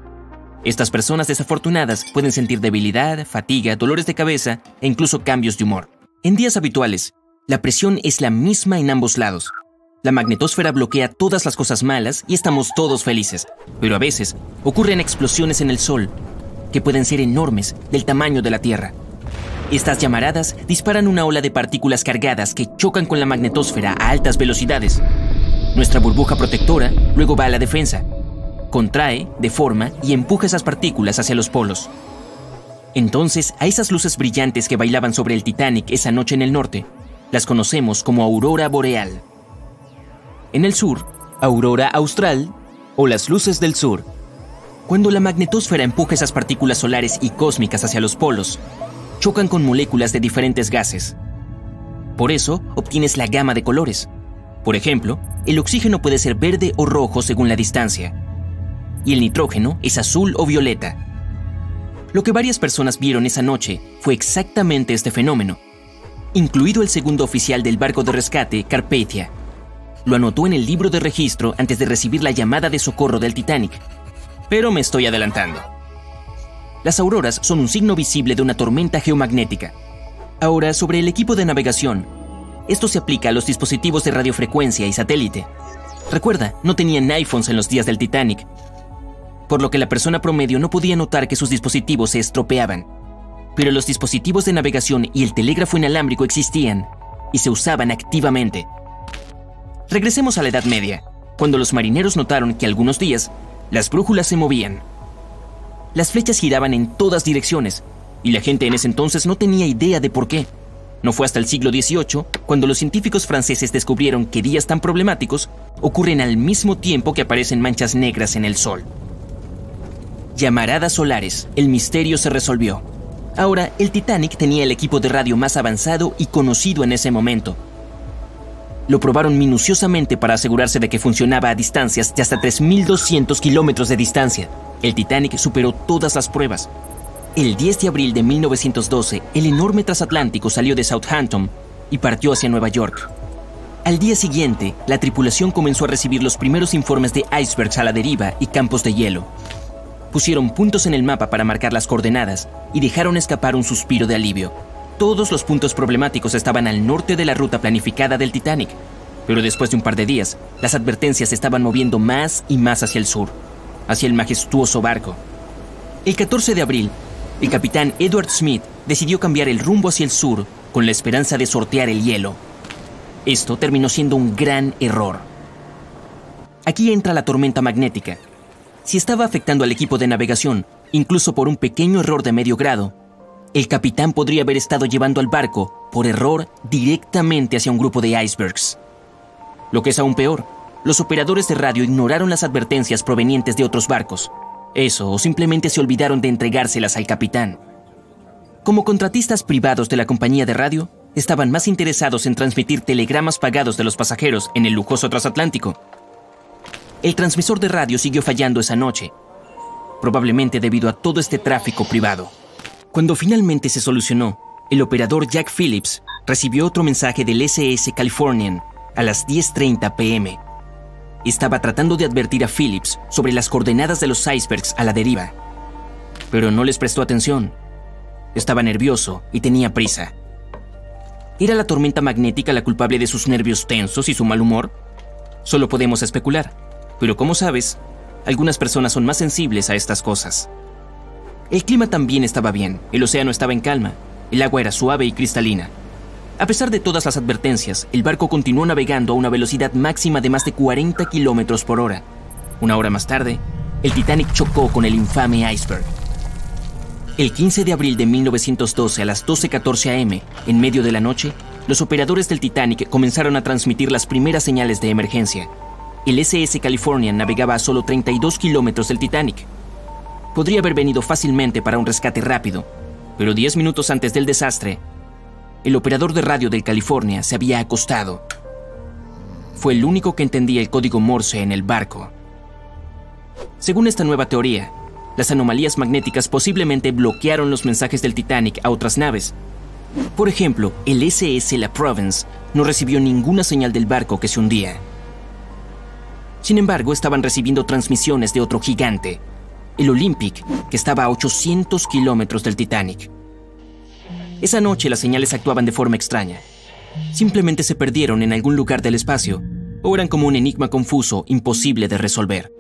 Estas personas desafortunadas pueden sentir debilidad, fatiga, dolores de cabeza e incluso cambios de humor. En días habituales, la presión es la misma en ambos lados. La magnetosfera bloquea todas las cosas malas y estamos todos felices. Pero a veces ocurren explosiones en el Sol, que pueden ser enormes, del tamaño de la Tierra. Estas llamaradas disparan una ola de partículas cargadas que chocan con la magnetosfera a altas velocidades. Nuestra burbuja protectora luego va a la defensa. Contrae, deforma y empuja esas partículas hacia los polos. Entonces, a esas luces brillantes que bailaban sobre el Titanic esa noche en el norte, las conocemos como aurora boreal. En el sur, aurora austral o las luces del sur. Cuando la magnetosfera empuja esas partículas solares y cósmicas hacia los polos, chocan con moléculas de diferentes gases. Por eso, obtienes la gama de colores. Por ejemplo, el oxígeno puede ser verde o rojo según la distancia, y el nitrógeno es azul o violeta. Lo que varias personas vieron esa noche fue exactamente este fenómeno, incluido el segundo oficial del barco de rescate, Carpathia. Lo anotó en el libro de registro antes de recibir la llamada de socorro del Titanic. Pero me estoy adelantando. Las auroras son un signo visible de una tormenta geomagnética. Ahora, sobre el equipo de navegación. Esto se aplica a los dispositivos de radiofrecuencia y satélite. Recuerda, no tenían iPhones en los días del Titanic, por lo que la persona promedio no podía notar que sus dispositivos se estropeaban. Pero los dispositivos de navegación y el telégrafo inalámbrico existían y se usaban activamente. Regresemos a la Edad Media, cuando los marineros notaron que algunos días las brújulas se movían. Las flechas giraban en todas direcciones y la gente en ese entonces no tenía idea de por qué. No fue hasta el siglo XVIII cuando los científicos franceses descubrieron que días tan problemáticos ocurren al mismo tiempo que aparecen manchas negras en el Sol. Llamaradas solares, el misterio se resolvió. Ahora, el Titanic tenía el equipo de radio más avanzado y conocido en ese momento. Lo probaron minuciosamente para asegurarse de que funcionaba a distancias de hasta 3.200 kilómetros de distancia. El Titanic superó todas las pruebas. El 10 de abril de 1912, el enorme transatlántico salió de Southampton y partió hacia Nueva York. Al día siguiente, la tripulación comenzó a recibir los primeros informes de icebergs a la deriva y campos de hielo. Pusieron puntos en el mapa para marcar las coordenadas y dejaron escapar un suspiro de alivio. Todos los puntos problemáticos estaban al norte de la ruta planificada del Titanic, pero después de un par de días, las advertencias se estaban moviendo más y más hacia el sur, hacia el majestuoso barco. El 14 de abril, el capitán Edward Smith decidió cambiar el rumbo hacia el sur con la esperanza de sortear el hielo. Esto terminó siendo un gran error. Aquí entra la tormenta magnética. Si estaba afectando al equipo de navegación, incluso por un pequeño error de medio grado, el capitán podría haber estado llevando al barco, por error, directamente hacia un grupo de icebergs. Lo que es aún peor, los operadores de radio ignoraron las advertencias provenientes de otros barcos. Eso, o simplemente se olvidaron de entregárselas al capitán. Como contratistas privados de la compañía de radio, estaban más interesados en transmitir telegramas pagados de los pasajeros en el lujoso transatlántico. El transmisor de radio siguió fallando esa noche, probablemente debido a todo este tráfico privado. Cuando finalmente se solucionó, el operador Jack Phillips recibió otro mensaje del SS Californian a las 10:30 p.m. Estaba tratando de advertir a Phillips sobre las coordenadas de los icebergs a la deriva, pero no les prestó atención. Estaba nervioso y tenía prisa. ¿Era la tormenta magnética la culpable de sus nervios tensos y su mal humor? Solo podemos especular, pero como sabes, algunas personas son más sensibles a estas cosas. El clima también estaba bien, el océano estaba en calma, el agua era suave y cristalina. A pesar de todas las advertencias, el barco continuó navegando a una velocidad máxima de más de 40 kilómetros por hora. Una hora más tarde, el Titanic chocó con el infame iceberg. El 15 de abril de 1912 a las 12:14 a.m., en medio de la noche, los operadores del Titanic comenzaron a transmitir las primeras señales de emergencia. El SS Californian navegaba a solo 32 kilómetros del Titanic. Podría haber venido fácilmente para un rescate rápido, pero 10 minutos antes del desastre, el operador de radio del California se había acostado. Fue el único que entendía el código Morse en el barco. Según esta nueva teoría, las anomalías magnéticas posiblemente bloquearon los mensajes del Titanic a otras naves. Por ejemplo, el SS La Provence no recibió ninguna señal del barco que se hundía. Sin embargo, estaban recibiendo transmisiones de otro gigante, el Olympic, que estaba a 800 kilómetros del Titanic. Esa noche las señales actuaban de forma extraña. Simplemente se perdieron en algún lugar del espacio, o eran como un enigma confuso, imposible de resolver.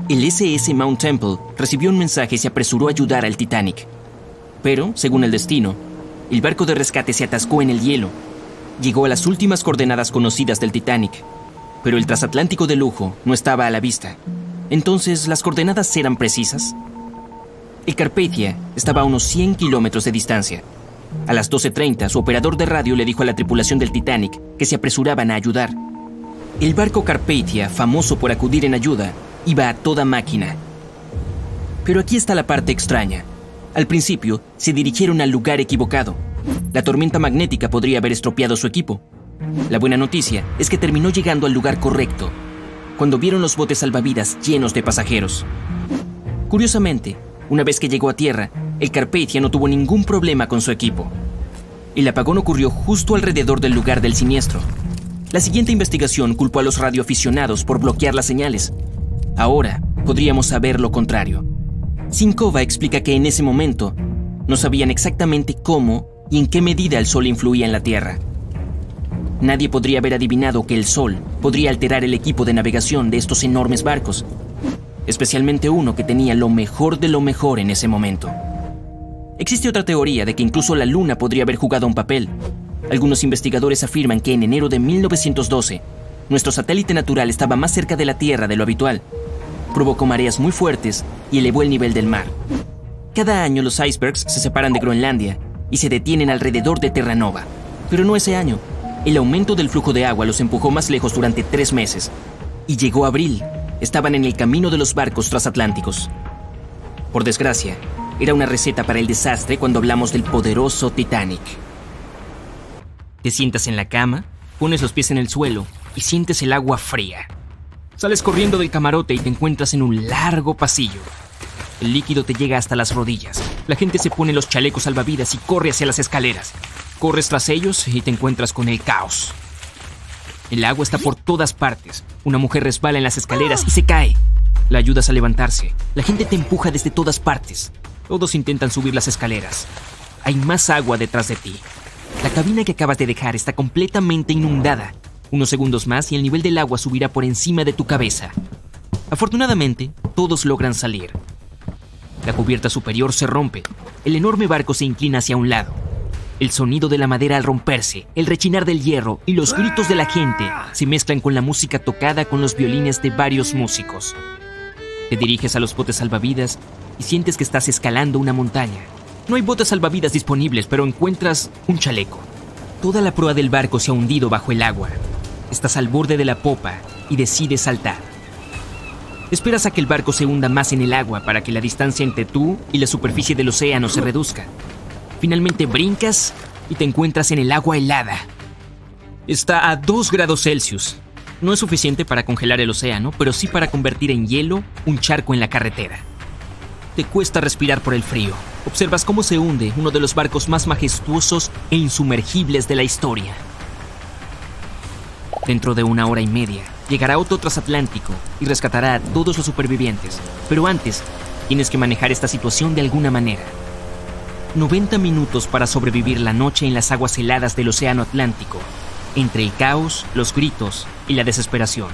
El SS Mount Temple recibió un mensaje y se apresuró a ayudar al Titanic. Pero, según el destino, el barco de rescate se atascó en el hielo. Llegó a las últimas coordenadas conocidas del Titanic, pero el transatlántico de lujo no estaba a la vista. Entonces, ¿las coordenadas eran precisas? El Carpathia estaba a unos 100 kilómetros de distancia. A las 12:30, su operador de radio le dijo a la tripulación del Titanic que se apresuraban a ayudar. El barco Carpathia, famoso por acudir en ayuda, iba a toda máquina. Pero aquí está la parte extraña. Al principio, se dirigieron al lugar equivocado. La tormenta magnética podría haber estropeado su equipo. La buena noticia es que terminó llegando al lugar correcto, cuando vieron los botes salvavidas llenos de pasajeros. Curiosamente, una vez que llegó a tierra, el Carpathia no tuvo ningún problema con su equipo. El apagón ocurrió justo alrededor del lugar del siniestro. La siguiente investigación culpó a los radioaficionados por bloquear las señales. Ahora podríamos saber lo contrario. Sinkova explica que en ese momento no sabían exactamente cómo y en qué medida el Sol influía en la Tierra. Nadie podría haber adivinado que el Sol podría alterar el equipo de navegación de estos enormes barcos, especialmente uno que tenía lo mejor de lo mejor en ese momento. Existe otra teoría de que incluso la Luna podría haber jugado un papel. Algunos investigadores afirman que en enero de 1912, nuestro satélite natural estaba más cerca de la Tierra de lo habitual. Provocó mareas muy fuertes y elevó el nivel del mar. Cada año los icebergs se separan de Groenlandia y se detienen alrededor de Terranova. Pero no ese año. El aumento del flujo de agua los empujó más lejos durante 3 meses. Y llegó abril. Estaban en el camino de los barcos transatlánticos. Por desgracia, era una receta para el desastre cuando hablamos del poderoso Titanic. Te sientas en la cama, pones los pies en el suelo y sientes el agua fría. Sales corriendo del camarote y te encuentras en un largo pasillo. El líquido te llega hasta las rodillas. La gente se pone los chalecos salvavidas y corre hacia las escaleras. Corres tras ellos y te encuentras con el caos. El agua está por todas partes. Una mujer resbala en las escaleras y se cae. La ayudas a levantarse. La gente te empuja desde todas partes. Todos intentan subir las escaleras. Hay más agua detrás de ti. La cabina que acabas de dejar está completamente inundada. Unos segundos más y el nivel del agua subirá por encima de tu cabeza. Afortunadamente, todos logran salir. La cubierta superior se rompe. El enorme barco se inclina hacia un lado. El sonido de la madera al romperse, el rechinar del hierro y los gritos de la gente se mezclan con la música tocada con los violines de varios músicos. Te diriges a los botes salvavidas y sientes que estás escalando una montaña. No hay botes salvavidas disponibles, pero encuentras un chaleco. Toda la proa del barco se ha hundido bajo el agua. Estás al borde de la popa y decides saltar. Esperas a que el barco se hunda más en el agua para que la distancia entre tú y la superficie del océano se reduzca. Finalmente brincas y te encuentras en el agua helada. Está a 2 grados Celsius. No es suficiente para congelar el océano, pero sí para convertir en hielo un charco en la carretera. Te cuesta respirar por el frío. Observas cómo se hunde uno de los barcos más majestuosos e insumergibles de la historia. Dentro de 1 hora y media, llegará otro transatlántico y rescatará a todos los supervivientes. Pero antes, tienes que manejar esta situación de alguna manera. 90 minutos para sobrevivir la noche en las aguas heladas del océano Atlántico, entre el caos, los gritos y la desesperación.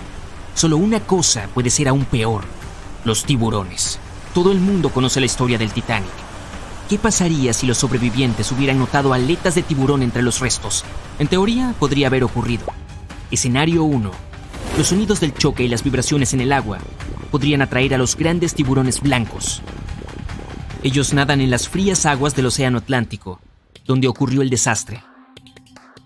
Solo una cosa puede ser aún peor: los tiburones. Todo el mundo conoce la historia del Titanic. ¿Qué pasaría si los sobrevivientes hubieran notado aletas de tiburón entre los restos? En teoría, podría haber ocurrido. Escenario 1. Los sonidos del choque y las vibraciones en el agua podrían atraer a los grandes tiburones blancos. Ellos nadan en las frías aguas del océano Atlántico, donde ocurrió el desastre.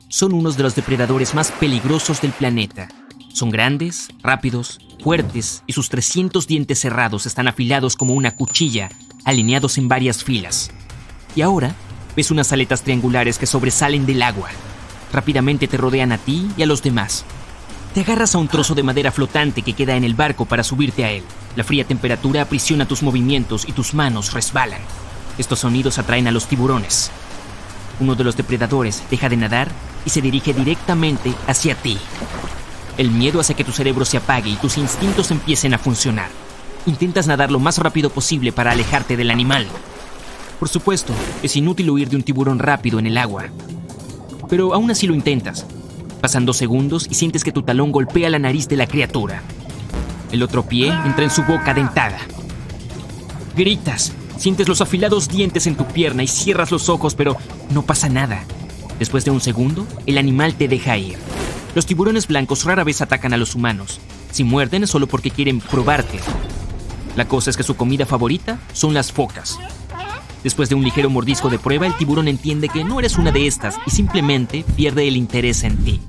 Son unos de los depredadores más peligrosos del planeta. Son grandes, rápidos, fuertes y sus 300 dientes cerrados están afilados como una cuchilla, alineados en varias filas. Y ahora ves unas aletas triangulares que sobresalen del agua. Rápidamente te rodean a ti y a los demás. Te agarras a un trozo de madera flotante que queda en el barco para subirte a él. La fría temperatura aprisiona tus movimientos y tus manos resbalan. Estos sonidos atraen a los tiburones. Uno de los depredadores deja de nadar y se dirige directamente hacia ti. El miedo hace que tu cerebro se apague y tus instintos empiecen a funcionar. Intentas nadar lo más rápido posible para alejarte del animal. Por supuesto, es inútil huir de un tiburón rápido en el agua. Pero aún así lo intentas. Pasan 2 segundos y sientes que tu talón golpea la nariz de la criatura. El otro pie entra en su boca dentada. Gritas, sientes los afilados dientes en tu pierna y cierras los ojos, pero no pasa nada. Después de 1 segundo, el animal te deja ir. Los tiburones blancos rara vez atacan a los humanos. Si muerden es solo porque quieren probarte. La cosa es que su comida favorita son las focas. Después de un ligero mordisco de prueba, el tiburón entiende que no eres una de estas y simplemente pierde el interés en ti.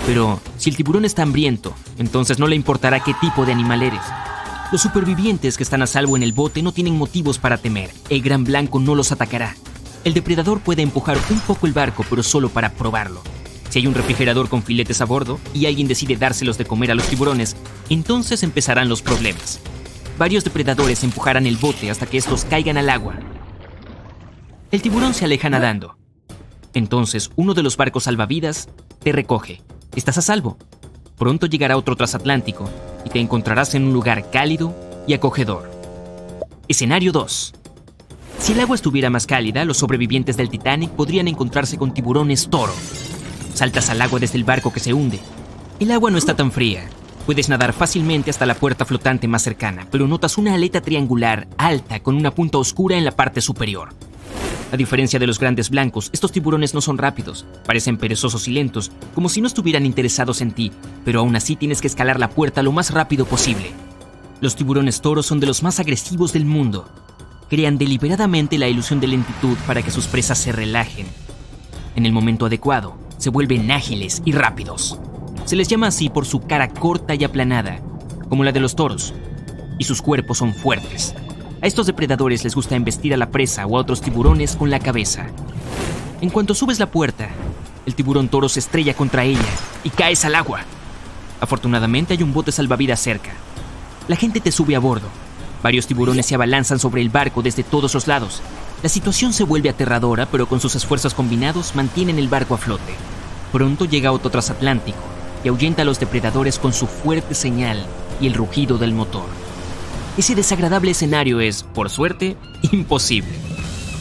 Pero si el tiburón está hambriento, entonces no le importará qué tipo de animal eres. Los supervivientes que están a salvo en el bote no tienen motivos para temer. El gran blanco no los atacará. El depredador puede empujar un poco el barco, pero solo para probarlo. Si hay un refrigerador con filetes a bordo y alguien decide dárselos de comer a los tiburones, entonces empezarán los problemas. Varios depredadores empujarán el bote hasta que estos caigan al agua. El tiburón se aleja nadando. Entonces, uno de los barcos salvavidas te recoge. Estás a salvo. Pronto llegará otro transatlántico y te encontrarás en un lugar cálido y acogedor. Escenario 2. Si el agua estuviera más cálida, los sobrevivientes del Titanic podrían encontrarse con tiburones toro. Saltas al agua desde el barco que se hunde. El agua no está tan fría. Puedes nadar fácilmente hasta la puerta flotante más cercana, pero notas una aleta triangular alta con una punta oscura en la parte superior. A diferencia de los grandes blancos, estos tiburones no son rápidos, parecen perezosos y lentos, como si no estuvieran interesados en ti, pero aún así tienes que escalar la puerta lo más rápido posible. Los tiburones toros son de los más agresivos del mundo. Crean deliberadamente la ilusión de lentitud para que sus presas se relajen. En el momento adecuado, se vuelven ágiles y rápidos. Se les llama así por su cara corta y aplanada, como la de los toros, y sus cuerpos son fuertes. A estos depredadores les gusta embestir a la presa o a otros tiburones con la cabeza. En cuanto subes la puerta, el tiburón toro se estrella contra ella y caes al agua. Afortunadamente hay un bote salvavidas cerca. La gente te sube a bordo. Varios tiburones se abalanzan sobre el barco desde todos los lados. La situación se vuelve aterradora, pero con sus esfuerzos combinados mantienen el barco a flote. Pronto llega otro transatlántico y ahuyenta a los depredadores con su fuerte señal y el rugido del motor. Ese desagradable escenario es, por suerte, imposible.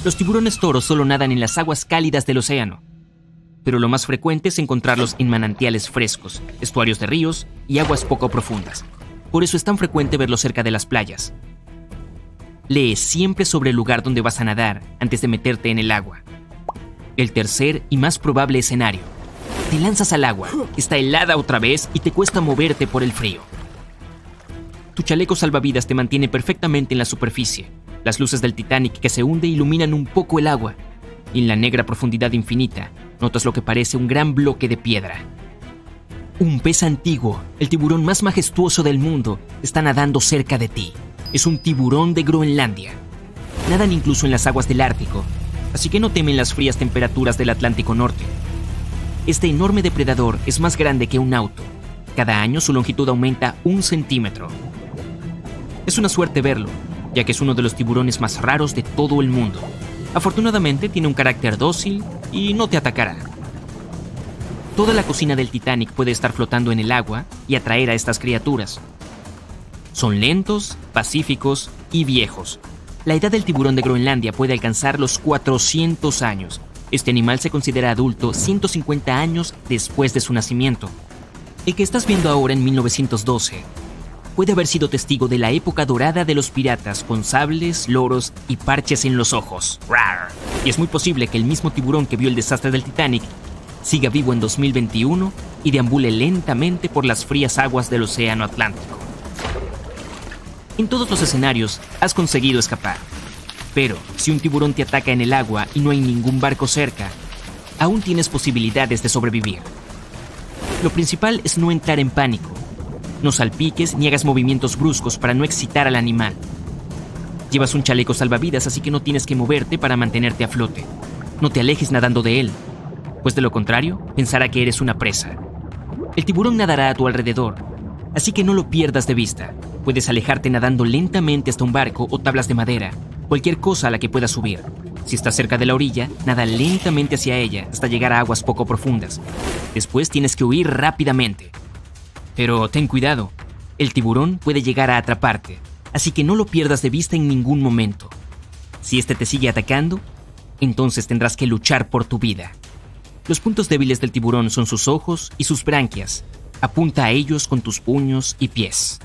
Los tiburones toros solo nadan en las aguas cálidas del océano, pero lo más frecuente es encontrarlos en manantiales frescos, estuarios de ríos y aguas poco profundas. Por eso es tan frecuente verlos cerca de las playas. Lee siempre sobre el lugar donde vas a nadar antes de meterte en el agua. El tercer y más probable escenario. Te lanzas al agua, está helada otra vez y te cuesta moverte por el frío. Tu chaleco salvavidas te mantiene perfectamente en la superficie. Las luces del Titanic que se hunde iluminan un poco el agua. Y en la negra profundidad infinita, notas lo que parece un gran bloque de piedra. Un pez antiguo, el tiburón más majestuoso del mundo, está nadando cerca de ti. Es un tiburón de Groenlandia. Nadan incluso en las aguas del Ártico, así que no temen las frías temperaturas del Atlántico Norte. Este enorme depredador es más grande que un auto. Cada año su longitud aumenta 1 centímetro. Es una suerte verlo, ya que es uno de los tiburones más raros de todo el mundo. Afortunadamente tiene un carácter dócil y no te atacará. Toda la cocina del Titanic puede estar flotando en el agua y atraer a estas criaturas. Son lentos, pacíficos y viejos. La edad del tiburón de Groenlandia puede alcanzar los 400 años. Este animal se considera adulto 150 años después de su nacimiento. El que estás viendo ahora en 1912 puede haber sido testigo de la época dorada de los piratas con sables, loros y parches en los ojos. ¡Rar! Y es muy posible que el mismo tiburón que vio el desastre del Titanic siga vivo en 2021 y deambule lentamente por las frías aguas del océano Atlántico. En todos los escenarios has conseguido escapar. Pero si un tiburón te ataca en el agua y no hay ningún barco cerca, aún tienes posibilidades de sobrevivir. Lo principal es no entrar en pánico. No salpiques ni hagas movimientos bruscos para no excitar al animal. Llevas un chaleco salvavidas, así que no tienes que moverte para mantenerte a flote. No te alejes nadando de él, pues de lo contrario, pensará que eres una presa. El tiburón nadará a tu alrededor, así que no lo pierdas de vista. Puedes alejarte nadando lentamente hasta un barco o tablas de madera, cualquier cosa a la que puedas subir. Si estás cerca de la orilla, nada lentamente hacia ella hasta llegar a aguas poco profundas. Después tienes que huir rápidamente. Pero ten cuidado, el tiburón puede llegar a atraparte, así que no lo pierdas de vista en ningún momento. Si este te sigue atacando, entonces tendrás que luchar por tu vida. Los puntos débiles del tiburón son sus ojos y sus branquias. Apunta a ellos con tus puños y pies.